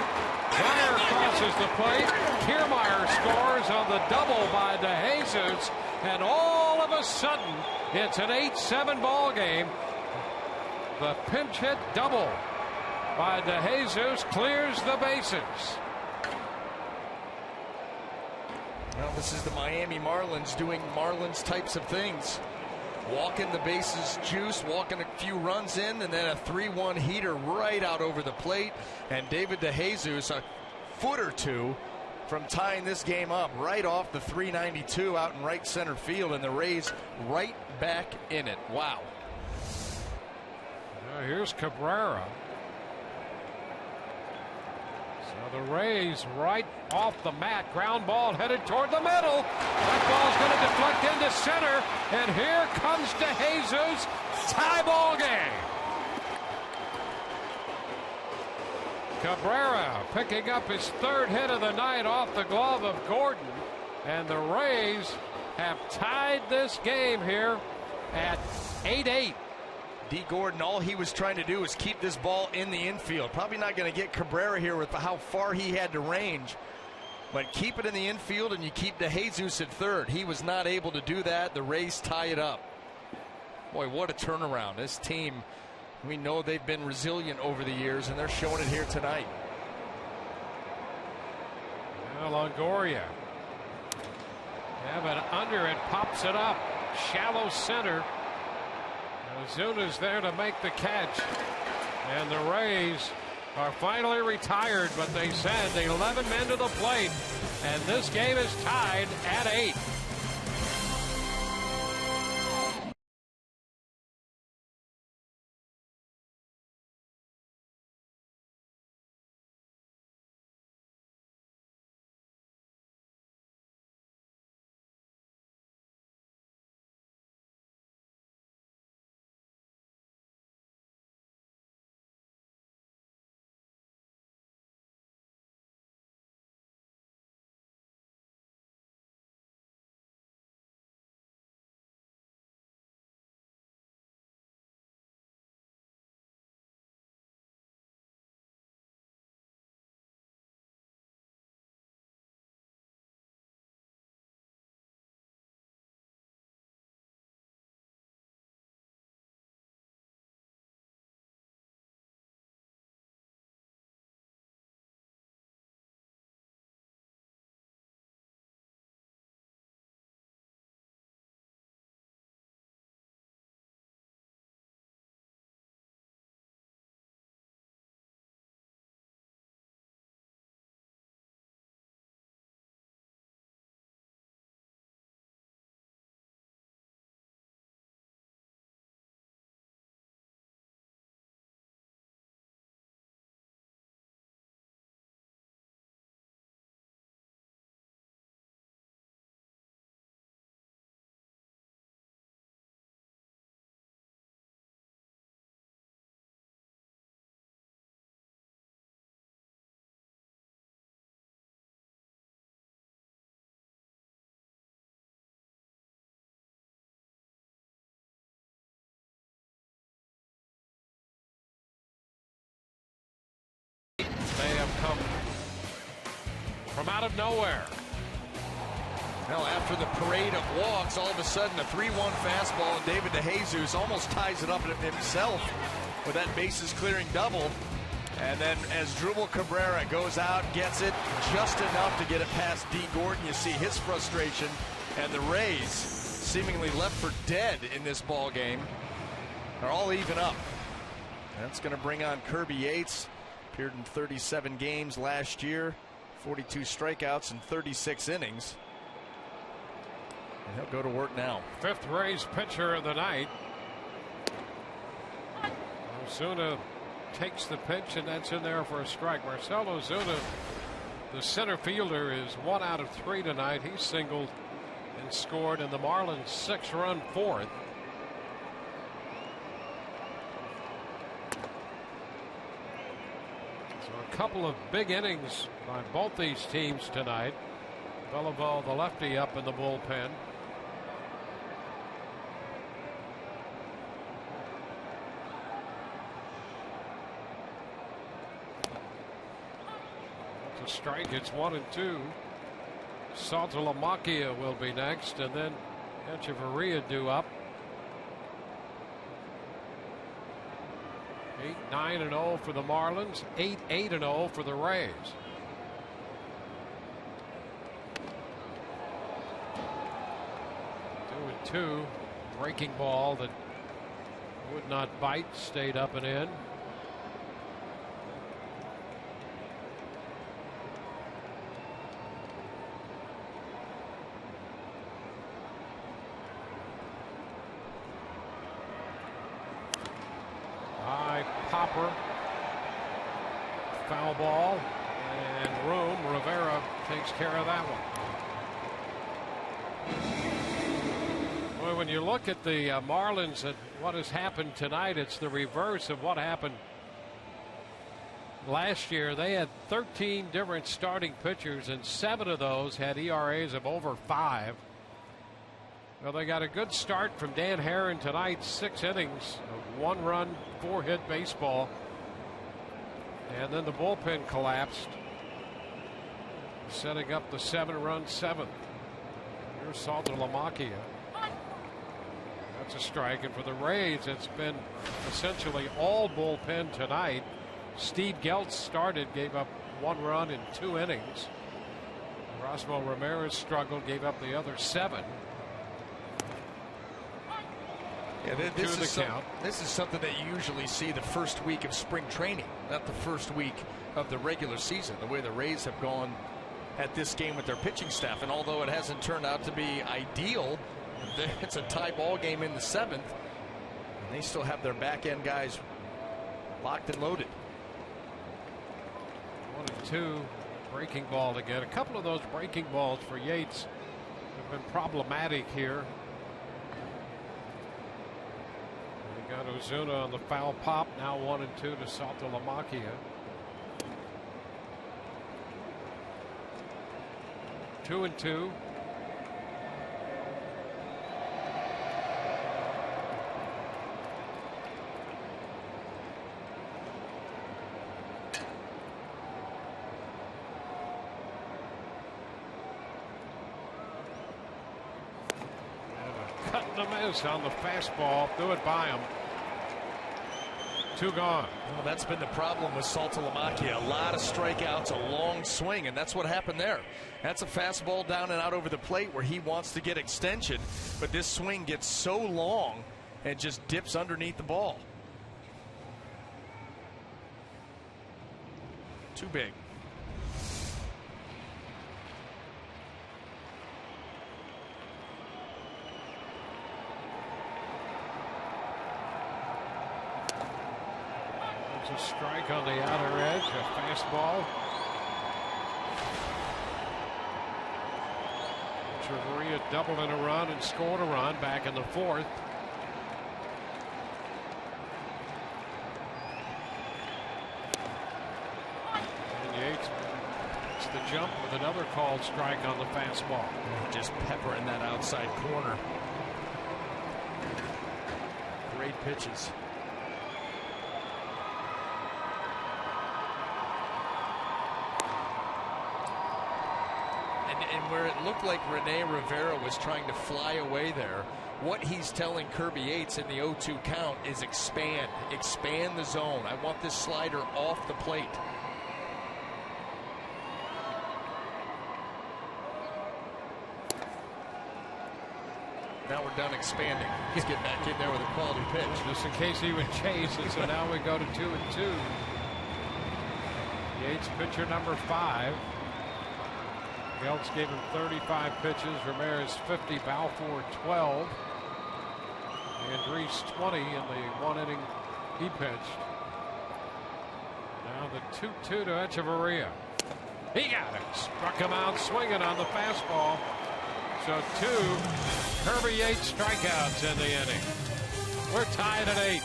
Kiermaier crosses the plate. Kiermaier scores on the double by DeJesus. And all of a sudden, it's an 8-7 ball game. The pinch hit double by DeJesus clears the bases. Well, this is the Miami Marlins doing Marlins types of things. Walking the bases juice, walking a few runs in, and then a 3-1 heater right out over the plate. And David DeJesus a foot or two from tying this game up right off the 392 out in right center field, and the Rays right back in it. Wow. Now here's Cabrera. So the Rays right off the mat, ground ball headed toward the middle. That ball's going to deflect into center, and here comes DeJesus. Tie ball game. Cabrera picking up his third hit of the night off the glove of Gordon, and the Rays have tied this game here at 8-8. D. Gordon, all he was trying to do was keep this ball in the infield. Probably not going to get Cabrera here with how far he had to range. But keep it in the infield, and you keep DeJesus at third. He was not able to do that. The Rays tie it up. Boy, what a turnaround. This team, we know they've been resilient over the years, and they're showing it here tonight. Now Longoria. Yeah, but under it, pops it up. Shallow center. Ozuna's there to make the catch. And the Rays are finally retired, but they send 11 men to the plate. And this game is tied at 8. out of nowhere. Well, after the parade of walks, all of a sudden a 3-1 fastball, and David DeJesus almost ties it up himself with that bases clearing double. And then as Drupal Cabrera goes out, gets it just enough to get it past D. Gordon, you see his frustration, and the Rays, seemingly left for dead in this ball game, are all even up. That's going to bring on Kirby Yates. Appeared in 37 games last year, 42 strikeouts and 36 innings. And he'll go to work now. Fifth Rays pitcher of the night. Ozuna takes the pitch, and that's in there for a strike. Marcell Ozuna, the center fielder, is 1 out of 3 tonight. He singled and scored in the Marlins' 6-run fourth. So a couple of big innings by both these teams tonight. Beliveau, the lefty, up in the bullpen. It's a strike. It's 1-2. Saltalamacchia will be next, and then Echeverria due up. 8-9-0 for the Marlins, 8-8-0 for the Rays. 2-2. Breaking ball that would not bite, stayed up and in. Popper, foul ball, and room. Rivera takes care of that one. Well, when you look at the Marlins and what has happened tonight, it's the reverse of what happened last year. They had 13 different starting pitchers, and 7 of those had ERAs of over 5. Well, they got a good start from Dan Herron tonight. 6 innings of 1-run, 4-hit baseball. And then the bullpen collapsed, setting up the 7-run 7th. Here's Saltalamacchia. That's a strike. And for the Rays, it's been essentially all bullpen tonight. Steve Geltz started, gave up 1 run in 2 innings. Erasmo Ramirez struggled, gave up the other 7. Yeah, this is something that you usually see the first week of spring training, not the first week of the regular season, the way the Rays have gone at this game with their pitching staff. And although it hasn't turned out to be ideal, it's a tie ball game in the 7th, and they still have their back end guys locked and loaded. 1-2, breaking ball again. A couple of those breaking balls for Yates have been problematic here. Got Ozuna on the foul pop. Now 1-2 to Saltalamacchia. 2-2. Cut and a miss on the fastball. Threw it by him. 2 gone. Well, that's been the problem with Saltalamacchia. A lot of strikeouts, a long swing, and that's what happened there. That's a fastball down and out over the plate where he wants to get extension, but this swing gets so long and just dips underneath the ball. Too big. A strike on the outer edge, a fastball. Echeverria doubled in a run and scored a run back in the 4th. And Yates gets the jump with another called strike on the fastball. Just peppering that outside corner. Great pitches. and where it looked like Rene Rivera was trying to fly away there, what he's telling Kirby Yates in the 0-2 count is expand the zone. I want this slider off the plate. Now we're done expanding. Let's get back in there with a quality pitch. Just in case he would chase it, so now we go to 2-2. Yates, pitcher number 5. Geltz gave him 35 pitches. Ramirez 50. Balfour 12. Andriese 20 in the 1 inning he pitched. Now the 2-2 to Echeverria. He got it. Struck him out swinging on the fastball. So 2 Kirby Yates strikeouts in the inning. We're tied at 8.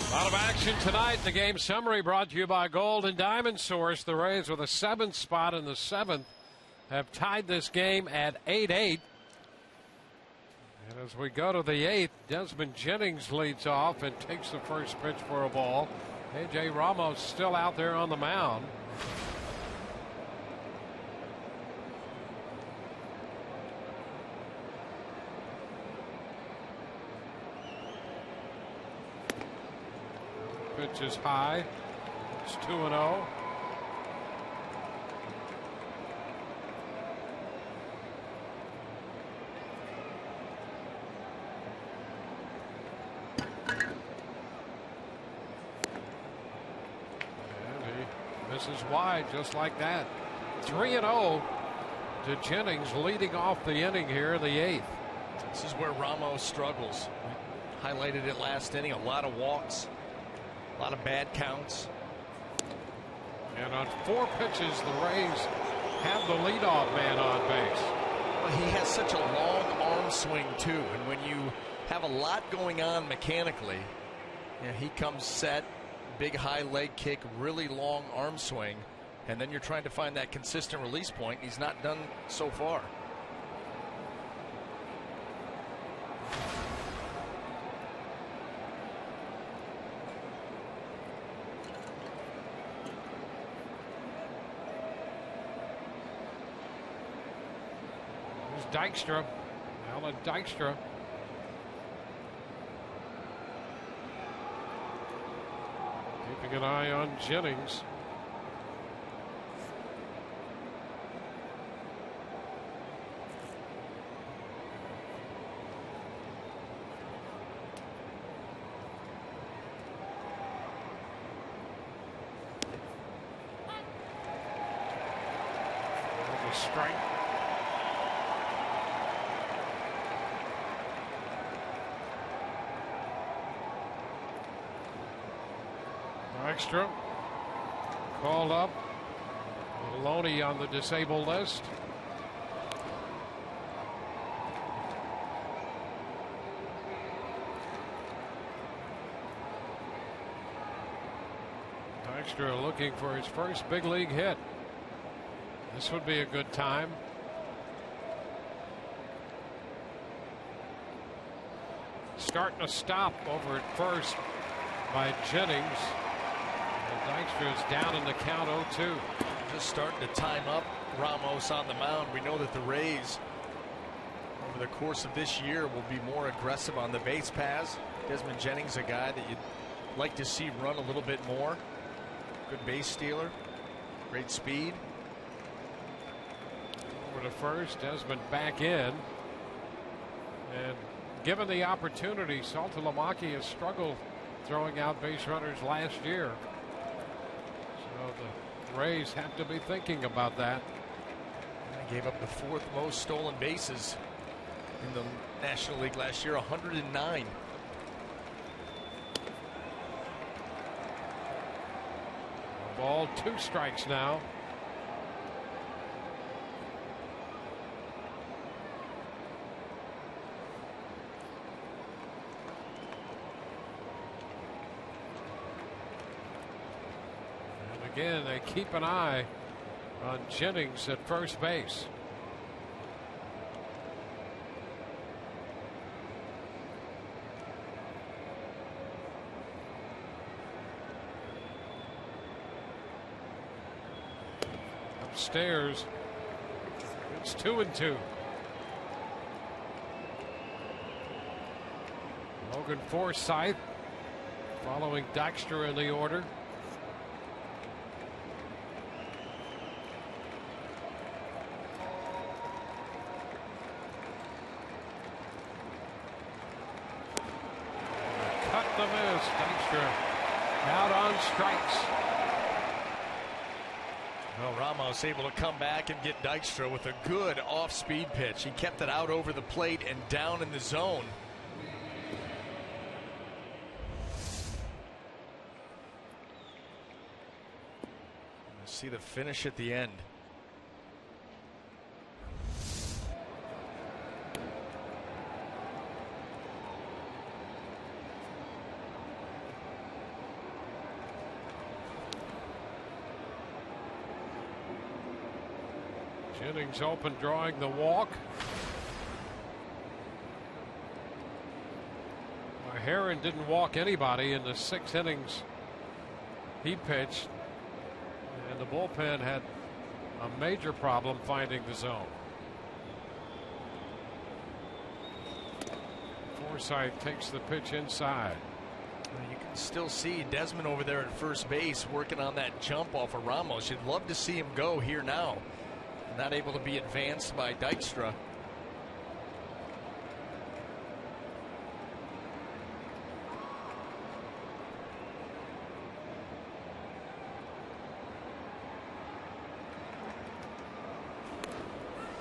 A lot of action tonight. The game summary brought to you by Gold and Diamond Source. The Rays with a 7th spot in the 7th have tied this game at 8-8. And as we go to the 8th, Desmond Jennings leads off and takes the first pitch for a ball. A.J. Ramos still out there on the mound. Pitch is high. It's 2-0. Misses wide just like that. 3-0 to Jennings, leading off the inning here, the 8th. This is where Ramos struggles. Highlighted it last inning. A lot of walks, a lot of bad counts. And on 4 pitches, the Rays have the leadoff man on base. Well, he has such a long arm swing too, and when you have a lot going on mechanically, he comes set. Big high leg kick, really long arm swing, and then you're trying to find that consistent release point. He's not done so far. There's Dykstra, Alan Dykstra. Keeping an eye on Jennings. The strike. Extra called up. Loney on the disabled list. Extra looking for his first big league hit. This would be a good time. Starting to stop over at first by Jennings. And Dykstra's down in the count 0-2. Just starting to time up Ramos on the mound. We know that the Rays over the course of this year will be more aggressive on the base paths. Desmond Jennings, a guy that you'd like to see run a little bit more. Good base stealer, great speed. Over to first, Desmond back in. And given the opportunity, Saltalamacchia has struggled throwing out base runners last year. So the Rays have to be thinking about that. They gave up the 4th most stolen bases in the National League last year, 109. Ball, 2 strikes now. And again, they keep an eye on Jennings at first base. Upstairs, it's 2-2. Logan Forsythe following Dykstra in the order. Cut the miss. Dykstra out on strikes. Well, Ramos able to come back and get Dykstra with a good off-speed pitch. He kept it out over the plate and down in the zone. Let's see the finish at the end. Jennings open, drawing the walk. Herron didn't walk anybody in the 6 innings he pitched, and the bullpen had a major problem finding the zone. Forsythe takes the pitch inside. You can still see Desmond over there at first base working on that jump off of Ramos. You'd love to see him go here now. Not able to be advanced by Dykstra.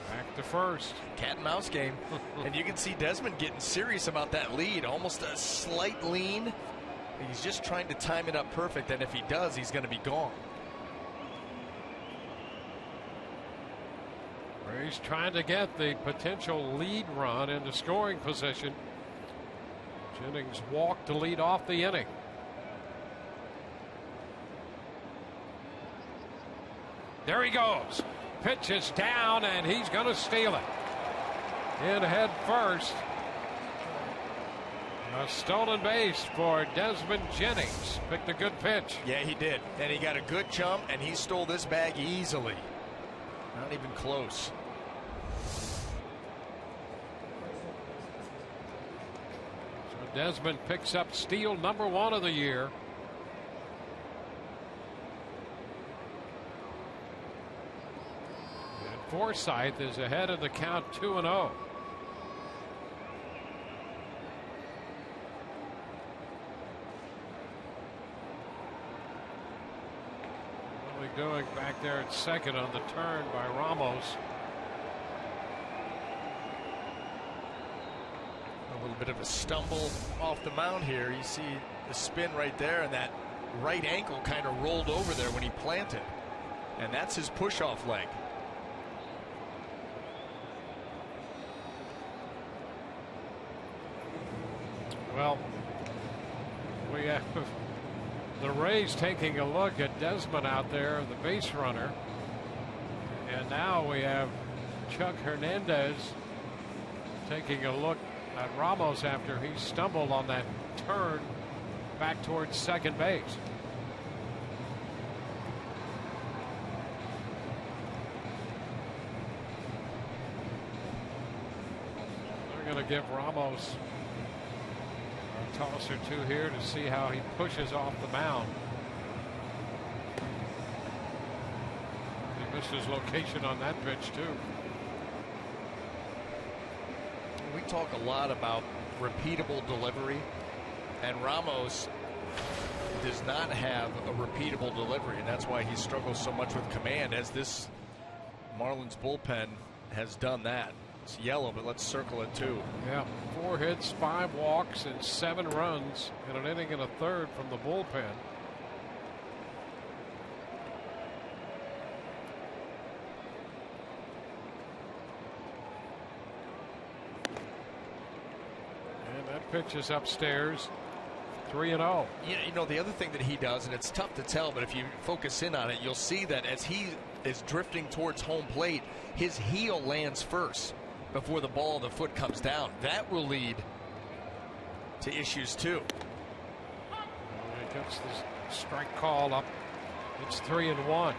Back to first. Cat and mouse game. And you can see Desmond getting serious about that lead. Almost a slight lean. He's just trying to time it up perfect, and if he does, he's going to be gone. He's trying to get the potential lead run into scoring position. Jennings walked to lead off the inning. There he goes. Pitch is down, and he's going to steal it. In head first. A stolen base for Desmond Jennings. Picked a good pitch. Yeah, he did. And he got a good jump, and he stole this bag easily. Not even close. So Desmond picks up steal number 1 of the year. And Forsythe is ahead of the count 2-0. What are we doing back there at second on the turn by Ramos? A little bit of a stumble off the mound here. You see the spin right there, and that right ankle kind of rolled over there when he planted. And that's his push-off leg. Well, we have the Rays taking a look at Desmond out there, the base runner. And now we have Chuck Hernandez taking a look at Ramos after he stumbled on that turn back towards second base. They're going to give Ramos a toss or two here to see how he pushes off the mound. He missed his location on that pitch too. We talk a lot about repeatable delivery, and Ramos does not have a repeatable delivery, and that's why he struggles so much with command, as this Marlins bullpen has done that. It's yellow, but let's circle it too. Yeah, 4 hits, 5 walks, and 7 runs in an inning and a third from the bullpen. And that pitch is upstairs. 3-0. You know, the other thing that he does, and it's tough to tell, but if you focus in on it, you'll see that as he is drifting towards home plate, his heel lands first before the ball of the foot comes down. That will lead to issues too. He gets the strike call up. It's 3-1.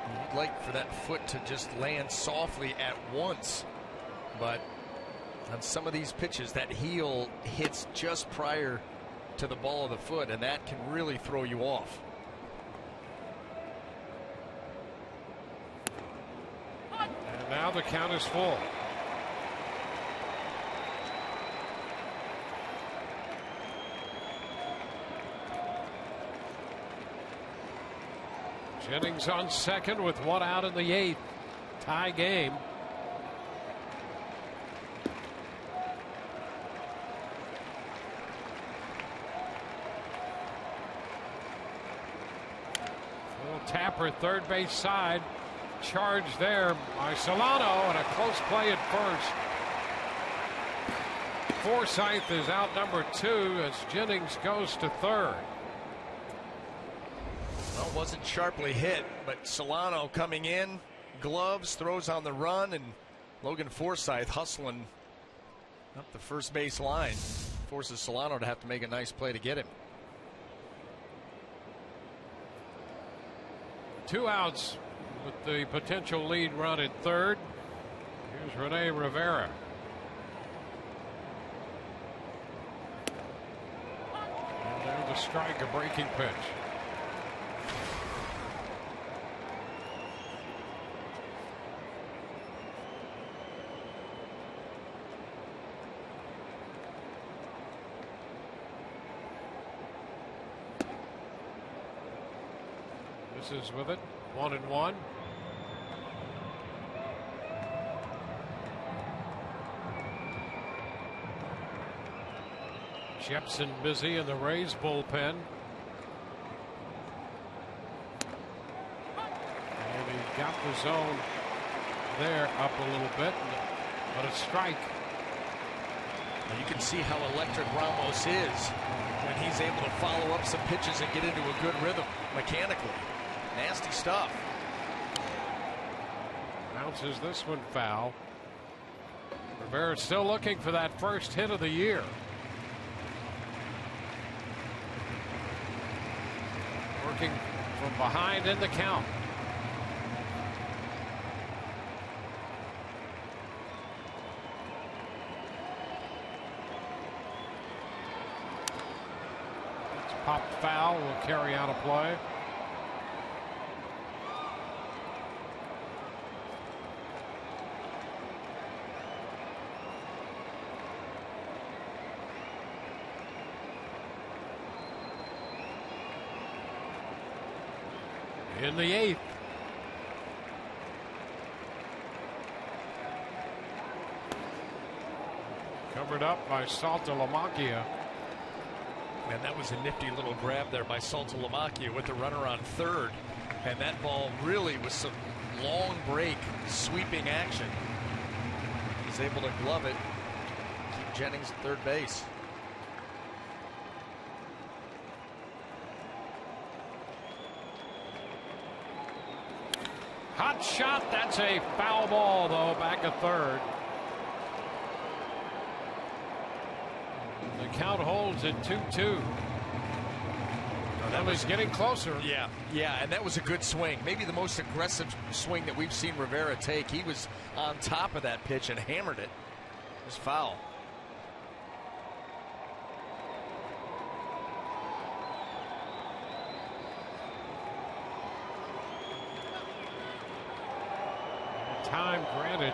You'd like for that foot to just land softly at once, but on some of these pitches, that heel hits just prior to the ball of the foot, and that can really throw you off. And now the count is full. Jennings on second with 1 out in the 8th. Tie game. Tapper, third base side. Charge there by Solano, and a close play at first. Forsythe is out number 2 as Jennings goes to third. Well, wasn't sharply hit, but Solano coming in, gloves, throws on the run, and Logan Forsythe hustling up the first base line. Forces Solano to have to make a nice play to get him. 2 outs with the potential lead run at third. Here's Rene Rivera. And there's the strike, a breaking pitch. Is with it, 1-1. Jepson busy in the Rays bullpen. And he got the zone there up a little bit, but a strike. And you can see how electric Ramos is when he's able to follow up some pitches and get into a good rhythm mechanically. Nasty stuff. Bounces this one foul. Rivera still looking for that first hit of the year. Working from behind in the count. It's popped foul, will carry out a play. in the 8th. Covered up by Saltalamacchia. And that was a nifty little grab there by Saltalamacchia with the runner on third. And that ball really was some long break, sweeping action. He's able to glove it, keep Jennings at third base. Hot shot. That's a foul ball, though, back at third. The count holds at 2-2. That was getting closer. Yeah, and that was a good swing. Maybe the most aggressive swing that we've seen Rivera take. He was on top of that pitch and hammered it. It was foul. Time granted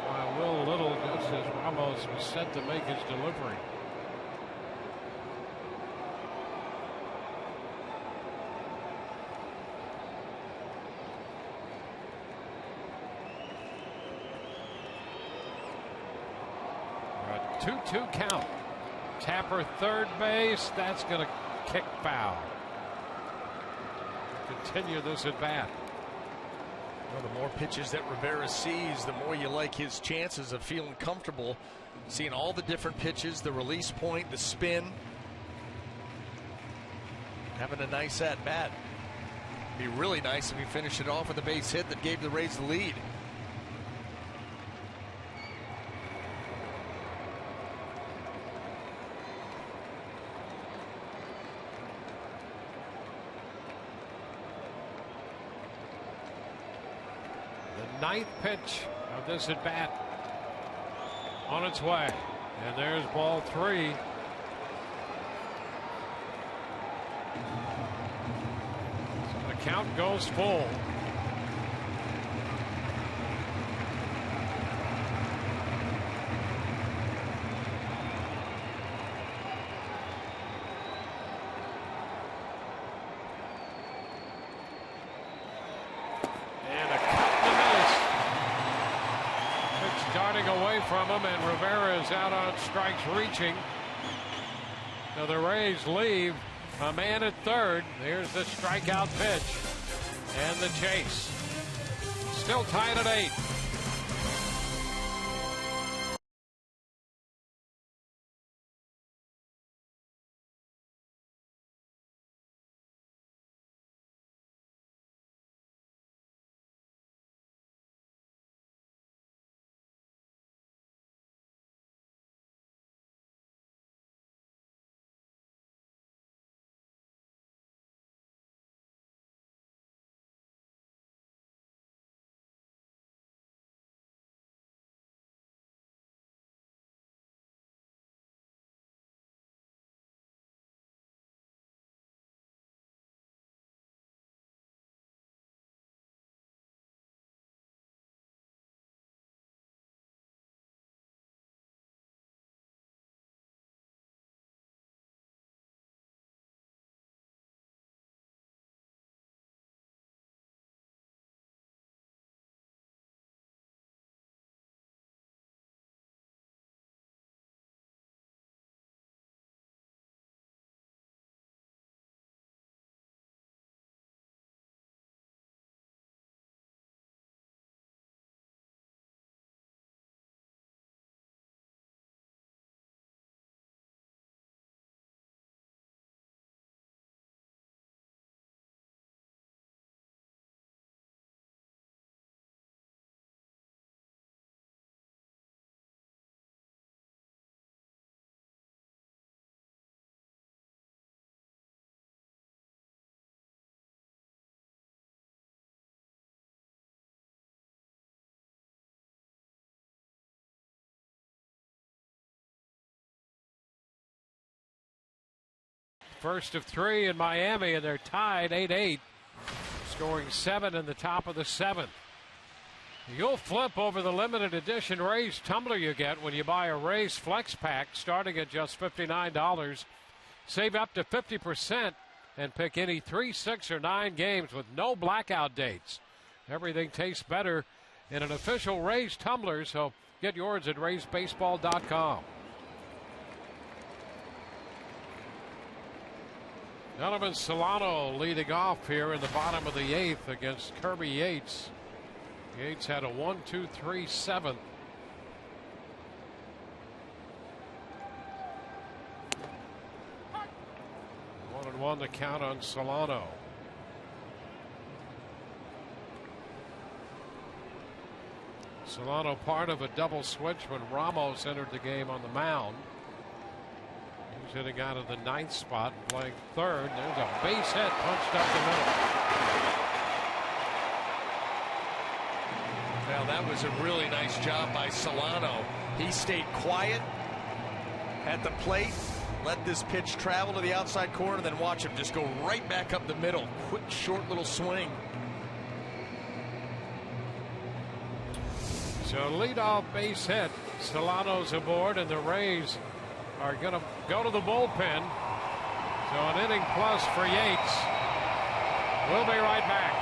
by Will Little just as Ramos was set to make his delivery. A 2-2 count. Tapper third base. That's going to kick foul. Continue this at bat. Well, the more pitches that Rivera sees, the more you like his chances of feeling comfortable seeing all the different pitches, the release point, the spin. Having a nice at bat. Be really nice if he finished it off with a base hit that gave the Rays the lead. Ninth pitch of this at bat on its way, and there's ball 3. So the count goes full. From him, and Rivera is out on strikes reaching. Now the Rays leave a man at third. There's the strikeout pitch and the chase. Still tied at 8. First of 3 in Miami, and they're tied 8-8, scoring 7 in the top of the 7th. You'll flip over the limited edition Rays tumbler you get when you buy a Rays Flex Pack starting at just $59. Save up to 50% and pick any 3, 6, or 9 games with no blackout dates. Everything tastes better in an official Rays tumbler, so get yours at RaysBaseball.com. Donovan Solano leading off here in the bottom of the 8th against Kirby Yates. Yates had a 1-2-3 7th. 1-1 to count on Solano. Solano part of a double switch when Ramos entered the game on the mound. He's hitting out of the 9th spot and playing third. There's a base hit punched up the middle. Now that was a really nice job by Solano. He stayed quiet at the plate, let this pitch travel to the outside corner, then watch him just go right back up the middle. Quick, short little swing. So leadoff base hit. Solano's aboard, and the Rays are going to go to the bullpen. So an inning plus for Yates. We'll be right back.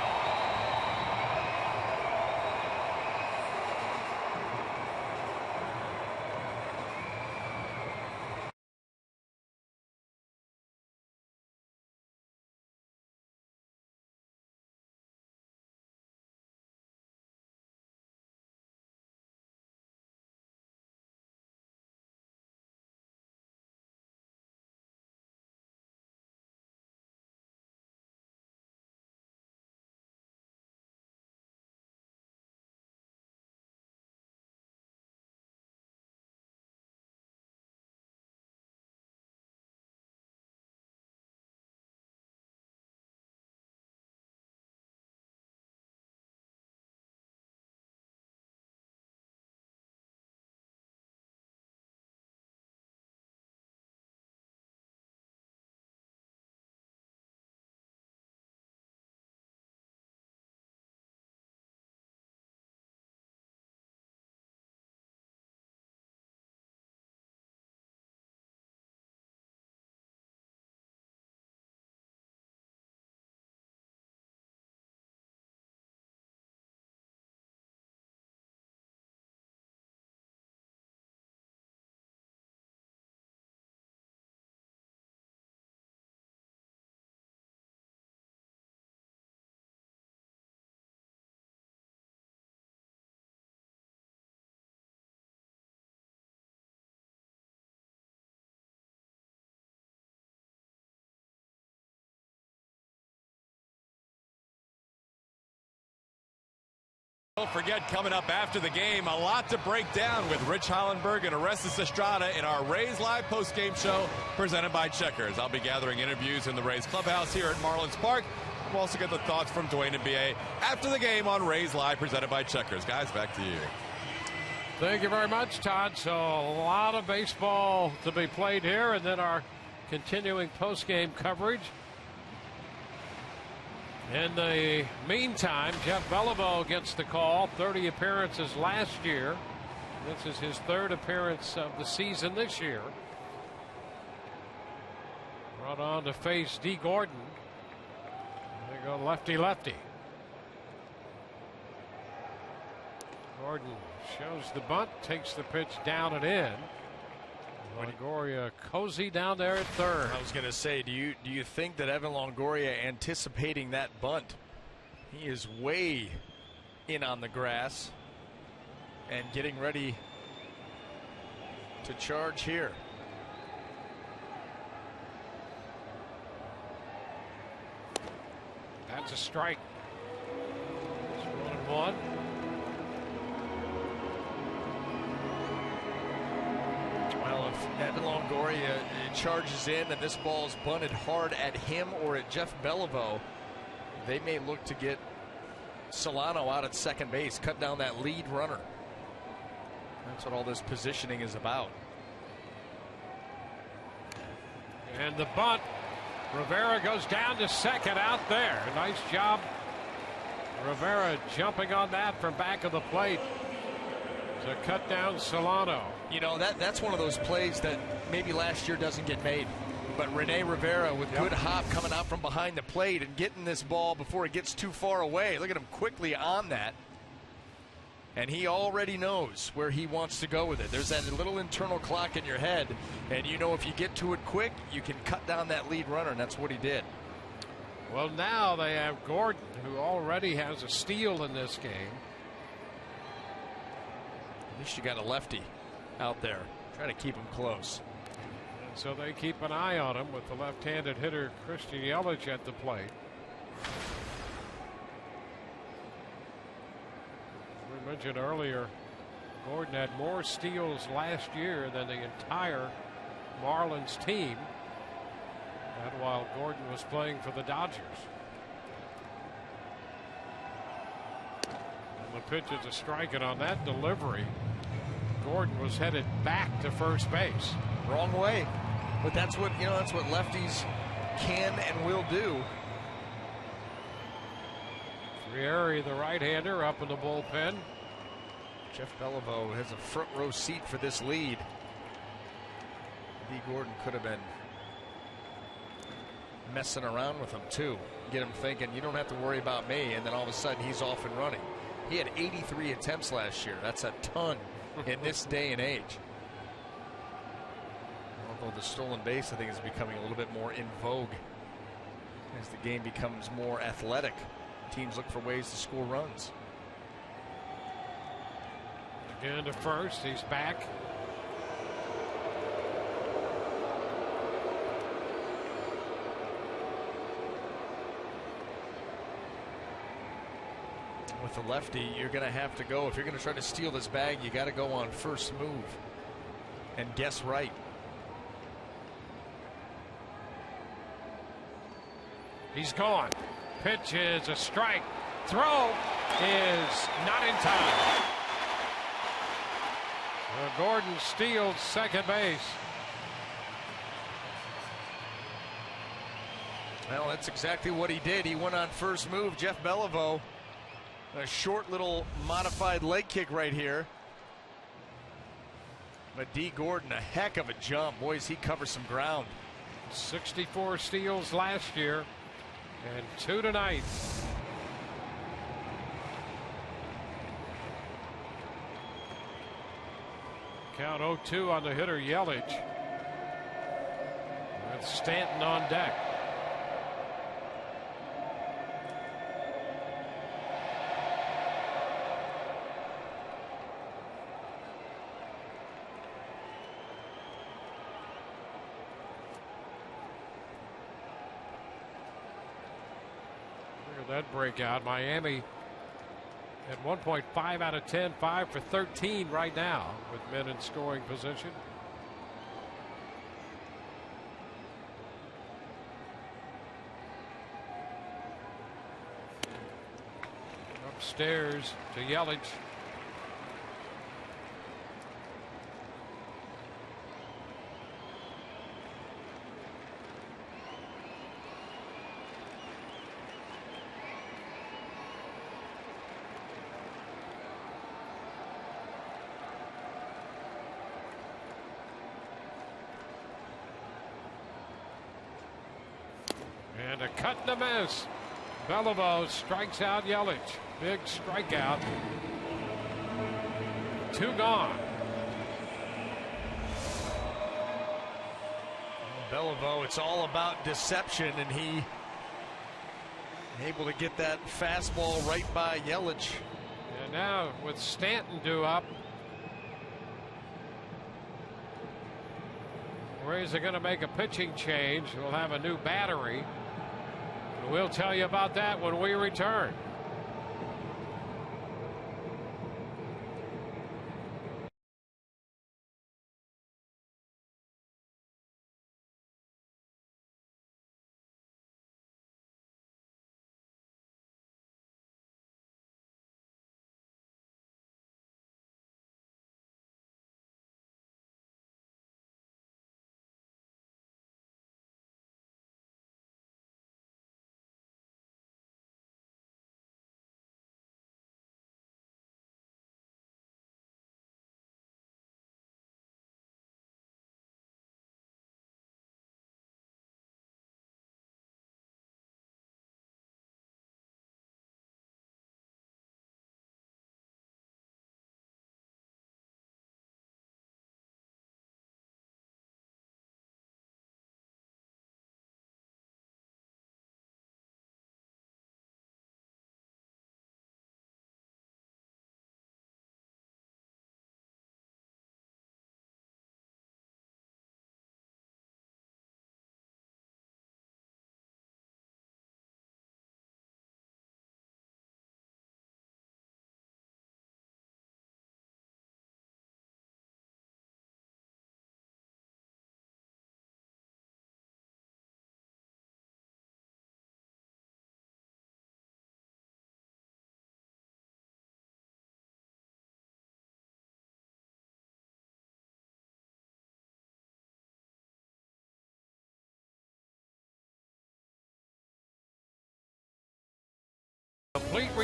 Don't forget, coming up after the game, a lot to break down with Rich Hollenberg and Orestes Estrada in our Rays Live postgame show presented by Checkers. I'll be gathering interviews in the Rays clubhouse here at Marlins Park. We'll also get the thoughts from Dwayne and B.A. after the game on Rays Live presented by Checkers. Guys, back to you. Thank you very much, Todd. So a lot of baseball to be played here, and then our continuing postgame coverage. In the meantime, Jeff Beliveau gets the call. 30 appearances last year. This is his 3rd appearance of the season this year. Brought on to face D. Gordon. They go lefty-lefty. Gordon shows the bunt, takes the pitch down and in. Longoria cozy down there at 3rd. I was going to say, do you think that Evan Longoria anticipating that bunt? He is way in on the grass and getting ready to charge here. That's a strike. It's 1-1. Well, if Evan Longoria charges in and this ball is bunted hard at him or at Jeff Beliveau, they may look to get Solano out at second base, cut down that lead runner. That's what all this positioning is about. And the bunt. Rivera goes down to second out there. Nice job. Rivera jumping on that from back of the plate to cut down Solano. You know, that's one of those plays that maybe last year doesn't get made. But Rene Rivera with good hop coming out from behind the plate and getting this ball before it gets too far away. Look at him quickly on that. And he already knows where he wants to go with it. There's that little internal clock in your head, and you know if you get to it quick, you can cut down that lead runner, and that's what he did. Well, now they have Gordon, who already has a steal in this game. At least you got a lefty out there. Try to keep him close. And so they keep an eye on him with the left-handed hitter Christian Yelich at the plate. We mentioned earlier, Gordon had more steals last year than the entire Marlins team. And while Gordon was playing for the Dodgers. And the pitch is a strike, and on that delivery, Gordon was headed back to first base. Wrong way. But that's what, that's what lefties can and will do. Frieri, the right-hander, up in the bullpen. Jeff Beliveau has a front row seat for this lead. D. Gordon could have been messing around with him too. Get him thinking, you don't have to worry about me, and then all of a sudden he's off and running. He had 83 attempts last year. That's a ton in this day and age. Although the stolen base, I think, is becoming a little bit more in vogue as the game becomes more athletic. Teams look for ways to score runs. Again to first, he's back. With the lefty, you're going to have to go. If you're going to try to steal this bag, you got to go on first move and guess right. He's gone. Pitch is a strike. Throw is not in time. Gordon steals second base. Well, that's exactly what he did. He went on first move. Jeff Beliveau, a short little modified leg kick right here. But D. Gordon, a heck of a jump. Boys, he covers some ground. 64 steals last year and 2 tonight. Count 0-2 on the hitter Yelich. With Stanton on deck. Look at that breakout. Miami at 1.5 out of 10, 5 for 13 right now with men in scoring position. Upstairs to Yelich. And a cut and a miss. Beliveau strikes out Yelich. Big strikeout. 2 gone. Beliveau, it's all about deception, and he able to get that fastball right by Yelich. And now with Stanton due up, Rays are going to make a pitching change. We'll have a new battery. We'll tell you about that when we return.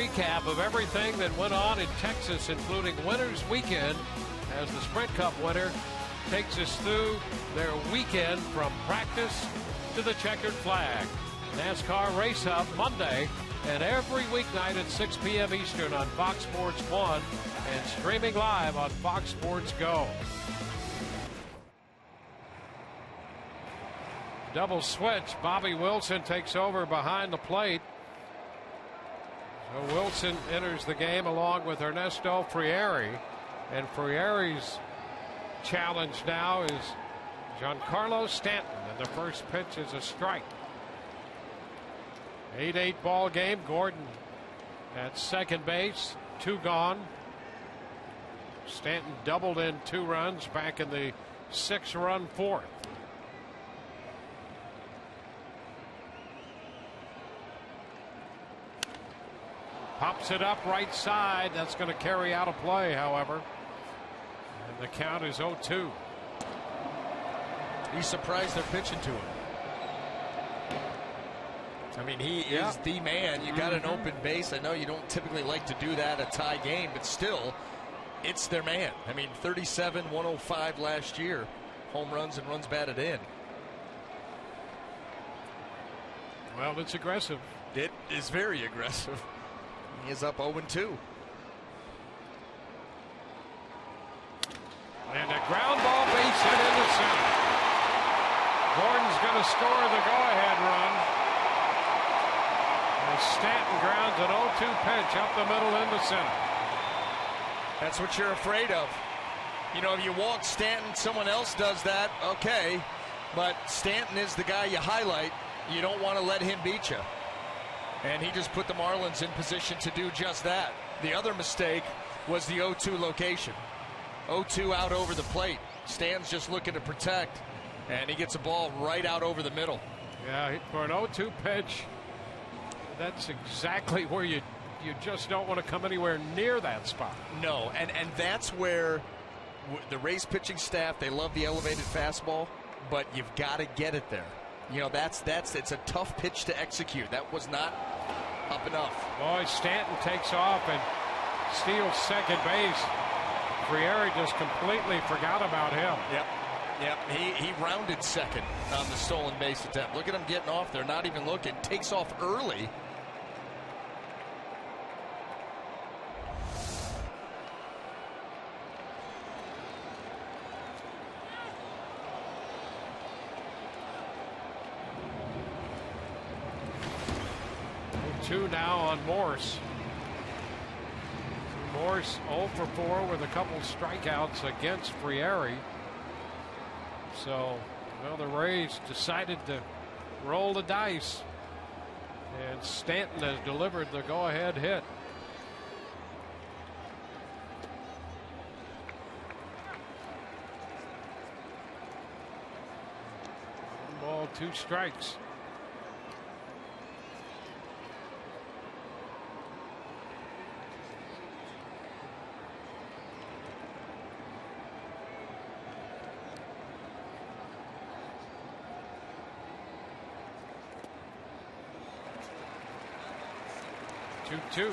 recap of everything that went on in Texas, including Winners Weekend, as the Sprint Cup winner takes us through their weekend from practice to the checkered flag. NASCAR Race Hub Monday and every weeknight at 6 p.m. Eastern on Fox Sports 1 and streaming live on Fox Sports Go. Double switch. Bobby Wilson takes over behind the plate. So Wilson enters the game along with Ernesto Frieri. And Frieri's challenge now is Giancarlo Stanton. And the first pitch is a strike. 8-8 ball game. Gordon at second base. 2 gone. Stanton doubled in 2 runs back in the 6-run fourth. Pops it up right side. That's going to carry out a play, however. And the count is 0-2. He's surprised they're pitching to him. I mean, he is the man. You got an open base. I know you don't typically like to do that, a tie game, but still, it's their man. I mean, 37, 105 last year. Home runs and runs batted in. Well, it's aggressive. It is very aggressive. He is up 0-2. And a ground ball base hit into center. Gordon's going to score the go-ahead run. And Stanton grounds an 0-2 pitch up the middle into center. That's what you're afraid of. You know, if you walk Stanton, someone else does that, okay. But Stanton is the guy you highlight. You don't want to let him beat you. And he just put the Marlins in position to do just that. The other mistake was the 0-2 location. 0-2 out over the plate. Stan's just looking to protect, and he gets a ball right out over the middle. Yeah, for an 0-2 pitch, that's exactly where you just don't want to come anywhere near that spot. No, and that's where the Rays pitching staff, they love the elevated fastball, but you've got to get it there. You know, it's a tough pitch to execute. That was not up enough. Boy, Stanton takes off and steals second base. Frieri just completely forgot about him. Yep. He rounded second on the stolen base attempt. Look at him getting off there, not even looking. Takes off early. Two now on Morse. Morse 0 for 4 with a couple strikeouts against Frieri. So, well, the Rays decided to roll the dice. And Stanton has delivered the go-ahead hit. 1 ball, 2 strikes. Two.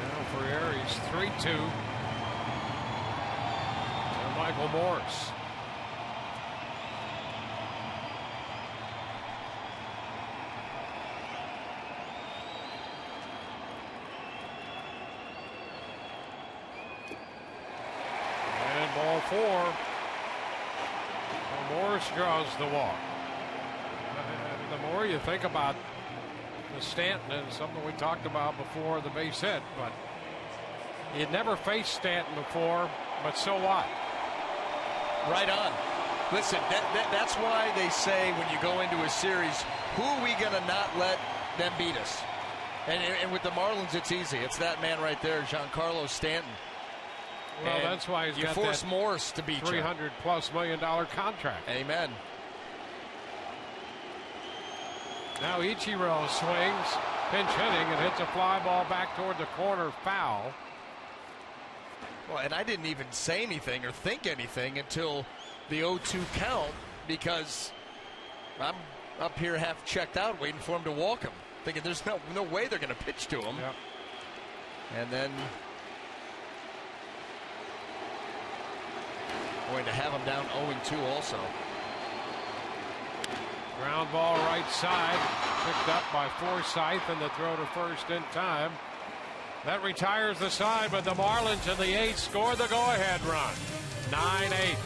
Now Frieri's 3-2 to Michael Morse. Ball 4. Well, Morris draws the walk. The more you think about the Stanton, and something we talked about before the base hit, but you'd never faced Stanton before, but so what? Right on. Listen, that's why they say when you go into a series, who are we going to not let them beat us? And with the Marlins, it's easy. It's that man right there, Giancarlo Stanton. Well, and that's why he's got force that Morse to beat $300+ million contract. Amen. Now Ichiro swings, pinch hitting, and hits a fly ball back toward the corner, foul. Well, and I didn't even say anything or think anything until the 0-2 count, because I'm up here half checked out waiting for him to walk him, thinking there's no way they're going to pitch to him. Yep. And then going to have him down 0-2 also. Ground ball right side, picked up by Forsythe, and the throw to first in time. That retires the side, but the Marlins in the 8th score the go-ahead run. 9-8.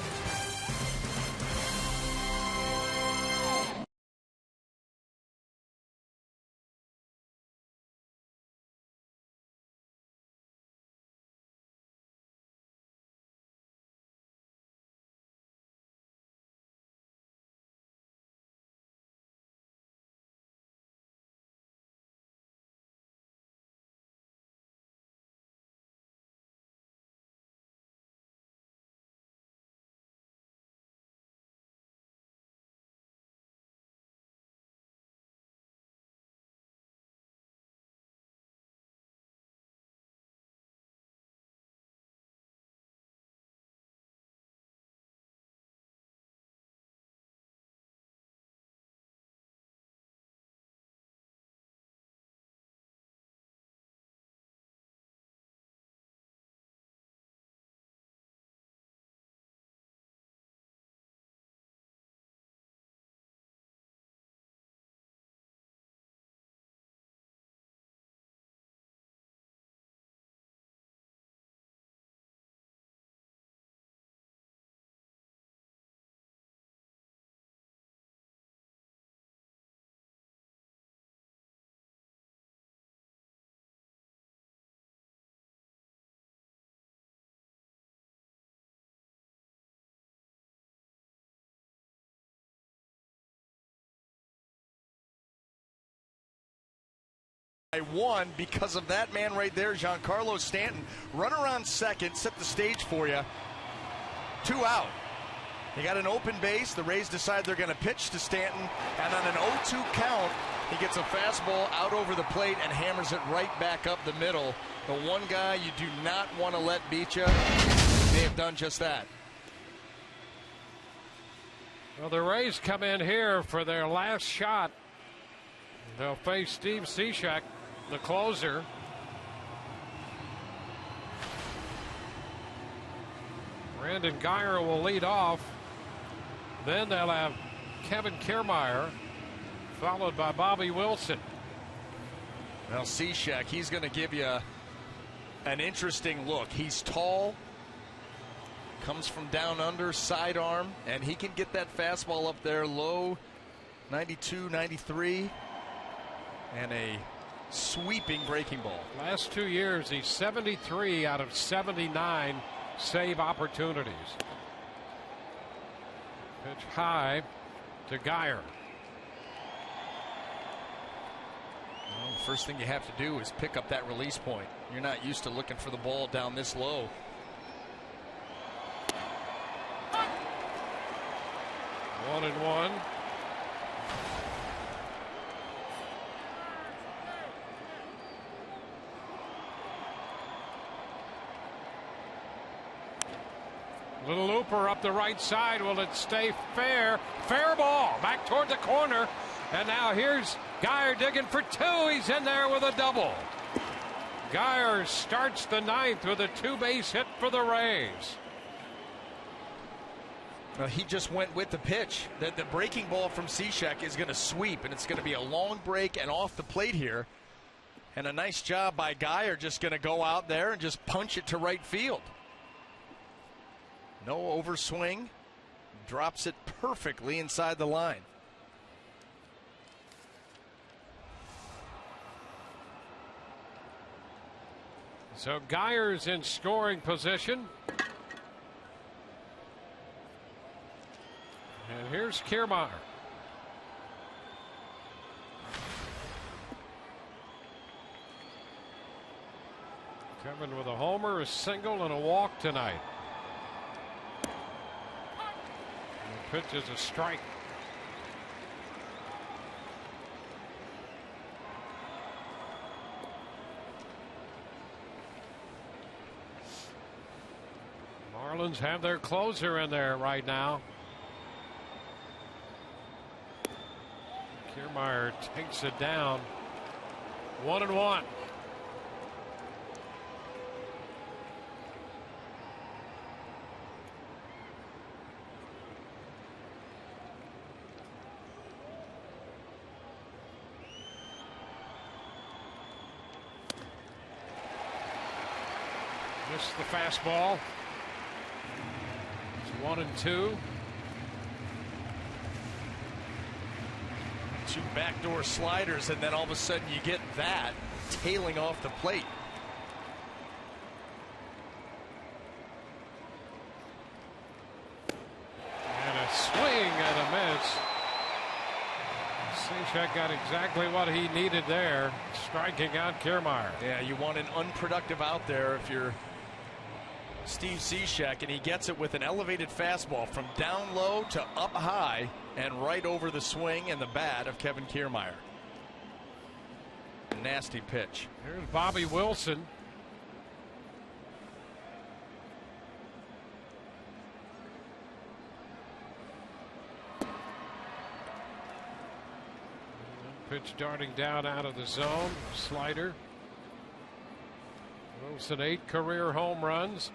One because of that man right there, Giancarlo Stanton. Run around second, set the stage for you. 2 out. You got an open base. The Rays decide they're going to pitch to Stanton, and on an 0-2 count, he gets a fastball out over the plate and hammers it right back up the middle. The one guy you do not want to let beat you, they have done just that. Well, the Rays come in here for their last shot. They'll face Steve Cishek, the closer. Brandon Guyer will lead off. Then they'll have Kevin Kiermaier, followed by Bobby Wilson. Well, Cishek, he's going to give you an interesting look. He's tall, comes from down under, sidearm, and he can get that fastball up there low, 92, 93, and a sweeping breaking ball. Last 2 years, he's 73 out of 79 save opportunities. Pitch high to Guyer. Well, the first thing you have to do is pick up that release point. You're not used to looking for the ball down this low. One and one. Little looper up the right side. Will it stay fair? Fair ball back toward the corner. And now here's Guyer digging for 2. He's in there with a double. Guyer starts the 9th with a 2-base hit for the Rays. Well, he just went with the pitch. The breaking ball from Cishek is going to sweep, and it's going to be a long break and off the plate here. And a nice job by Guyer, just going to go out there and just punch it to right field. No overswing. Drops it perfectly inside the line. So Guyer's in scoring position. And here's Kiermaier. Kevin with a homer, a single, and a walk tonight. And the pitch is a strike. Marlins have their closer in there right now. Kiermaier takes it down. 1-1. Missed the fastball. It's 1-2. Two backdoor sliders, and then all of a sudden you get that tailing off the plate. And a swing and a miss. Cishek got exactly what he needed there, striking out Kiermaier. Yeah, you want an unproductive out there if you're Steve Cishek, and he gets it with an elevated fastball from down low to up high and right over the swing and the bat of Kevin Kiermaier. Nasty pitch. Here's Bobby Wilson. Pitch darting down out of the zone. Slider. Wilson 8 career home runs.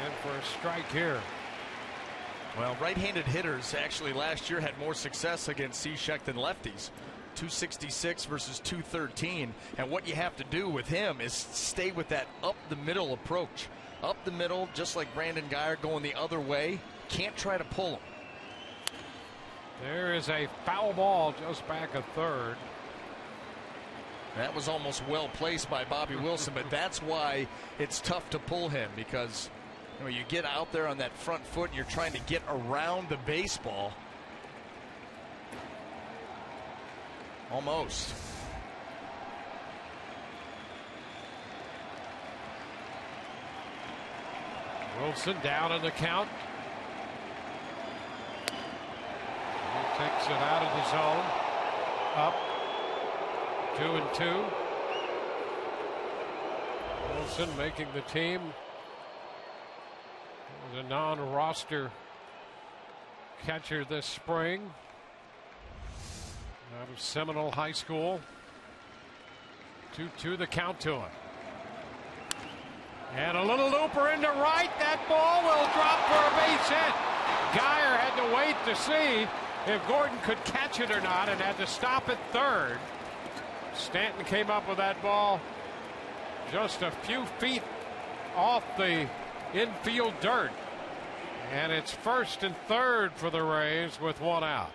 And for a strike here. Well, right-handed hitters actually last year had more success against Cishek than lefties. 266 versus 213, and what you have to do with him is stay with that up the middle approach. Up the middle, just like Brandon Guyer going the other way. Can't try to pull him. There is a foul ball just back of third. That was almost well placed by Bobby Wilson, but that's why it's tough to pull him, because you get out there on that front foot and you're trying to get around the baseball. Almost. Wilson down in the count. He takes it out of the zone. Up 2-2. Wilson making the team as a non-roster catcher this spring. Out of Seminole High School. 2-2 the count to him. And a little looper into right. That ball will drop for a base hit. Guyer had to wait to see if Gordon could catch it or not and had to stop at third. Stanton came up with that ball just a few feet off the infield dirt. And it's first and third for the Rays with one out.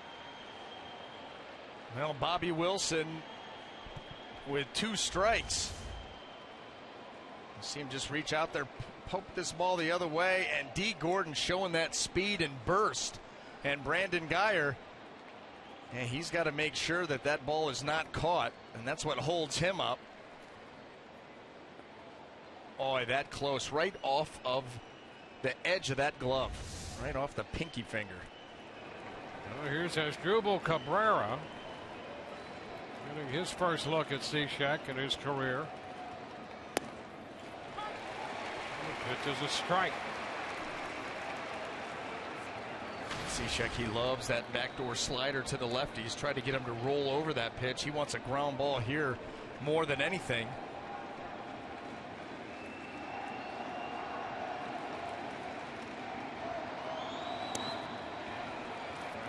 Well, Bobby Wilson with 2 strikes. You see him just reach out there, poke this ball the other way, and D. Gordon showing that speed and burst. And Brandon Guyer, and he's got to make sure that that ball is not caught, and that's what holds him up. Oh, that close, right off of the edge of that glove, right off the pinky finger. Well, here's Asdrubal Cabrera getting his first look at Cishek in his career. Pitch is a strike. Cishek, he loves that backdoor slider to the lefty. He's tried to get him to roll over that pitch. He wants a ground ball here more than anything.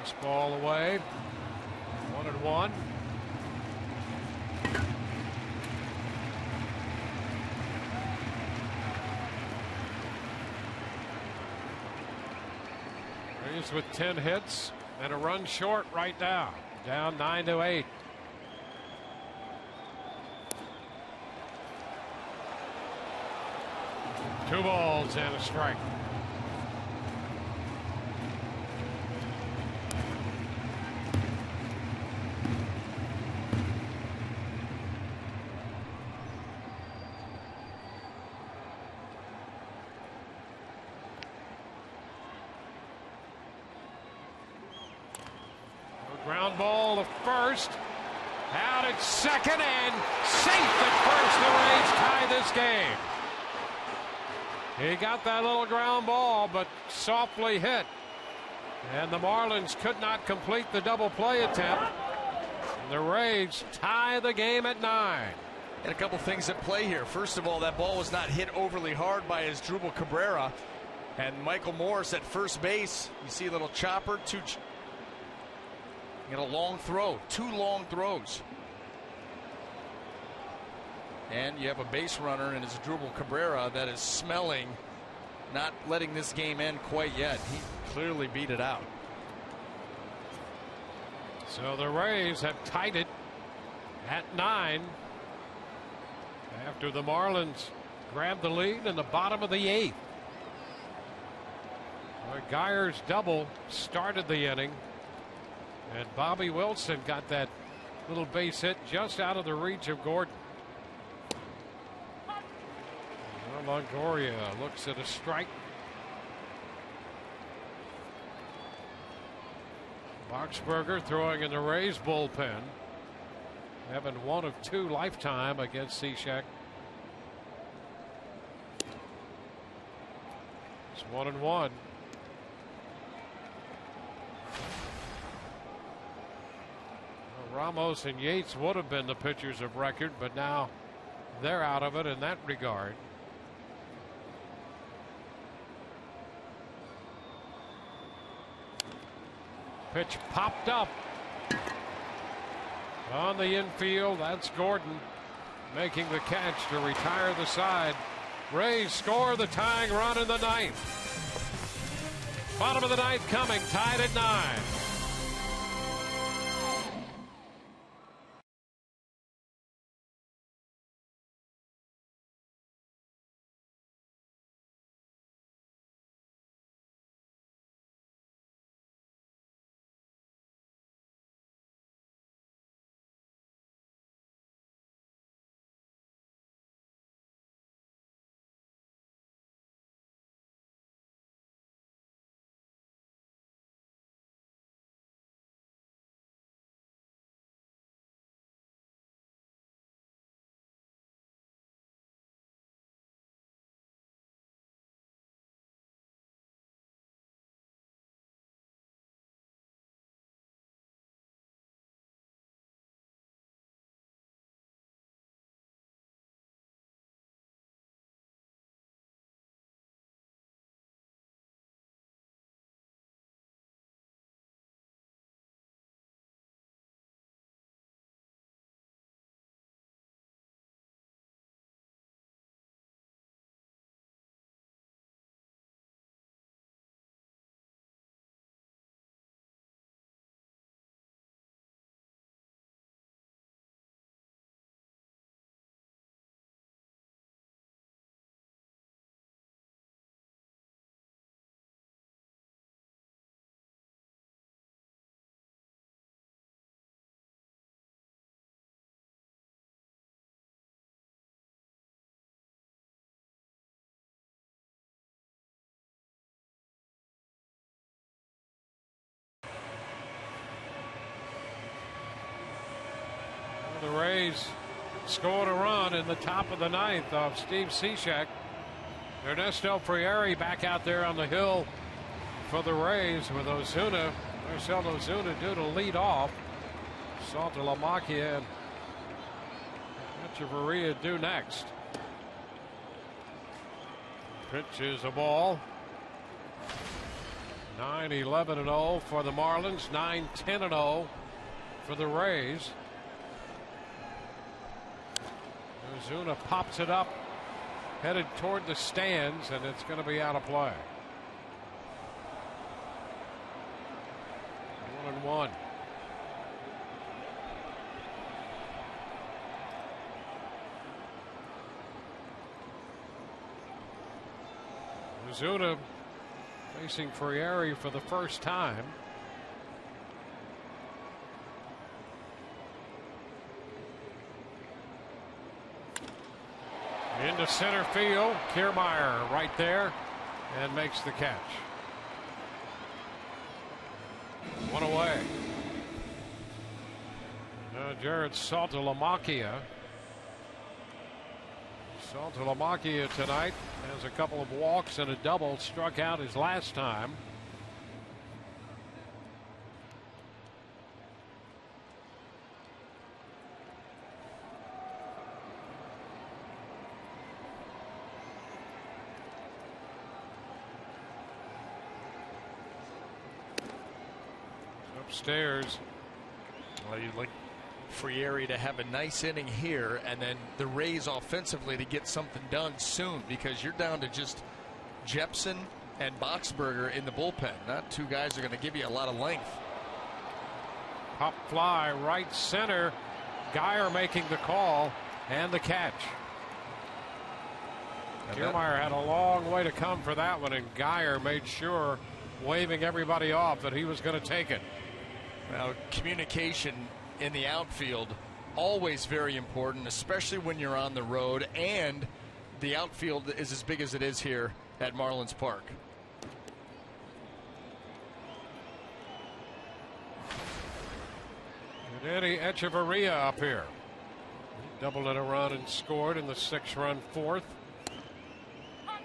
Fastball away. 1-1. Rays with 10 hits and a run short right now. Down 9-8. Two balls and a strike. Ground ball to first. Out at second and safe at first. The Rays tie this game. He got that little ground ball, but softly hit. And the Marlins could not complete the double play attempt. And the Rays tie the game at 9. And a couple things at play here. First of all, that ball was not hit overly hard by Asdrubal Cabrera. And Michael Morris at first base. You see a little chopper. Get a long throw. 2 long throws. And you have a base runner in Asdrubal Cabrera that is smelling, not letting this game end quite yet. He clearly beat it out. So the Rays have tied it at 9 after the Marlins grabbed the lead in the bottom of the 8th. Geyer's double started the inning, and Bobby Wilson got that little base hit just out of the reach of Gordon. Longoria looks at a strike. Boxberger throwing in the Rays bullpen. Having 1 of 2 lifetime against Cishek. It's 1-1. Ramos and Yates would have been the pitchers of record, but now they're out of it in that regard. Pitch popped up on the infield. That's Gordon making the catch to retire the side. Rays score the tying run in the 9th. Bottom of the 9th coming, tied at 9. The Rays scored a run in the top of the 9th off Steve Cishek. Ernesto Frieri back out there on the hill for the Rays with Ozuna. Marcell Ozuna due to lead off. Saltalamacchia and Echeverria due next. Pitch is a ball. 9-11-0 for the Marlins. 9-10-0 for the Rays. Ozuna pops it up, headed toward the stands, and it's going to be out of play. 1-1. Ozuna facing Frieri for the first time. Into center field. Kiermaier right there and makes the catch. One away. Jared Saltalamacchia. Saltalamacchia tonight has a couple of walks and a double. Struck out his last time. Upstairs. Well, you'd like Frieri to have a nice inning here, and then the Rays offensively to get something done soon, because you're down to just Jepsen and Boxberger in the bullpen. Not two guys are going to give you a lot of length. Pop fly right center. Geyer making the call and the catch. Kiermaier had a long way to come for that one, and Geyer made sure, waving everybody off, that he was going to take it. Now, communication in the outfield always very important, especially when you're on the road, and the outfield is as big as it is here at Marlins Park. And Eddie Echeverria up here. He doubled in a run and scored in the 6-run fourth. That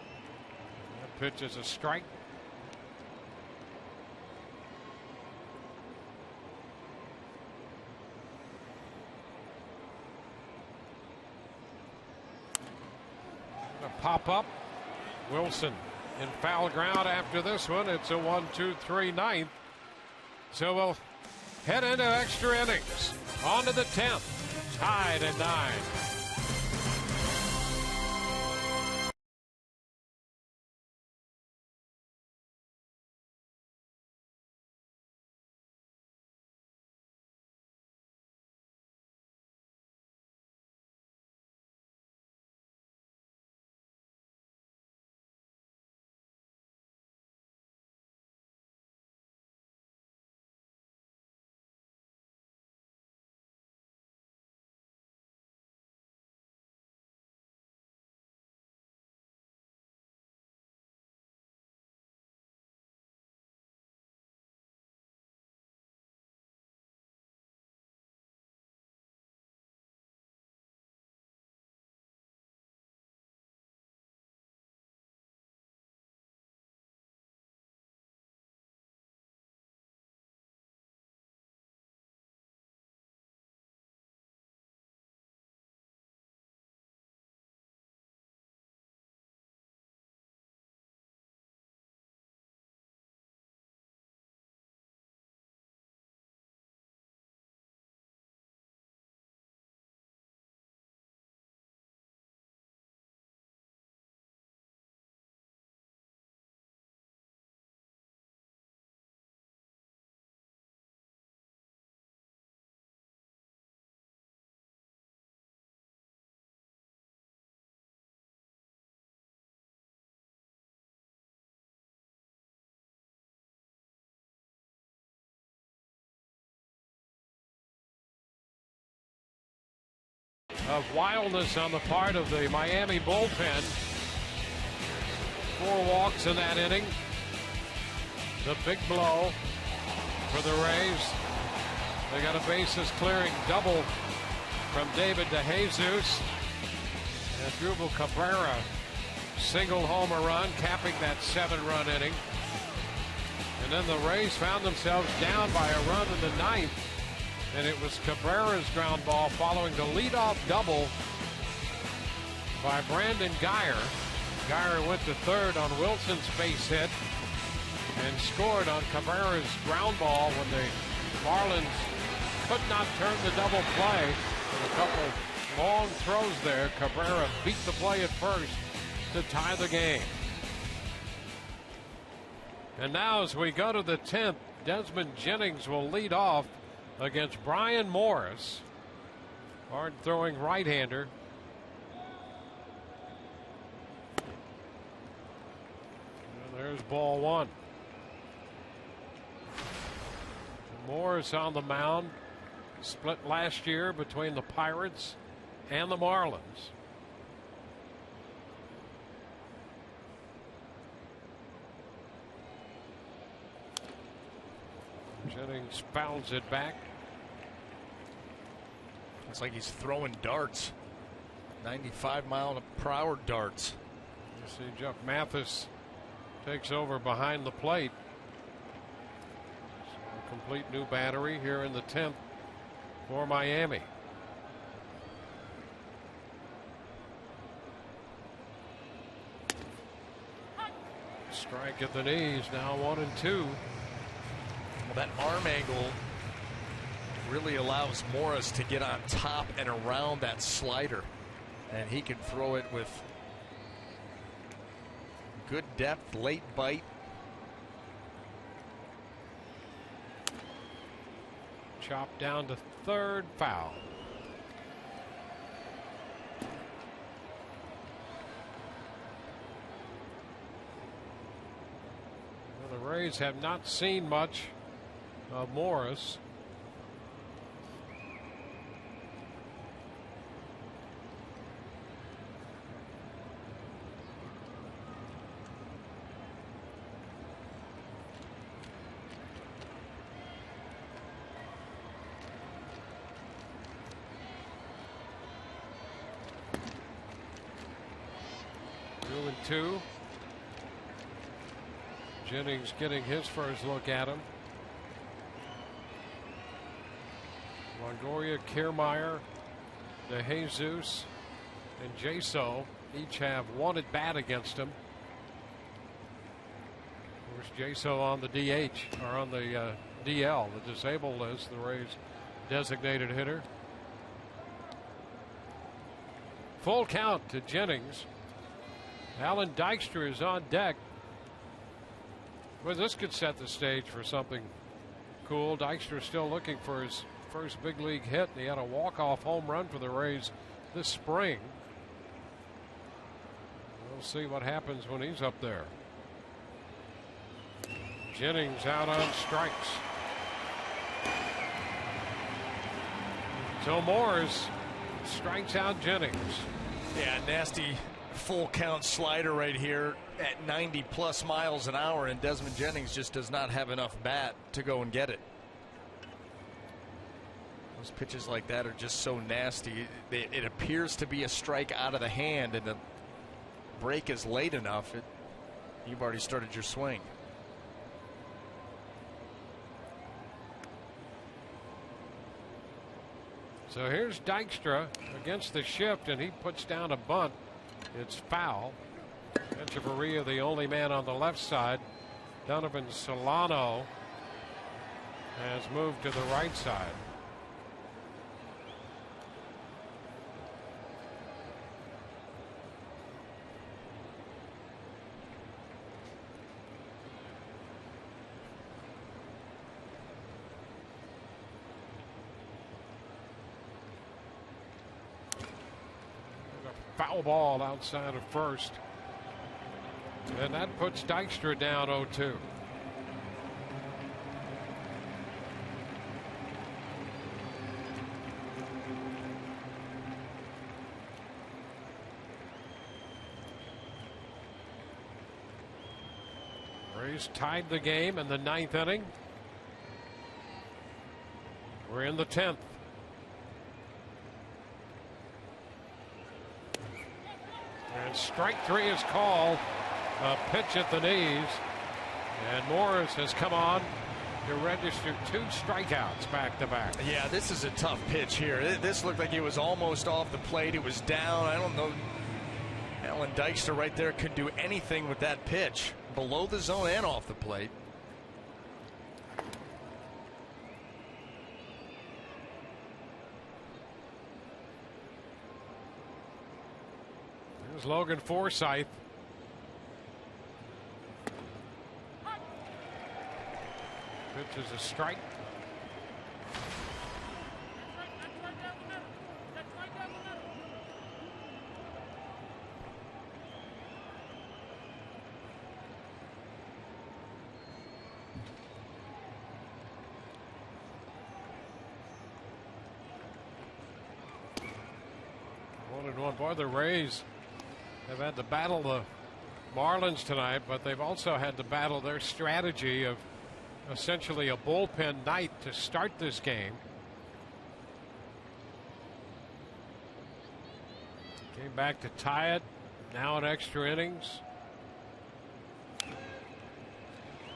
pitch is a strike. Pop up. Wilson in foul ground after this one. It's a 1-2-3 ninth. So we'll head into extra innings. On to the 10th. Tied at 9. Of wildness on the part of the Miami bullpen. 4 walks in that inning. The big blow for the Rays. They got a bases clearing double from David DeJesus. And Drupal Cabrera singled home a run, capping that 7-run inning. And then the Rays found themselves down by a run in the 9th. And it was Cabrera's ground ball following the leadoff double by Brandon Geyer. Geyer went to third on Wilson's base hit and scored on Cabrera's ground ball when the Marlins could not turn the double play. With a couple long throws there, Cabrera beat the play at first to tie the game. And now as we go to the 10th, Desmond Jennings will lead off against Brian Morris, hard throwing right-hander. And there's ball 1. Morris on the mound, split last year between the Pirates and the Marlins. Jennings fouls it back. It's like he's throwing darts. 95-mile-per-hour darts. You see Jeff Mathis takes over behind the plate. So a complete new battery here in the 10th for Miami. Strike at the knees, now 1-2. Well, that arm angle really allows Morris to get on top and around that slider, and he can throw it with good depth, late bite. Chopped down to third, foul. Well, the Rays have not seen much of Morris. Two. Jennings getting his first look at him. Longoria, Kiermaier, De Jesus, and Jaso each have one at bat against him. Of course, Jaso on the DH, or on the DL, the disabled list, the Rays' designated hitter. Full count to Jennings. Alan Dykstra is on deck. Well, this could set the stage for something cool. Dykstra still looking for his first big league hit, and he had a walk-off home run for the Rays this spring. We'll see what happens when he's up there. Jennings out on strikes. So Morris strikes out Jennings. Yeah, nasty full count slider right here at 90+ miles an hour, and Desmond Jennings just does not have enough bat to go and get it. Those pitches like that are just so nasty. It appears to be a strike out of the hand, and the break is late enough. You've already started your swing. So here's Dykstra against the shift, and he puts down a bunt. It's foul. Echeverria, the only man on the left side. Donovan Solano has moved to the right side. Foul ball outside of first. And that puts Dykstra down 0-2. Rays tied the game in the 9th inning. We're in the 10th. And strike 3 is called. A pitch at the knees. And Morris has come on to register 2 strikeouts back to back. Yeah, this is a tough pitch here. This looked like it was almost off the plate. It was down. I don't know. Alan Dykstra right there could do anything with that pitch. Below the zone and off the plate. There's Logan Forsythe. Pitch is a strike. One and one. Boy, the Rays have had to battle the Marlins tonight, but they've also had to battle their strategy of essentially a bullpen night to start this game. Came back to tie it. Now in extra innings.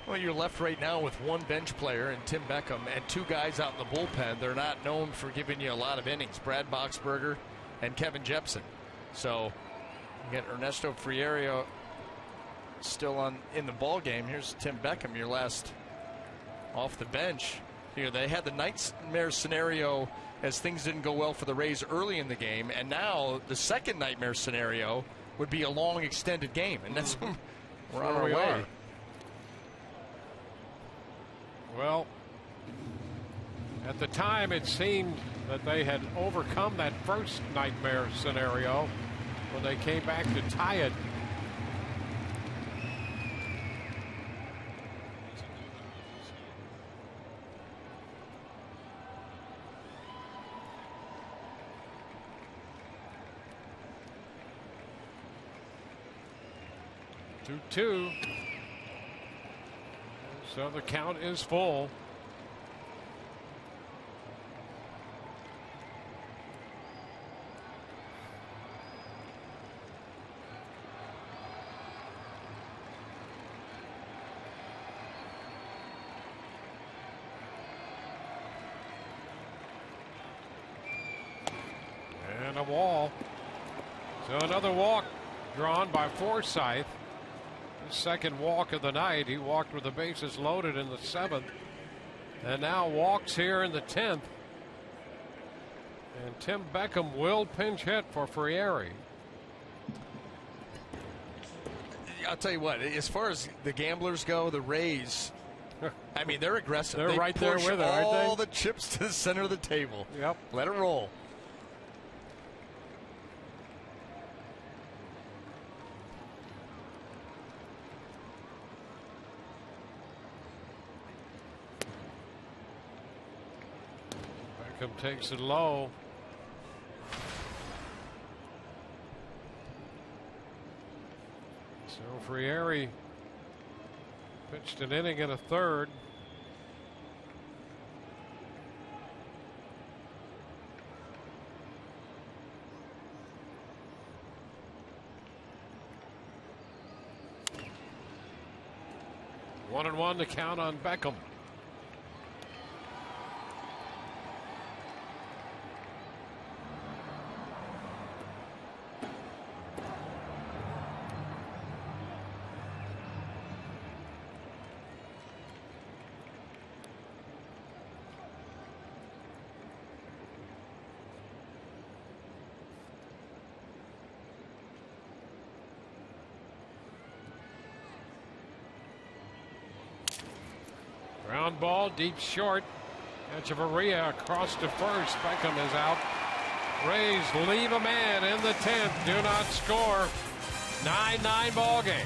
Well, you're left right now with one bench player and Tim Beckham and two guys out in the bullpen. They're not known for giving you a lot of innings. Brad Boxberger and Kevin Jepsen. So you get Ernesto Friario still in the ball game. Here's Tim Beckham, your last off the bench. Here they had the nightmare scenario as things didn't go well for the Rays early in the game, and now the second nightmare scenario would be a long extended game, and that's we're on our way. Well, at the time it seemed that they had overcome that first nightmare scenario when they came back to tie it. Two. So the count is full. And a wall. So another walk drawn by Forsythe. His second walk of the night. He walked with the bases loaded in the 7th. And now walks here in the 10th. And Tim Beckham will pinch hit for Frieri. I'll tell you what, as far as the gamblers go, the Rays, I mean, they're aggressive. They're right there with it, aren't they? All the chips to the center of the table. Yep. Let it roll. Beckham takes it low. So Frieri pitched an inning and a third. One and one to count on Beckham. Ground ball deep short. Echeverria across to first. Beckham is out. Rays leave a man in the 10th. Do not score. 9-9 ball game.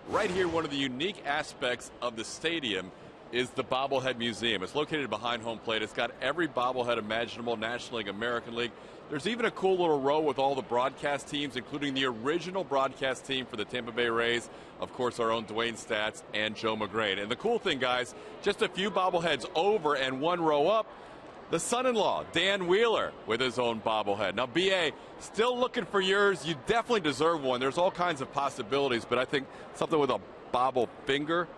Right here, one of the unique aspects of the stadium is the bobblehead museum. It's located behind home plate. It's got every bobblehead imaginable, National League, American League. There's even a cool little row with all the broadcast teams, including the original broadcast team for the Tampa Bay Rays, of course, our own Dwayne Stats and Joe McGrain. And the cool thing, guys, just a few bobbleheads over and one row up, the son-in-law, Dan Wheeler, with his own bobblehead. Now, BA, still looking for yours. You definitely deserve one. There's all kinds of possibilities, but I think something with a bobble finger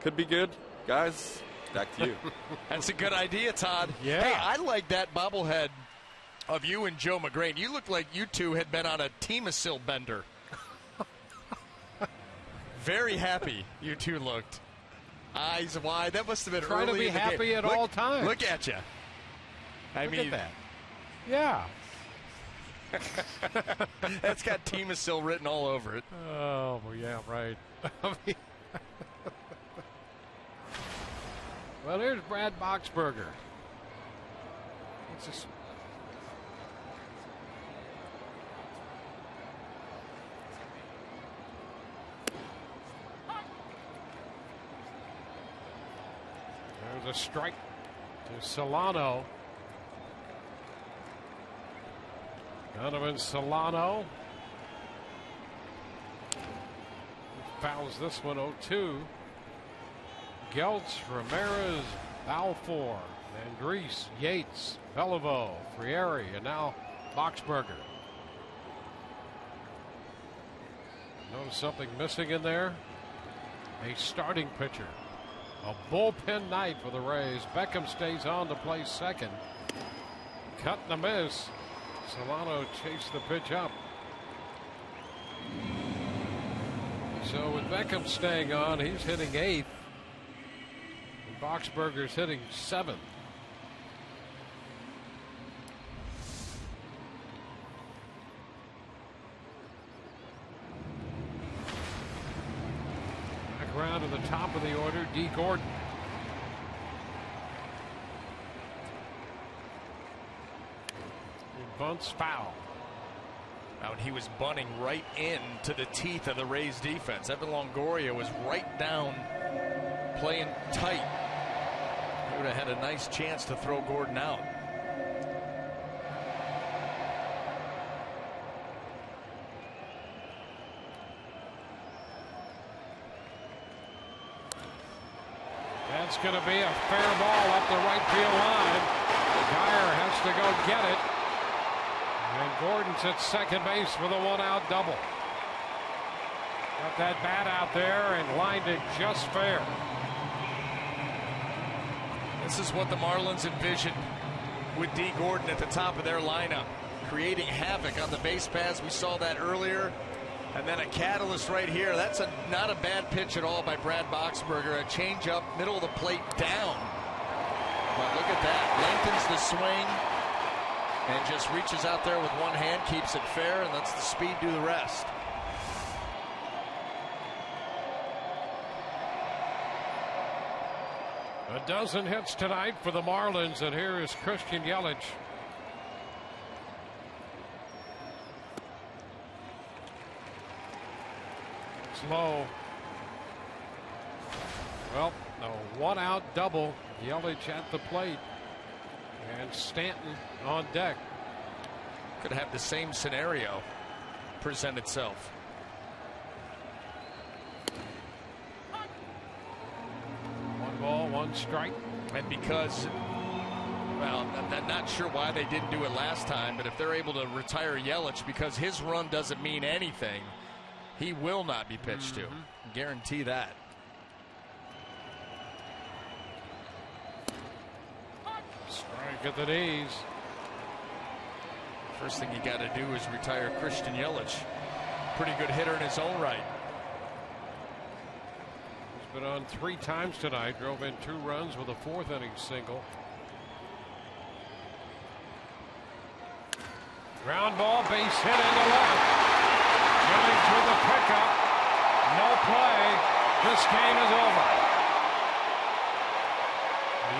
could be good. Guys, back to you. That's a good idea, Todd. Yeah. Hey, I like that bobblehead of you and Joe McGrain. You look like you two had been on a Teamasil bender. Very happy you two looked. Eyes wide. That must have been Trying to early be in the happy game. at all times. Look at you. Look at that. Yeah. That's got Teamasil written all over it. Oh, well, yeah, right. Well, here's Brad Boxberger. It's just there's a strike to Solano. Donovan Solano fouls this one 0-2. Geltz, Ramirez, Balfour, Andriese, Yates, Beliveau, Frieri, and now Boxberger. Notice something missing in there? A starting pitcher. A bullpen night for the Rays. Beckham stays on to play second. Cut and a miss. Solano chased the pitch up. So with Beckham staying on, he's hitting 8th. And Boxberger's hitting 7th. Back around to the top of the order, D. Gordon. Bunts foul. Now, he was bunting right into the teeth of the Rays defense. Evan Longoria was right down, playing tight. He would have had a nice chance to throw Gordon out. That's going to be a fair ball up the right field line. Geyer has to go get it. And Gordon's at second base for the one-out double. Got that bat out there and lined it just fair. This is what the Marlins envisioned with D. Gordon at the top of their lineup, creating havoc on the base paths. We saw that earlier. And then a catalyst right here. That's not a bad pitch at all by Brad Boxberger. A changeup, middle of the plate, down. But look at that. Lengthens the swing and just reaches out there with one hand, keeps it fair, and lets the speed do the rest. A dozen hits tonight for the Marlins, and here is Christian Yelich. It's low. Well, a one-out double. Yelich at the plate. And Stanton on deck. Could have the same scenario present itself. One ball, one strike. And because, well, I'm not sure why they didn't do it last time, but if they're able to retire Yelich because his run doesn't mean anything, he will not be pitched to. Guarantee that. Strike at the knees. First thing you got to do is retire Christian Yelich. Pretty good hitter in his own right. He's been on 3 times tonight. Drove in 2 runs with a 4th inning single. Ground ball, base hit into left. Yelich with a pickup. No play. This game is over.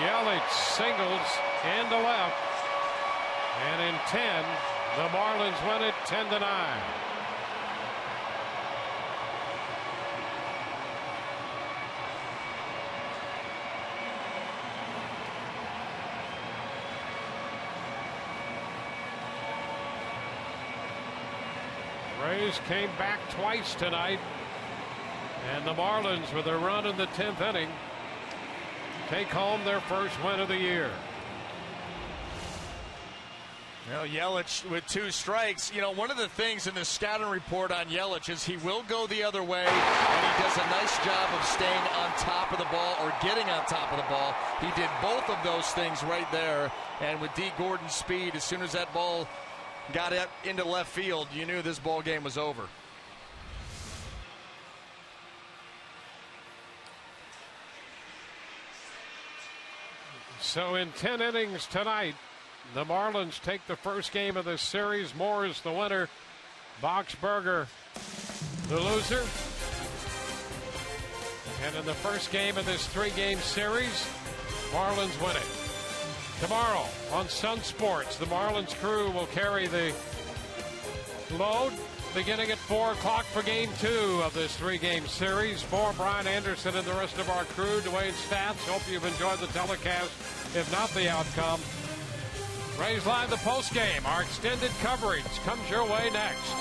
Yelich singles into left. And in 10, the Marlins win it 10-9. Rays came back twice tonight, and the Marlins, with a run in the 10th inning, take home their first win of the year. Well, Yelich with 2 strikes. You know, one of the things in the scouting report on Yelich is he will go the other way, and he does a nice job of staying on top of the ball or getting on top of the ball. He did both of those things right there, and with D. Gordon's speed, as soon as that ball got up into left field, you knew this ball game was over. So in 10 innings tonight, the Marlins take the first game of this series. Moore is the winner. Boxberger the loser. And in the first game of this 3-game series, Marlins winning. Tomorrow on Sun Sports, the Marlins crew will carry the load beginning at 4 o'clock for Game 2 of this 3-game series. For Brian Anderson and the rest of our crew, Dwayne Stats, hope you've enjoyed the telecast, if not the outcome. Rays Live, the postgame. Our extended coverage comes your way next.